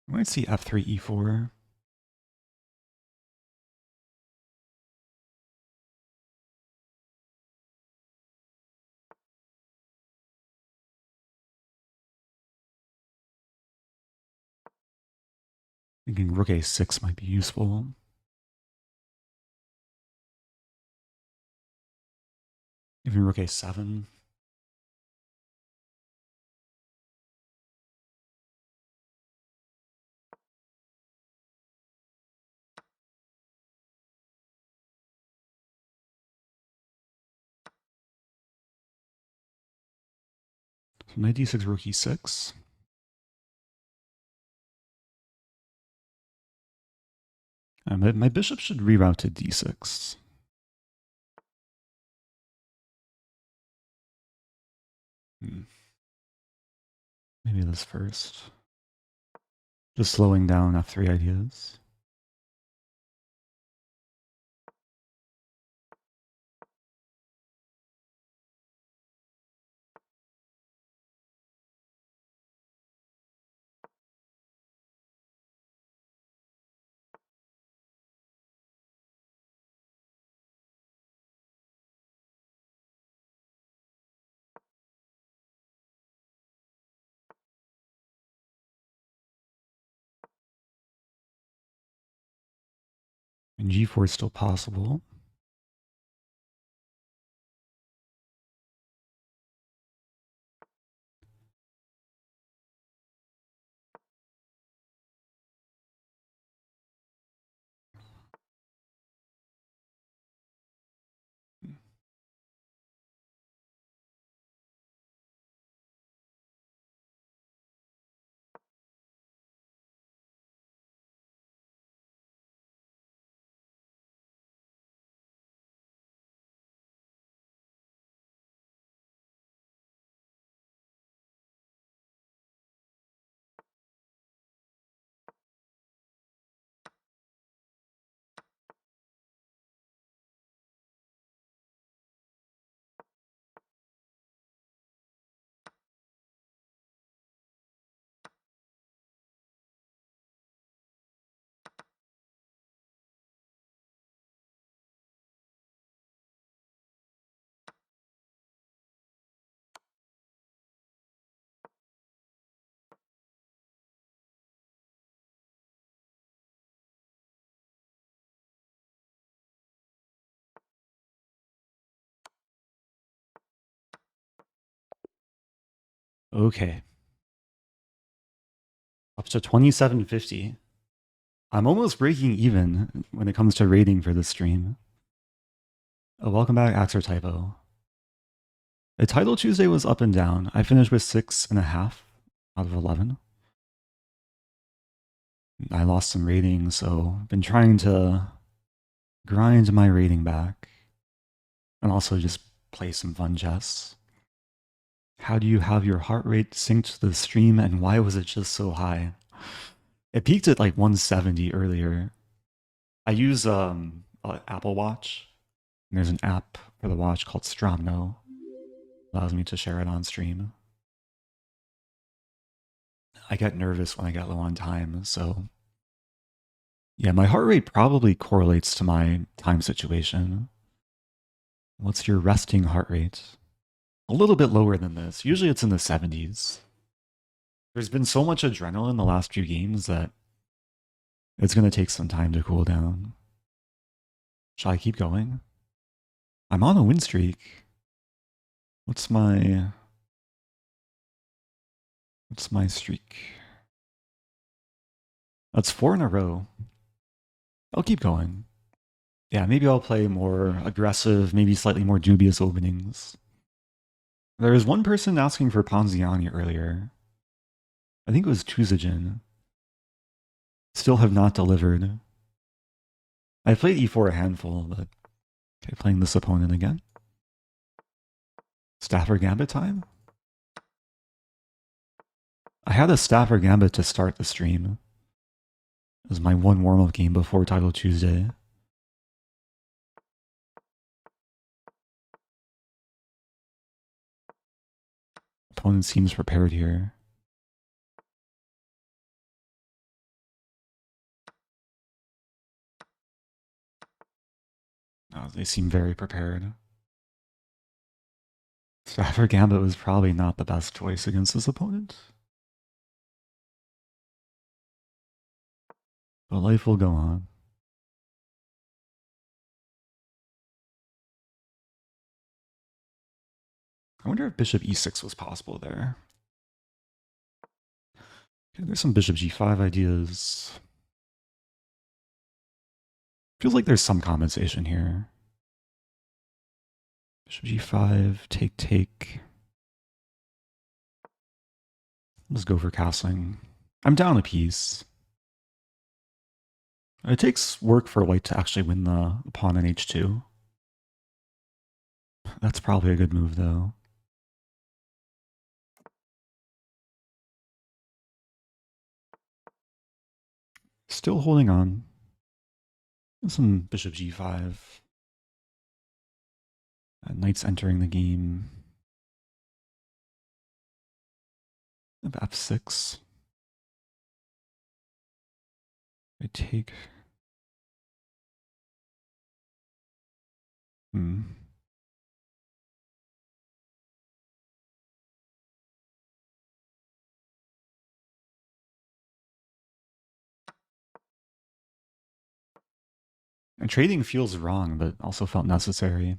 I might see f3, e4. Thinking rook a6 might be useful. Even rook a7. So knight d6, rook e6. My bishop should reroute to d6. Maybe this first. Just slowing down f3 ideas. And g4 is still possible. Okay. Up to 2750. I'm almost breaking even when it comes to rating for this stream. Oh, welcome back, Axer Typo. The title Tuesday was up and down. I finished with 6.5 out of 11. I lost some ratings, so I've been trying to grind my rating back and also just play some fun chess. How do you have your heart rate synced to the stream, and why was it just so high? It peaked at like 170 earlier. I use an Apple Watch. And there's an app for the watch called Stromno. Allows me to share it on stream. I get nervous when I get low on time, so yeah, my heart rate probably correlates to my time situation. What's your resting heart rate? A little bit lower than this. Usually it's in the 70s. There's been so much adrenaline the last few games that it's going to take some time to cool down. Shall I keep going? I'm on a win streak. What's my streak? That's 4 in a row. I'll keep going. Yeah, maybe I'll play more aggressive, maybe slightly more dubious openings. There was one person asking for Ponziani earlier. I think it was Tuzajin. Still have not delivered. I played e4 a handful, but okay, playing this opponent again. Stafford Gambit time? I had a Stafford Gambit to start the stream. It was my one warm-up game before Title Tuesday. Opponent seems prepared here. Oh, they seem very prepared. Stafford Gambit was probably not the best choice against this opponent. But life will go on. I wonder if bishop e6 was possible there. Okay, there's some bishop g5 ideas. Feels like there's some compensation here. Bishop g5, take. Let's go for castling. I'm down a piece. It takes work for white to actually win the pawn in h2. That's probably a good move, though. Still holding on. Some bishop g5. Knight's entering the game. F6. I take. And trading feels wrong, but also felt necessary.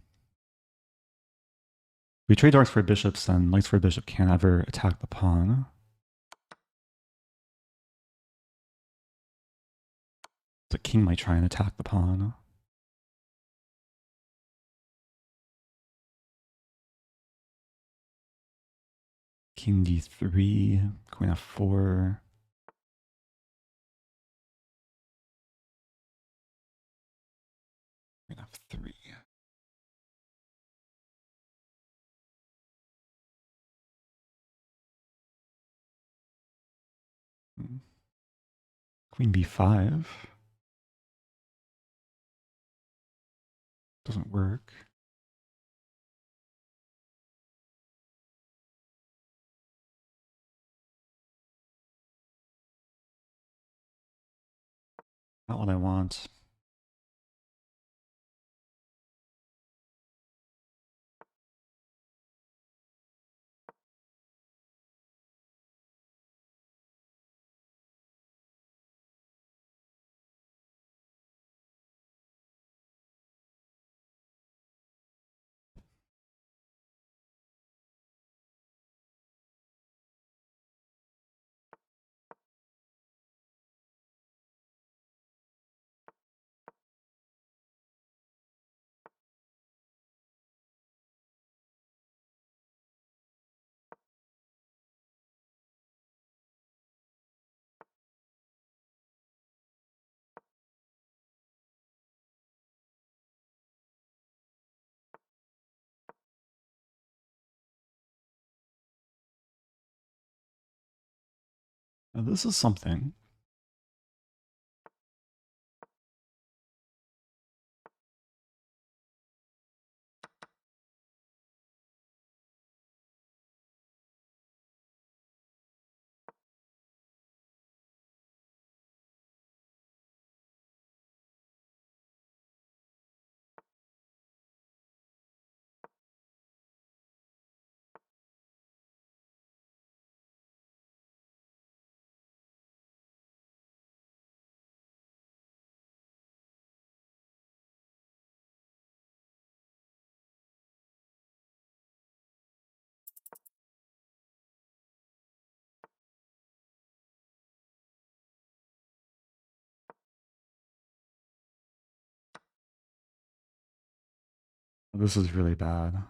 We trade darks for bishops, then knights for bishop can't ever attack the pawn. The king might try and attack the pawn. King d3, queen f4. Queen f3. Queen b5. Doesn't work. Not what I want. Now this is something. This is really bad.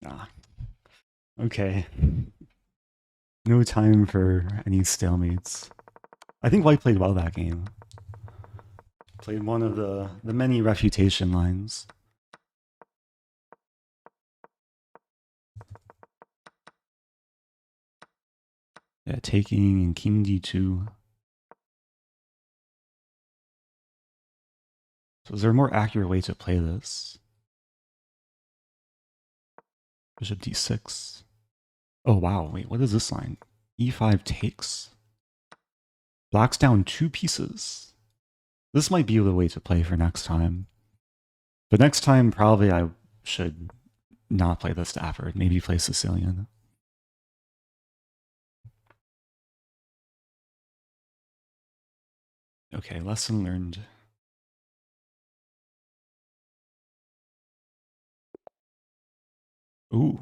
Ah. Okay. No time for any stalemates. I think white played well that game. Played one of the many refutation lines. Yeah, taking and king d2. So is there a more accurate way to play this? Bishop d6. Oh, wow. Wait, what is this line? E5 takes. Black's down 2 pieces. This might be the way to play for next time. But next time, probably I should not play the Stafford. Maybe play Sicilian. Okay, lesson learned. Ooh.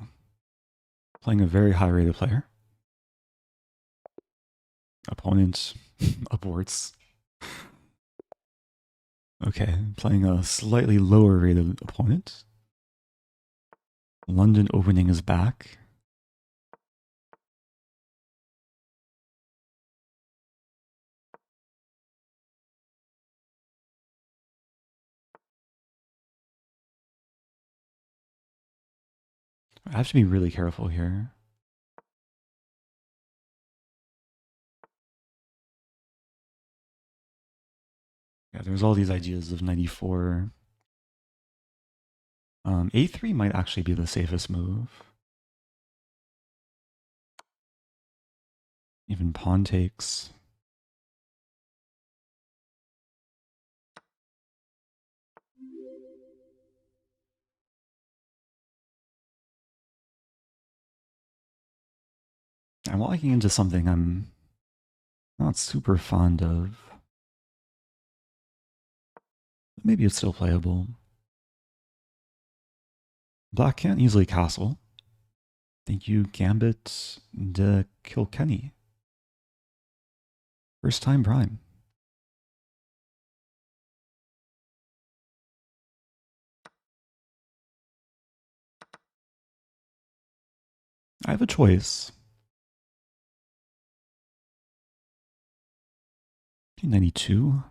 Playing a very high-rated player. Opponent aborts. Okay, playing a slightly lower-rated opponent. London opening is back. I have to be really careful here. Yeah, there's all these ideas of 94. A3 might actually be the safest move. Even pawn takes. I'm walking into something I'm not super fond of. Maybe it's still playable. Black can't easily castle. Thank you, Gambit de Kilkenny. First time prime. I have a choice. 92.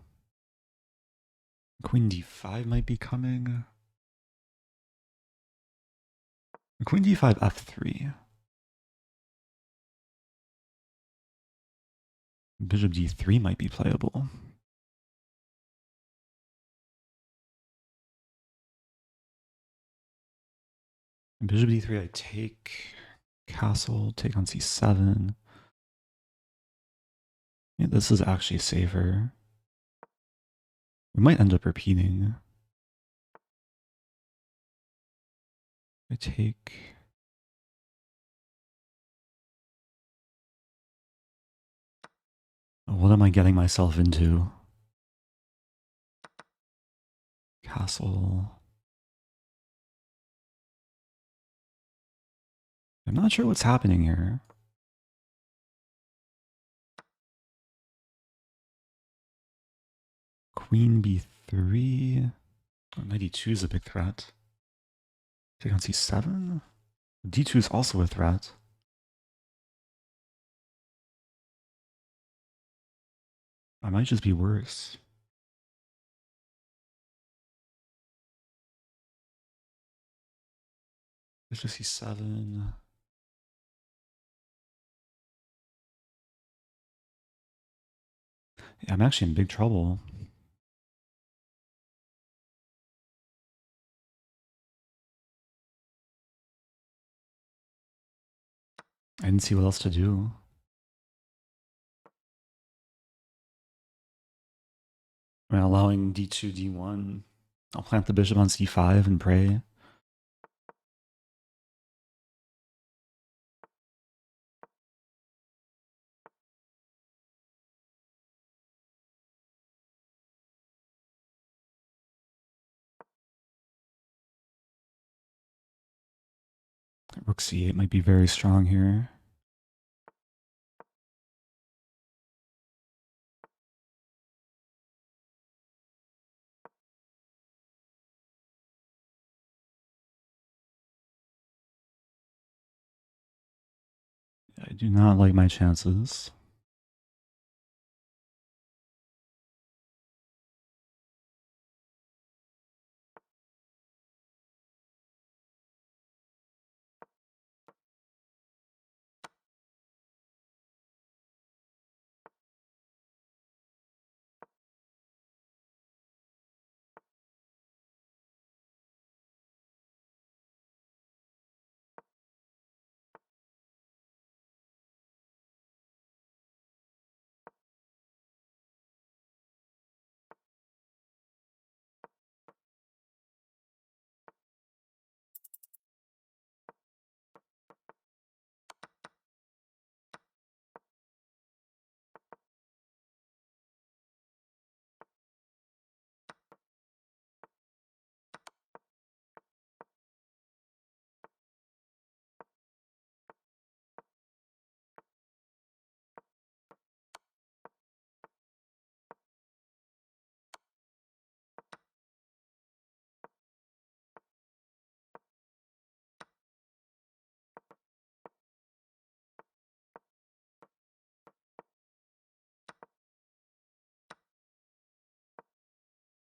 Queen d5 might be coming. Queen d5 f3. Bishop d3 might be playable. Bishop d3 I take. Castle, take on c7. Yeah, this is actually safer. We might end up repeating. I take. What am I getting myself into? Castle. I'm not sure what's happening here. Queen b3. Oh, 92 is a big threat. Take on c7. d2 is also a threat. I might just be worse. Bishop c7. Yeah, I'm actually in big trouble. I didn't see what else to do. I'm allowing d2, d1. I'll plant the bishop on c5 and pray. Rook c8 might be very strong here. I do not like my chances.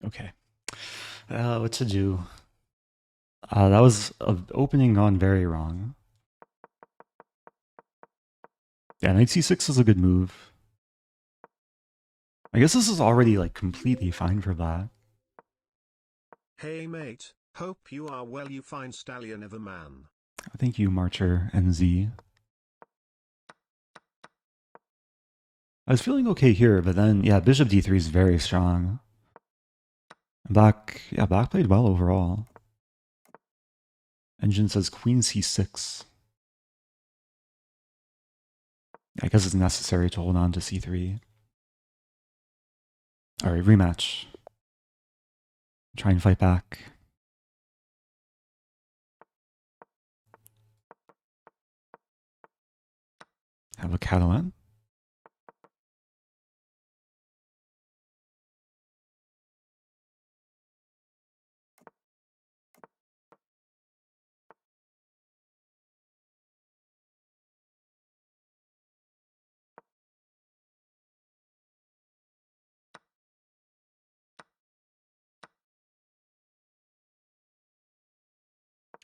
Okay. What to do? That was opening gone very wrong. Yeah, knight c6 is a good move. I guess this is already like completely fine for black.
Hey mate, hope you are well, you fine stallion of a man.
Thank you, Marcher NZ. I was feeling okay here, but then, yeah, bishop d3 is very strong. Black played well overall. Engine says queen c6. I guess it's necessary to hold on to c3. Alright, rematch. Try and fight back. Have a Catalan.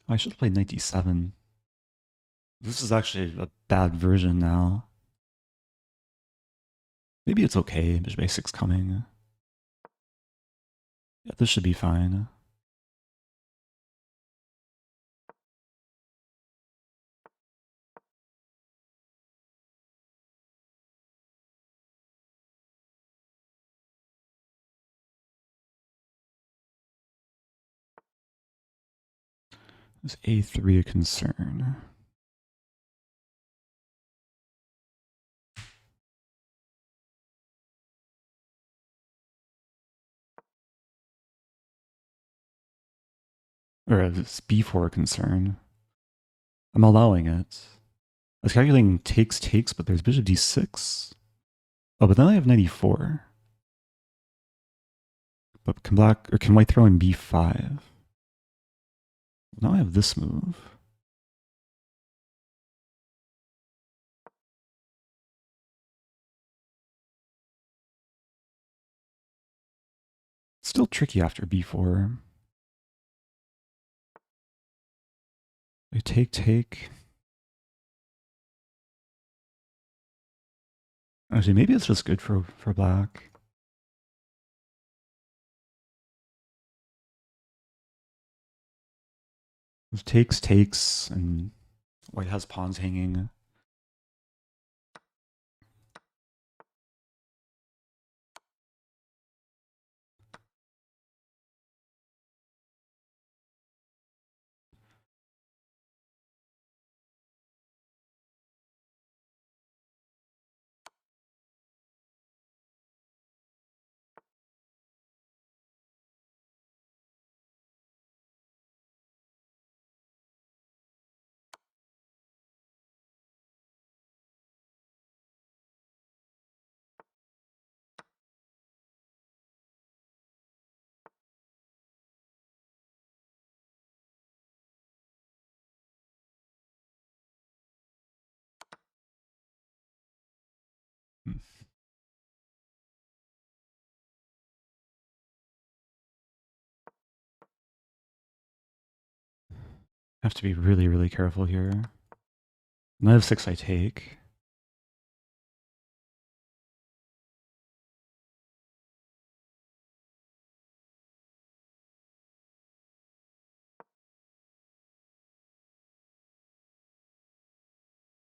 I should have played knight d7. This is actually a bad version now. Maybe it's okay. Bishop a6 coming. Yeah, this should be fine. Is a3 a concern? Or is b4 a concern? I'm allowing it. I was calculating takes, but there's bishop d6. Oh, but then I have knight e4. But can black, or can white throw in b5? Now I have this move. Still tricky after b4. I take. Actually, maybe it's just good for black. Takes, and white has pawns hanging. Have to be really, really careful here. Knight f6 I take.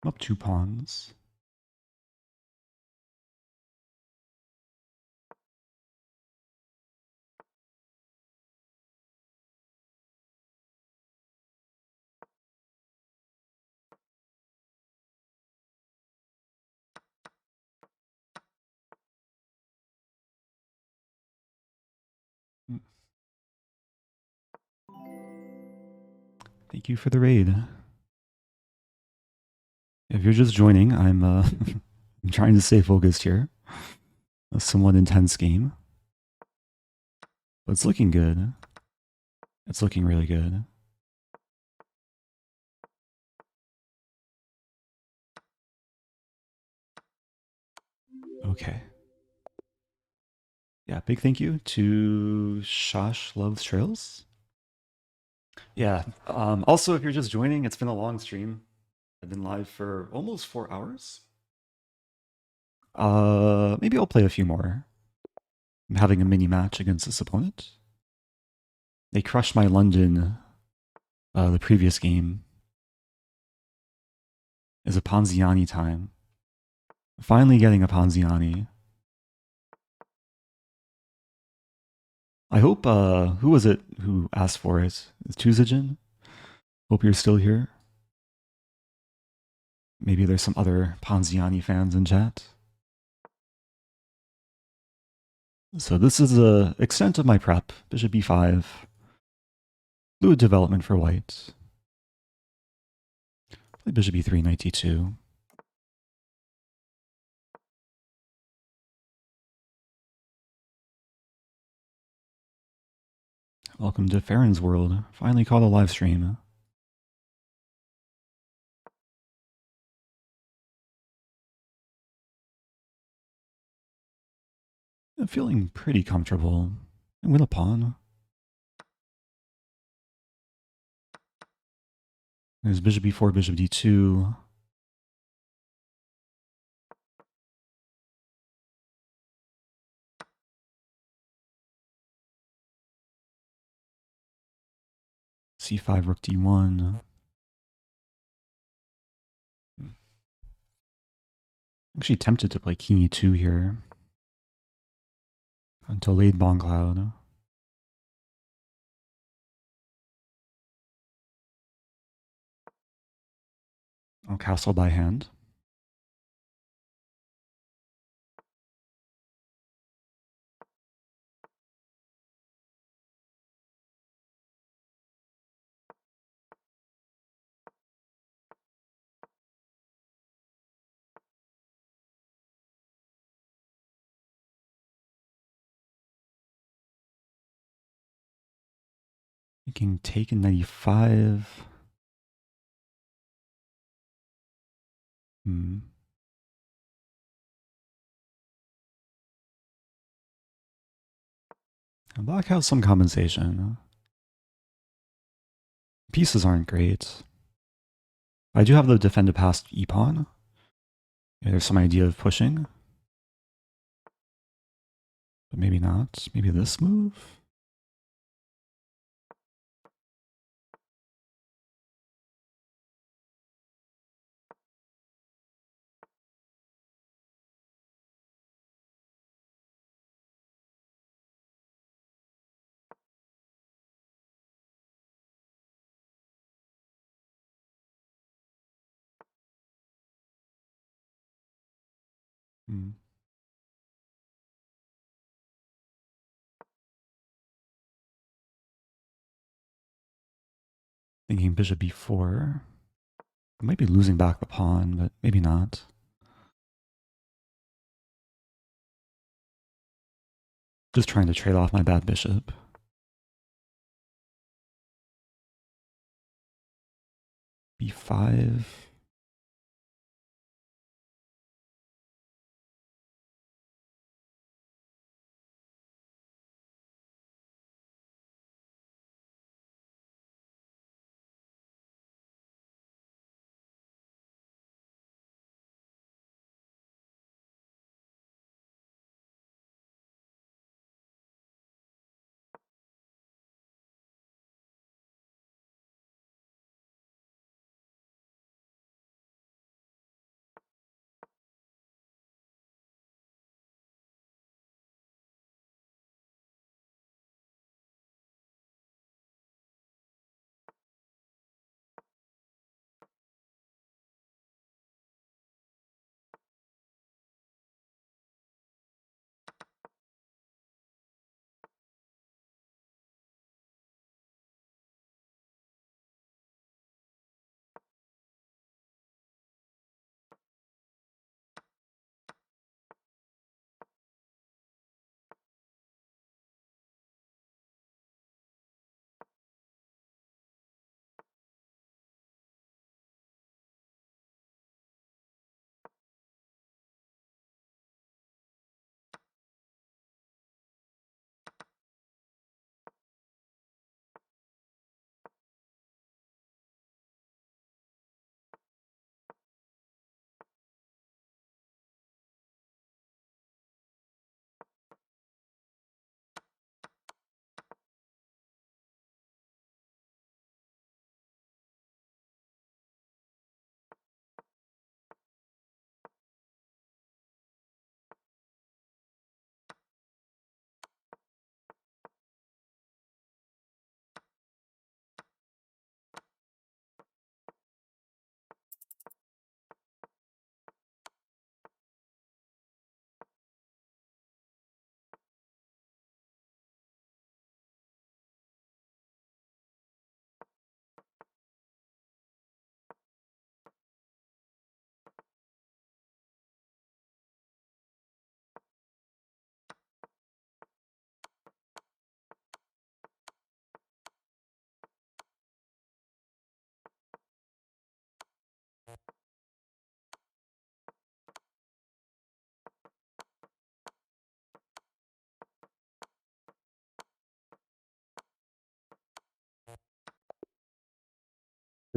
Up 2 pawns. Thank you for the raid. If you're just joining, I'm I'm trying to stay focused here. A somewhat intense game. But it's looking good. It's looking really good. Okay. Yeah, big thank you to Shosh Loves Trails. Yeah. Also, if you're just joining, it's been a long stream. I've been live for almost 4 hours. Maybe I'll play a few more. I'm having a mini match against this opponent. They crushed my London the previous game. Is a Ponziani time. Finally getting a Ponziani. I hope, who was it who asked for it? Is Tuzijin? Hope you're still here. Maybe there's some other Ponziani fans in chat. So this is the extent of my prep. Bishop b5. Fluid development for white. Play bishop e3, knight d2. Welcome to Farron's World. Finally caught a live stream. I'm feeling pretty comfortable. I win a pawn. There's bishop b4, bishop d2. c5, rook d1. Actually tempted to play king e2 here. Until late Bong Cloud. I'll castle by hand. Thinking taken 95. And black has some compensation. Pieces aren't great. I do have the defend a passed e-pawn. Yeah, there's some idea of pushing. But maybe not. Maybe this move? Thinking bishop b4. I might be losing back the pawn, but maybe not. Just trying to trade off my bad bishop. b5.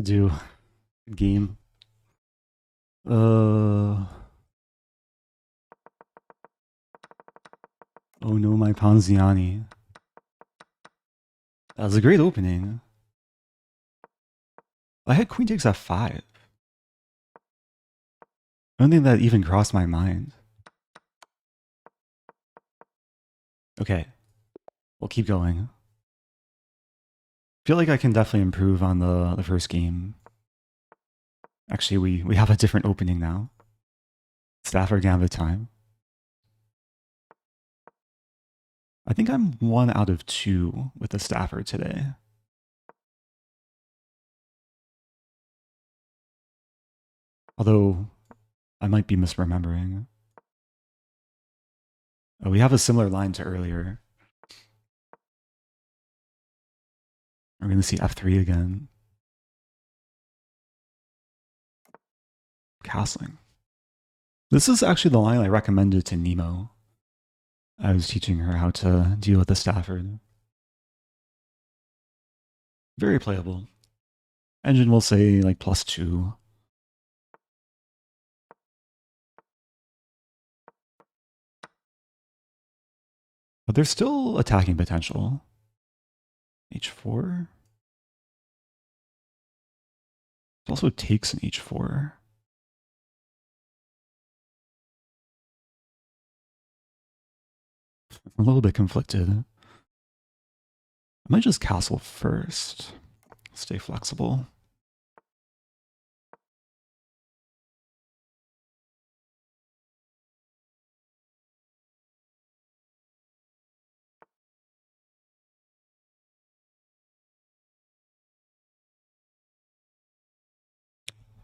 to do. Good game. Oh no, my Ponziani. That was a great opening. I had queen takes f5. I don't think that even crossed my mind. Okay, we'll keep going. Feel like I can definitely improve on the first game. Actually, we have a different opening now. Stafford Gambit time. I think I'm 1 out of 2 with the Stafford today. Although, I might be misremembering. Oh, we have a similar line to earlier. We're going to see f3 again. Castling. This is actually the line I recommended to Nemo. I was teaching her how to deal with the Stafford. Very playable. Engine will say like +2. But there's still attacking potential. h4. It also takes an h4. I'm a little bit conflicted. I might just castle first. Stay flexible.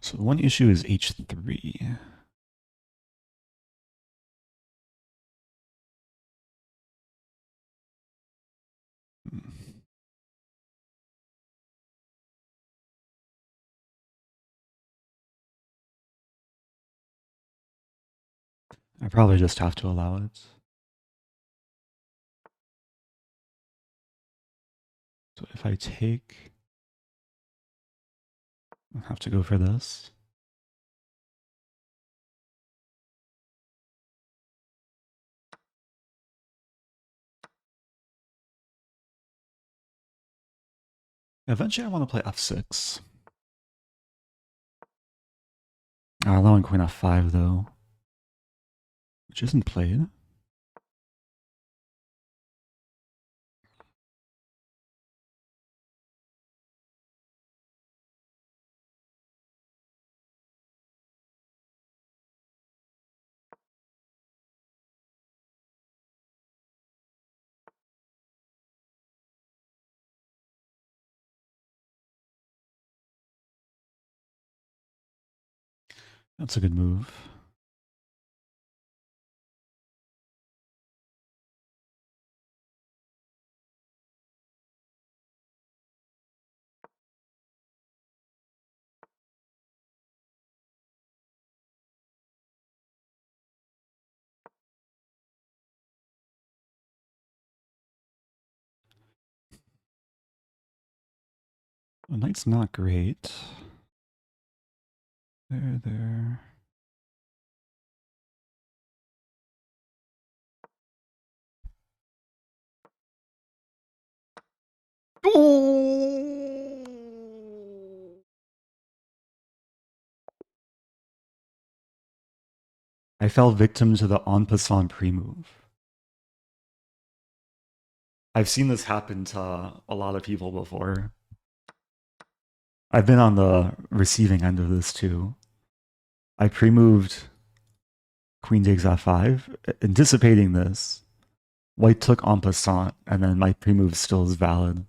So the one issue is h3. I probably just have to allow it. So if I take, I have to go for this. Eventually I want to play f6. Allowing queen f5 though, which isn't played. That's a good move. The knight's not great. There. Oh! I fell victim to the en passant pre-move. I've seen this happen to a lot of people before. I've been on the receiving end of this too. I pre-moved queen takes f5, anticipating this. White took en passant, and then my pre-move still is valid.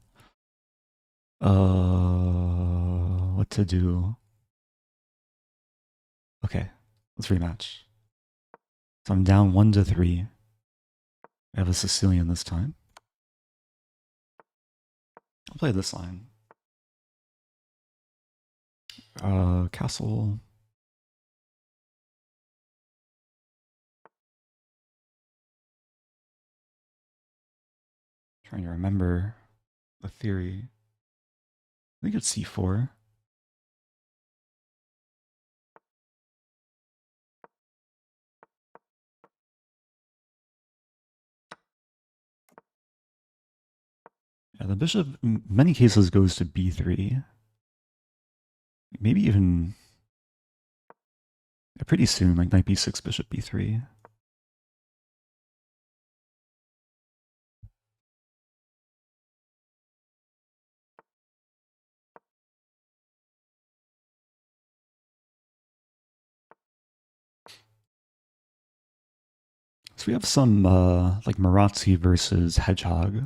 What to do? Okay, let's rematch. So I'm down 1-3. I have a Sicilian this time. I'll play this line. Castle. Trying to remember the theory. I think it's c4. Yeah, the bishop in many cases goes to b3. Maybe even pretty soon, like knight b6, bishop b3. So we have some like Marazzi versus Hedgehog.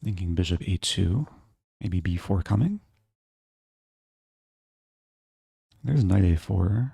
Thinking bishop a2, maybe b4 coming. There's knight a4.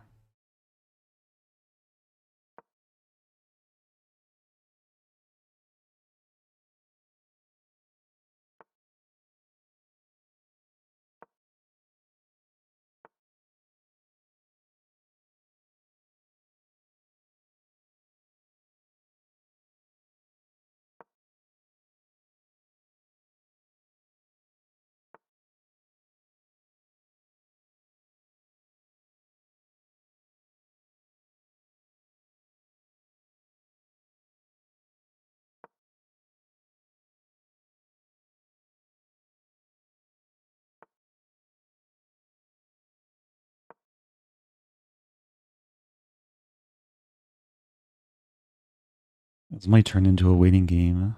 This might turn into a waiting game.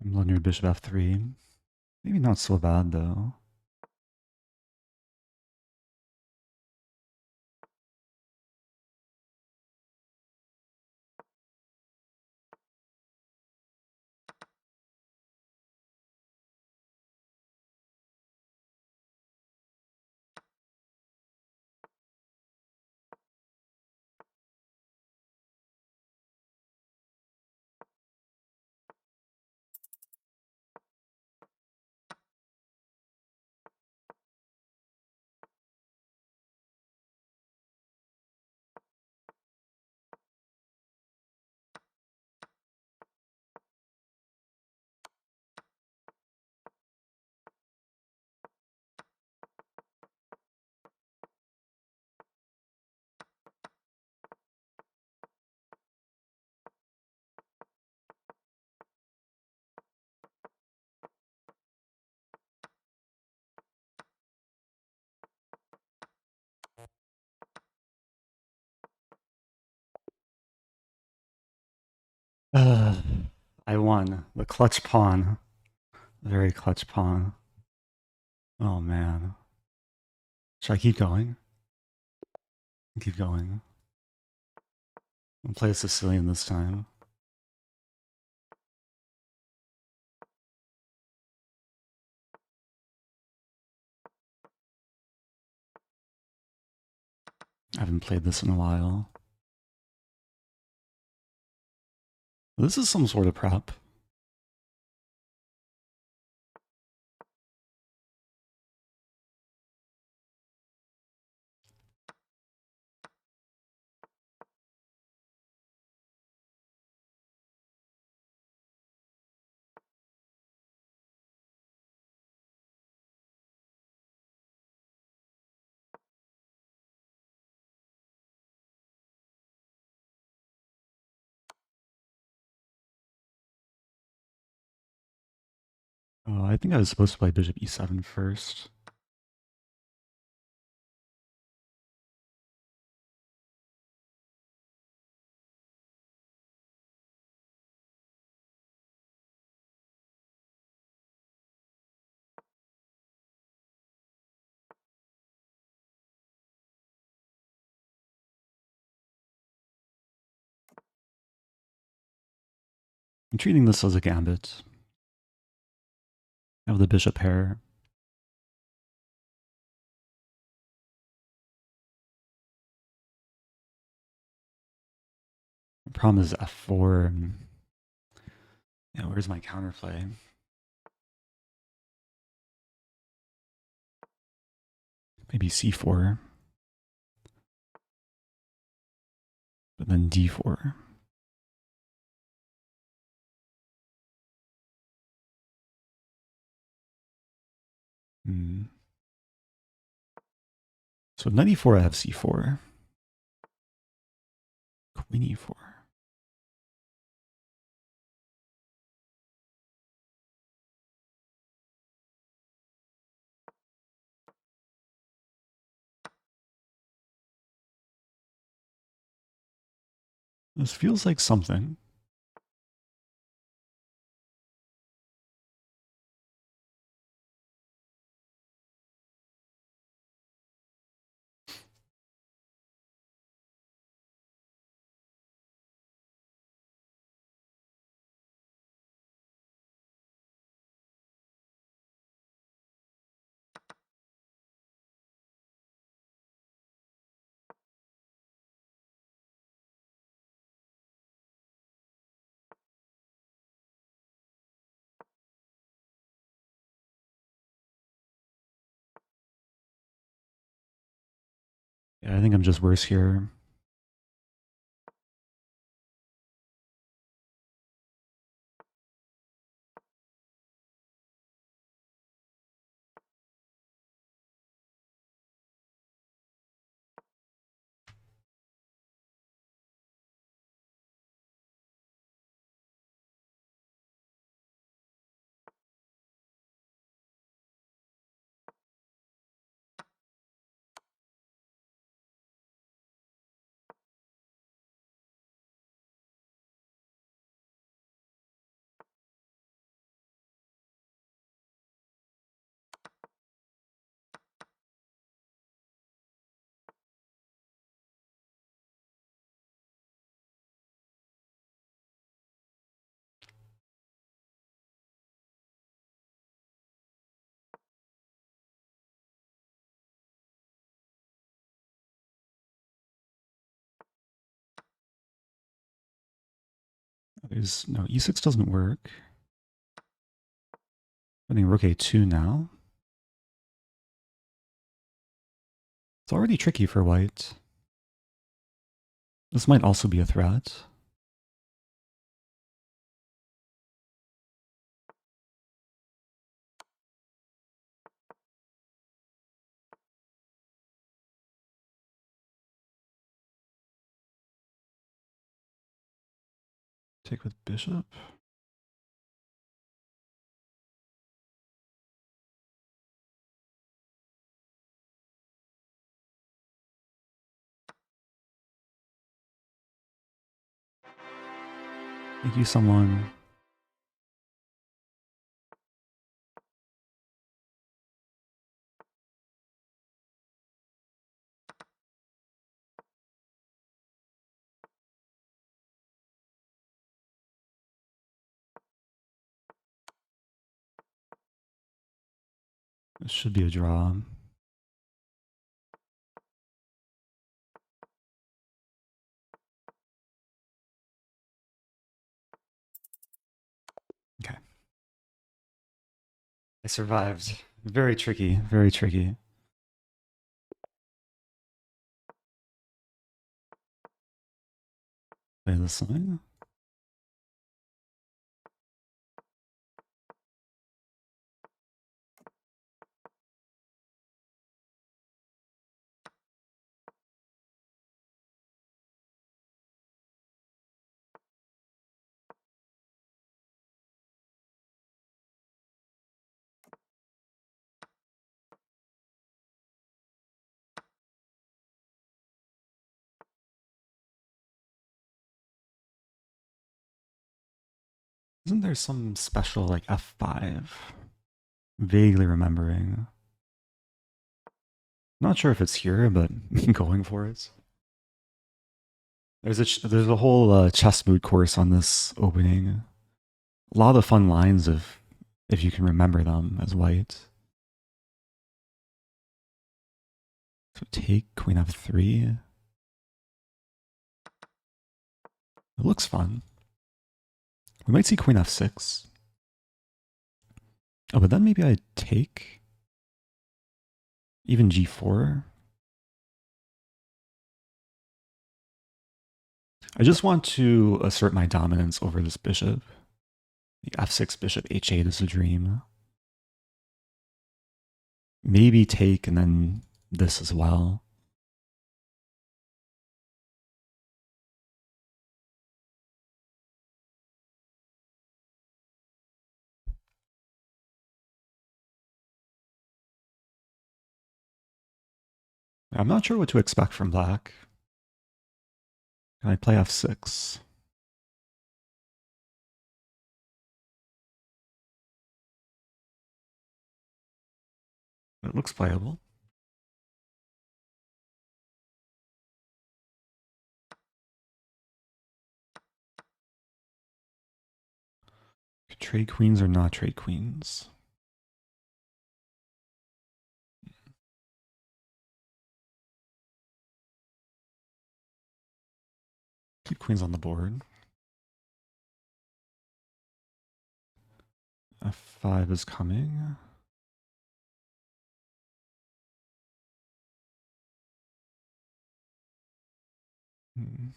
I'm blunder bishop f3. Maybe not so bad though. I won. The clutch pawn. Very clutch pawn. Oh man. Should I keep going? Keep going. I'll play a Sicilian this time. I haven't played this in a while. This is some sort of prep. Oh, I think I was supposed to play bishop e7 first. I'm treating this as a gambit. I have the bishop pair. The problem is f4. Yeah, where's my counterplay? Maybe c4. But then d4. So knight e4, I have c4. Queen e4. This feels like something. Yeah, I think I'm just worse here. There's no e6 doesn't work. I think rook a2 now. It's already tricky for white. This might also be a threat. Take with bishop. Thank you, someone. This should be a draw. Okay. I survived. Very tricky, very tricky. Play this side. Isn't there some special like F5? Vaguely remembering. Not sure if it's here, but going for it. There's a whole chess mood course on this opening. A lot of fun lines if you can remember them as white. So take queen f3. It looks fun. We might see queen f6. Oh, but then maybe I take even g4. I just want to assert my dominance over this bishop. The f6 bishop h8 is a dream. Maybe take and then this as well. I'm not sure what to expect from black. Can I play f6? It looks playable. Trade queens or not trade queens? Keep queens on the board. f5 is coming. Hmm.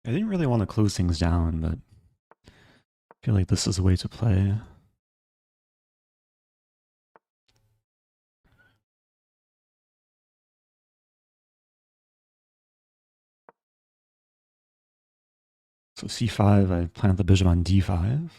I didn't really want to close things down, but I feel like this is a way to play. So c5, I plant the bishop on d5.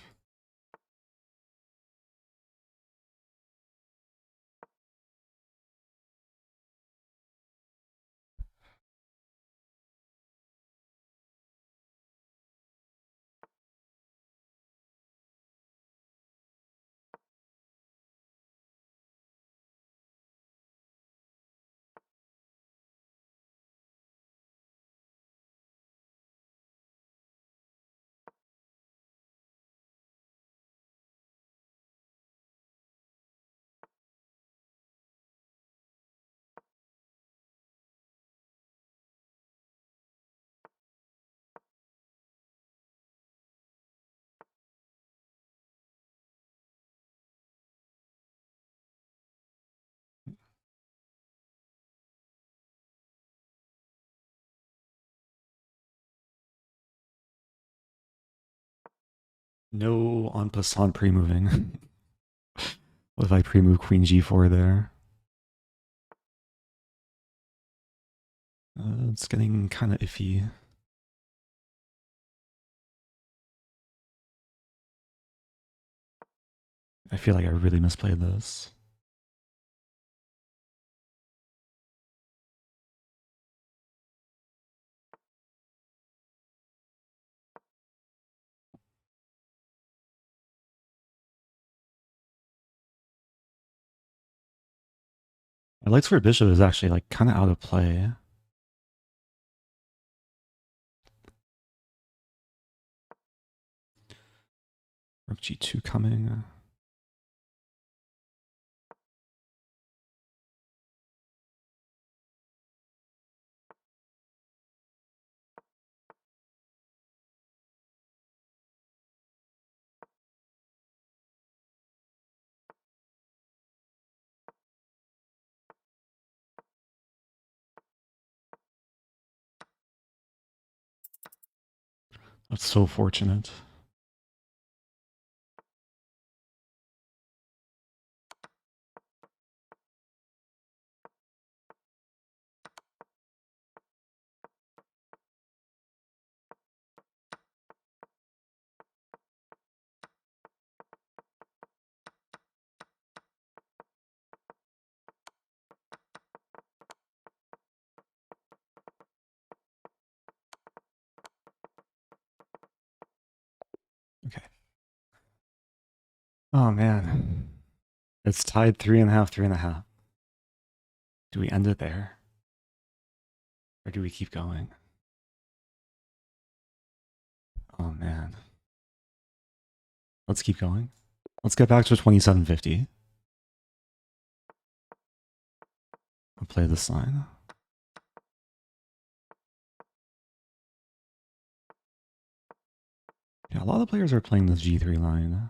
No en passant pre-moving. What if I pre-move queen g4 there? It's getting kind of iffy. I feel like I really misplayed this. My light square bishop is actually like kind of out of play. Rook g2 coming. That's so fortunate. Okay. Oh man. It's tied 3.5, 3.5. Do we end it there? Or do we keep going? Oh man. Let's keep going. Let's get back to 2750. I'll play this line. Yeah, a lot of players are playing this G3 line.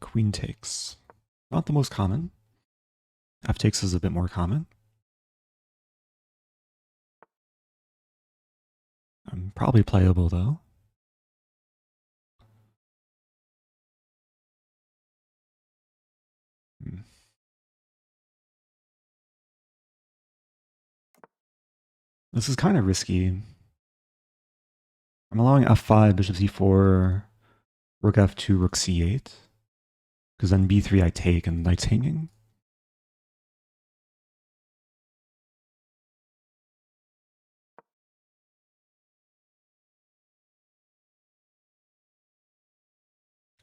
Queen takes. Not the most common. F takes is a bit more common. Probably playable though. This is kind of risky. I'm allowing f5, bishop c4, rook f2, rook c8. Because then b3 I take and knight's hanging.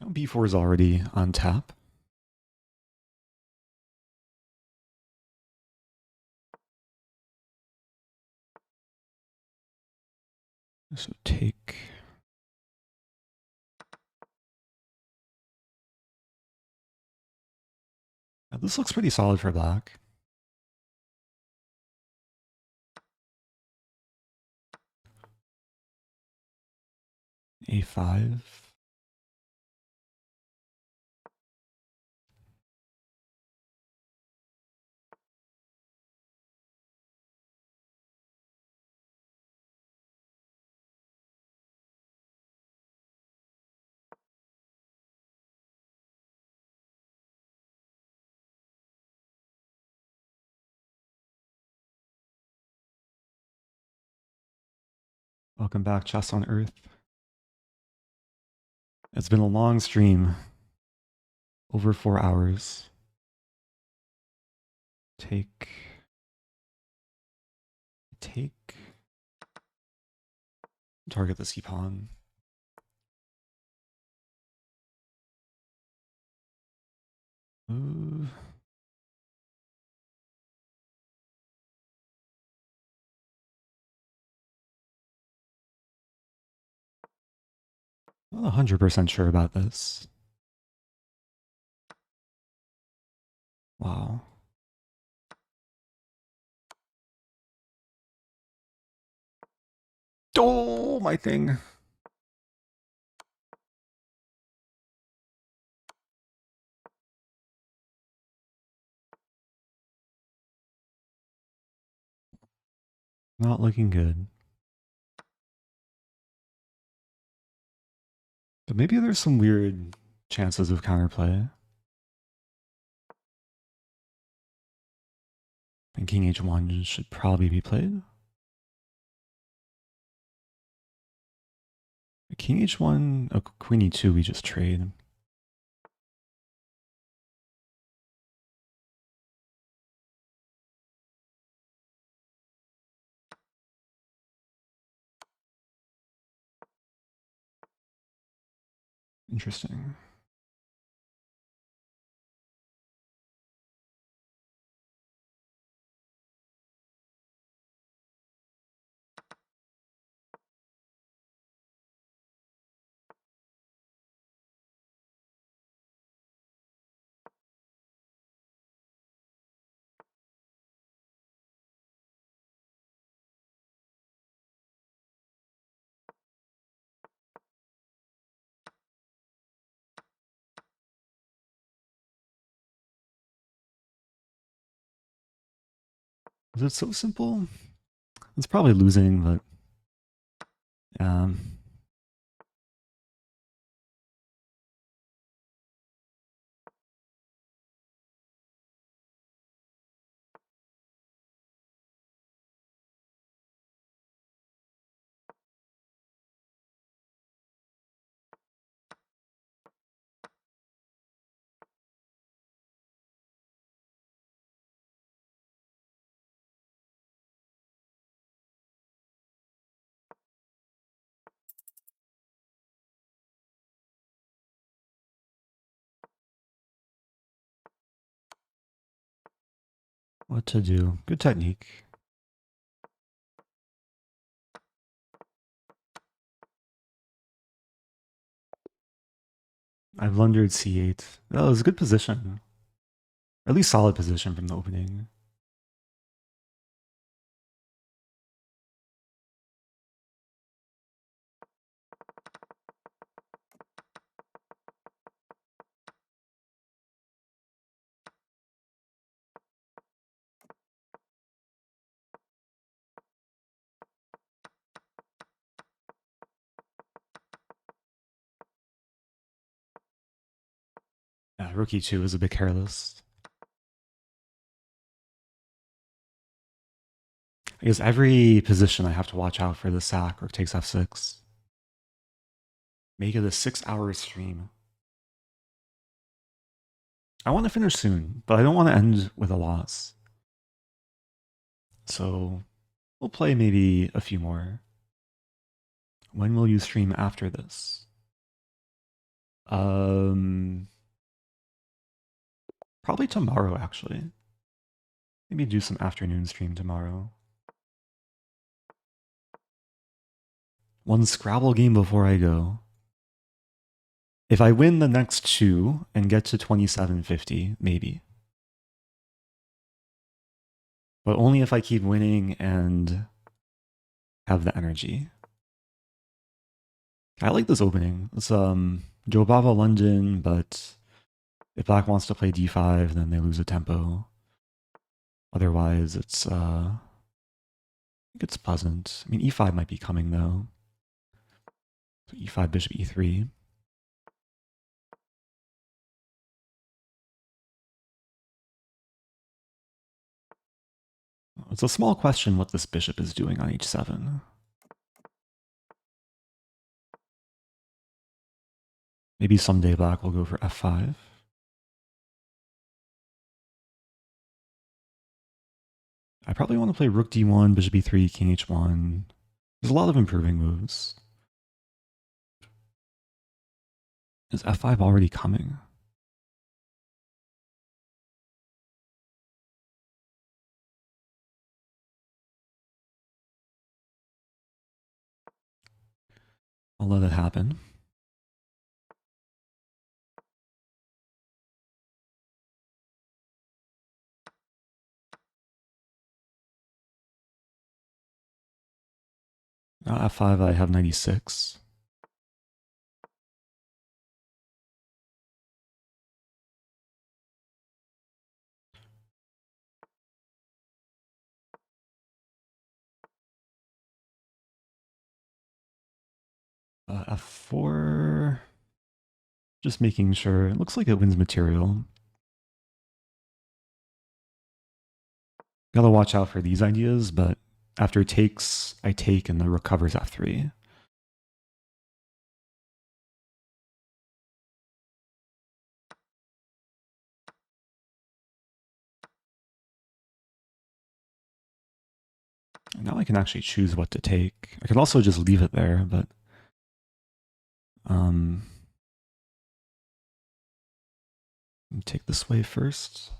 Now b4 is already on tap. So take. Now this looks pretty solid for black. a5. Welcome back, Chess on Earth. It's been a long stream. Over 4 hours. Take. Target the c-pawn. Move. I'm not 100% sure about this. Wow. Oh, my thing. Not looking good. But maybe there's some weird chances of counterplay. And king h1 should probably be played. King h1, oh, queen e2, we just trade. Interesting. Is it so simple? It's probably losing, but what to do? Good technique. I blundered c8. That was a good position. At least solid position from the opening. Yeah, rook e2 is a bit careless. I guess every position I have to watch out for the sack. Rook takes f6. Make it a 6-hour stream. I want to finish soon, but I don't want to end with a loss. So we'll play maybe a few more. When will you stream after this? Probably tomorrow, actually. Maybe do some afternoon stream tomorrow. One Scrabble game before I go. If I win the next two and get to 2750, maybe. But only if I keep winning and have the energy. I like this opening. It's Jobava London, but if black wants to play d5, then they lose a tempo. Otherwise, it's I think it's pleasant. I mean, e5 might be coming though. So e5, bishop e3. It's a small question what this bishop is doing on h7. Maybe someday black will go for f5. I probably want to play rook d1, bishop e3, king h1. There's a lot of improving moves. Is f5 already coming? I'll let it happen. Now f5, I have 96. F4, just making sure. It looks like it wins material. Gotta watch out for these ideas, but after takes, I take and the rook covers f3. And now I can actually choose what to take. I could also just leave it there, but Take this way first.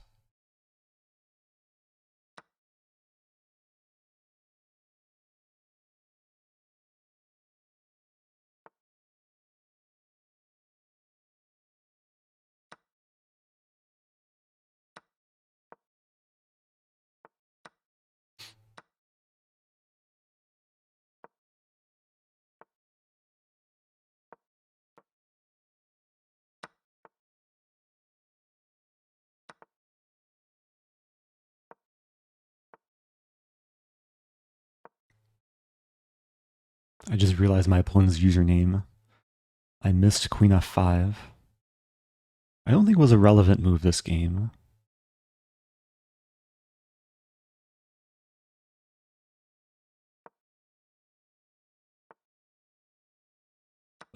I just realized my opponent's username. I missed queen f5. I don't think it was a relevant move this game.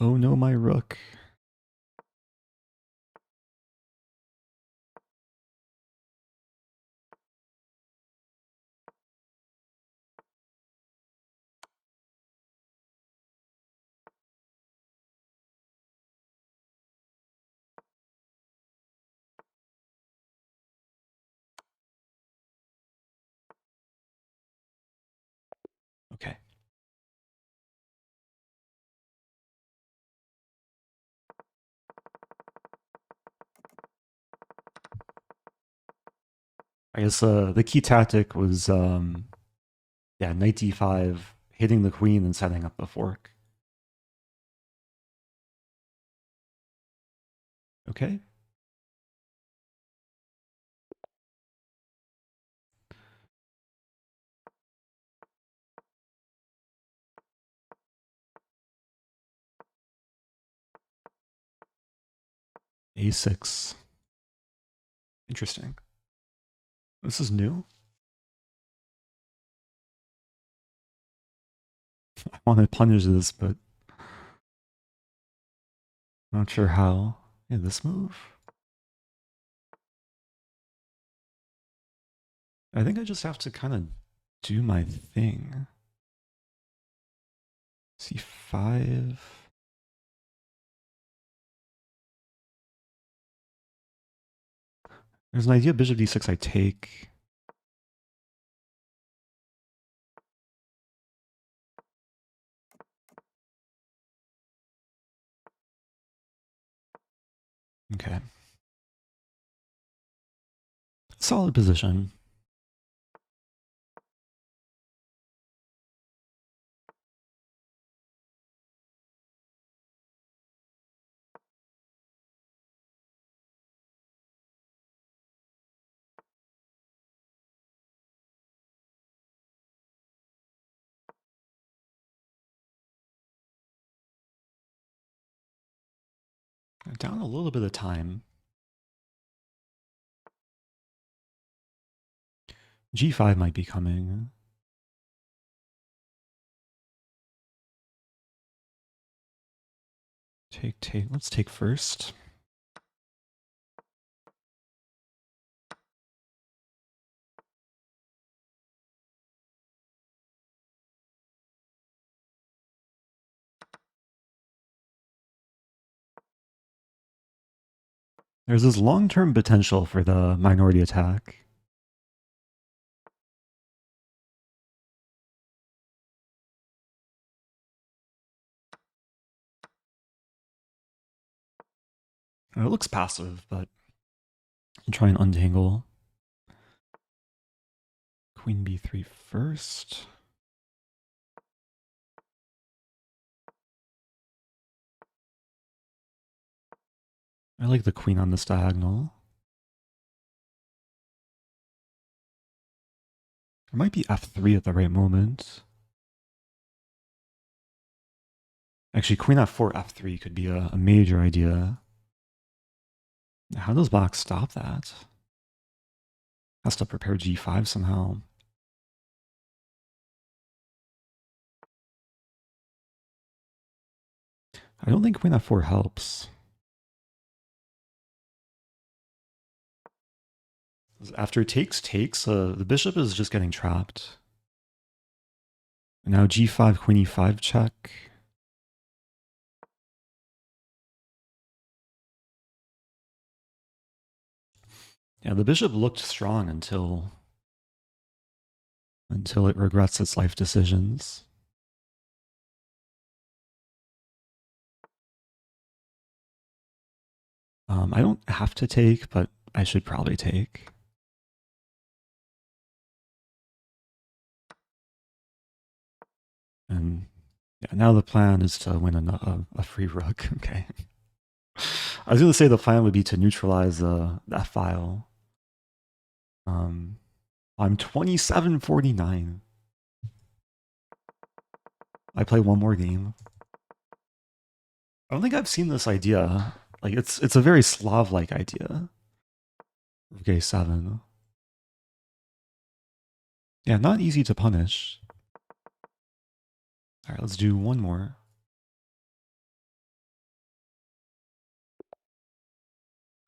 Oh no, my rook. Okay. I guess the key tactic was, yeah, knight d5, hitting the queen and setting up the fork. Okay. A6. Interesting. This is new. I want to punish this, but not sure how. Yeah, this move. I think I just have to kind of do my thing. C5. There's an idea bishop d6 I take. Okay. Solid position. Down a little bit of time. G5 might be coming. Take. Let's take first. There's this long-term potential for the minority attack. It looks passive, but I'll try and untangle. Queen b3 first. I like the queen on this diagonal. There might be f3 at the right moment. Actually, queen f4, f3 could be a major idea. How does black stop that? Has to prepare g5 somehow. I don't think queen f4 helps. After takes, the bishop is just getting trapped. And now g5, queen e5 check. Yeah, the bishop looked strong until it regrets its life decisions. I don't have to take, but I should probably take. And yeah, now the plan is to win a free rook. Okay. I was going to say the plan would be to neutralize that file. I'm 2749. I play one more game. I don't think I've seen this idea. Like it's a very Slav-like idea. Rook a7. Yeah, not easy to punish. All right, let's do one more.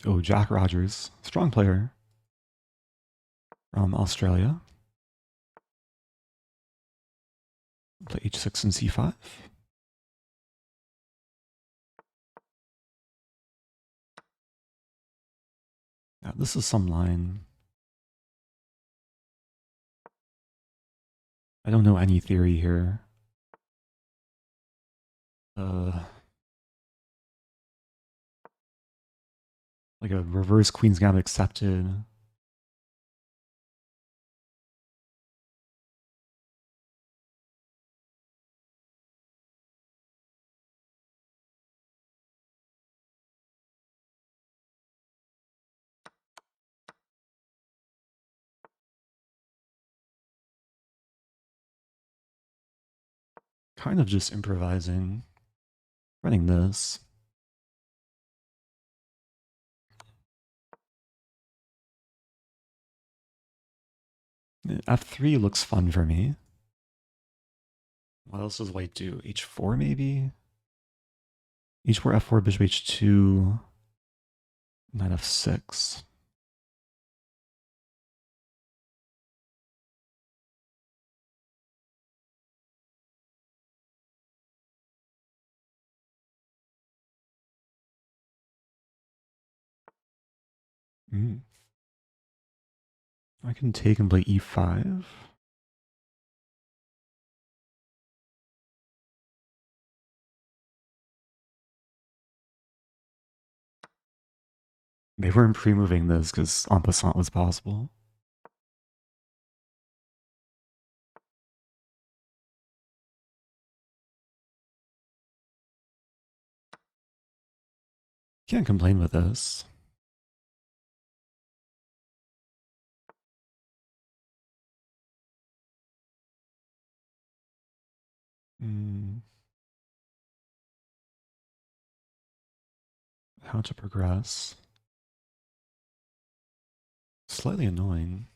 Oh, Jack Rogers, strong player from Australia. Play h6 and c5. Yeah, this is some line. I don't know any theory here. Like a reverse Queen's Gambit accepted. Kind of just improvising. Running this. F3 looks fun for me. What else does white do? H4 maybe? H4, F4, bishop H2, knight F6. I can take and play E5. They weren't pre-moving this because en passant was possible. Can't complain with this. How to progress. Slightly annoying.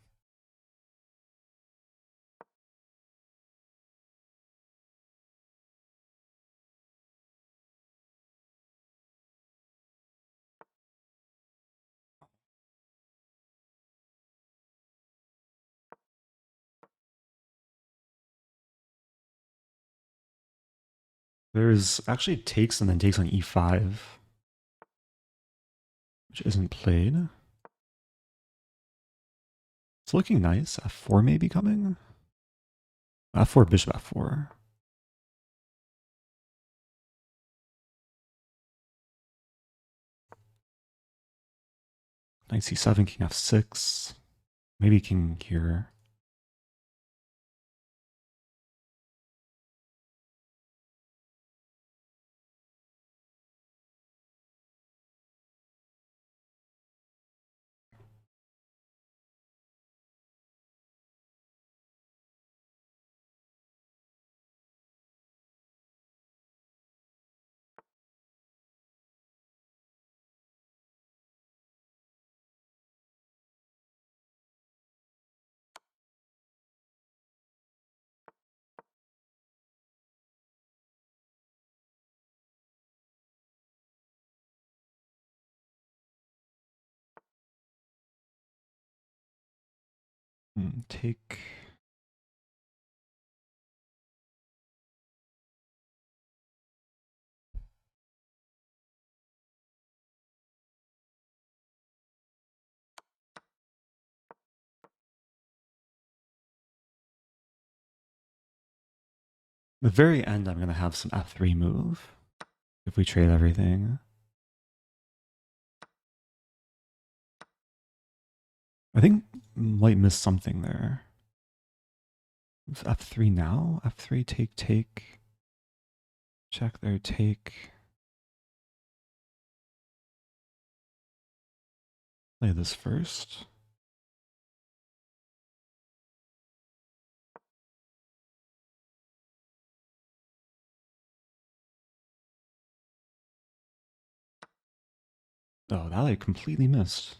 There's actually takes and then takes on E5, which isn't played. It's looking nice. F4 may be coming. F4, bishop F4. Knight C7, king F6. Maybe king here. Take. The very end, I'm going to have some f3 move if we trade everything. I think White missed something there. It's f3 now? f3, take. Check there, take. Play this first. Oh, that I completely missed.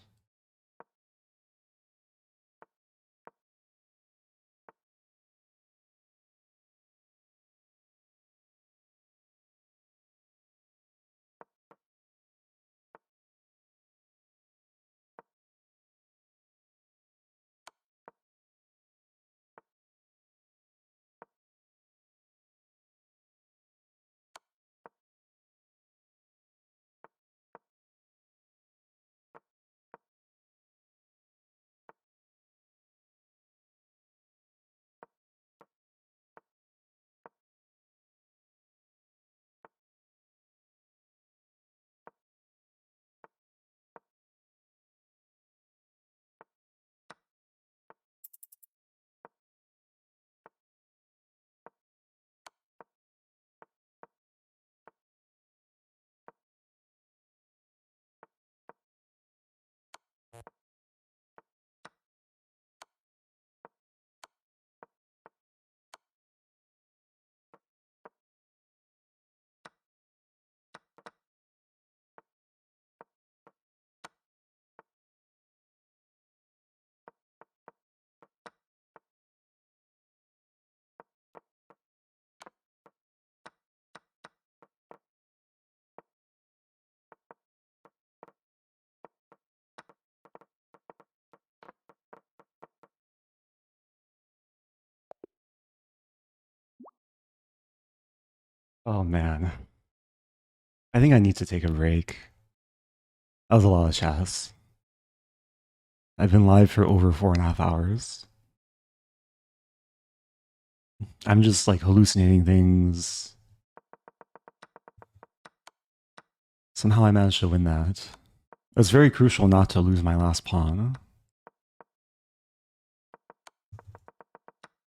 Oh man. I think I need to take a break. That was a lot of chess. I've been live for over 4.5 hours. I'm just like hallucinating things. Somehow I managed to win that. It was very crucial not to lose my last pawn.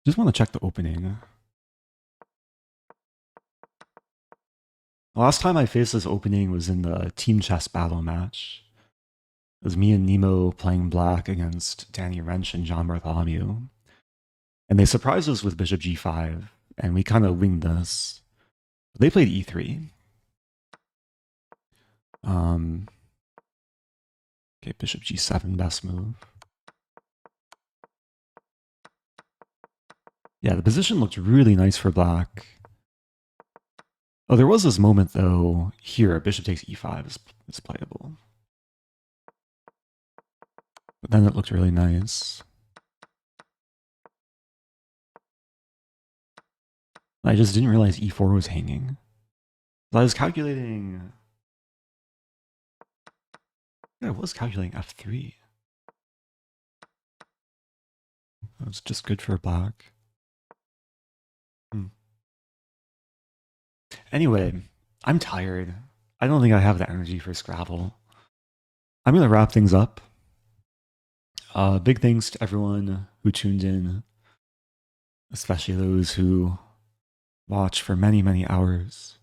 Just want to check the opening. The last time I faced this opening was in the team chess battle match. It was me and Nemo playing black against Danny Wrench and John Bartholomew. And they surprised us with bishop g5, and we kind of winged this. They played e3. Okay, bishop g7, best move. Yeah, the position looked really nice for black. Oh, there was this moment, though, here, bishop takes e5 is playable. But then it looked really nice. I just didn't realize e4 was hanging. I was calculating... Yeah, I was calculating f3. That was just good for black. Anyway, I'm tired. I don't think I have the energy for Scrabble. I'm going to wrap things up. Big thanks to everyone who tuned in, especially those who watched for many, many hours.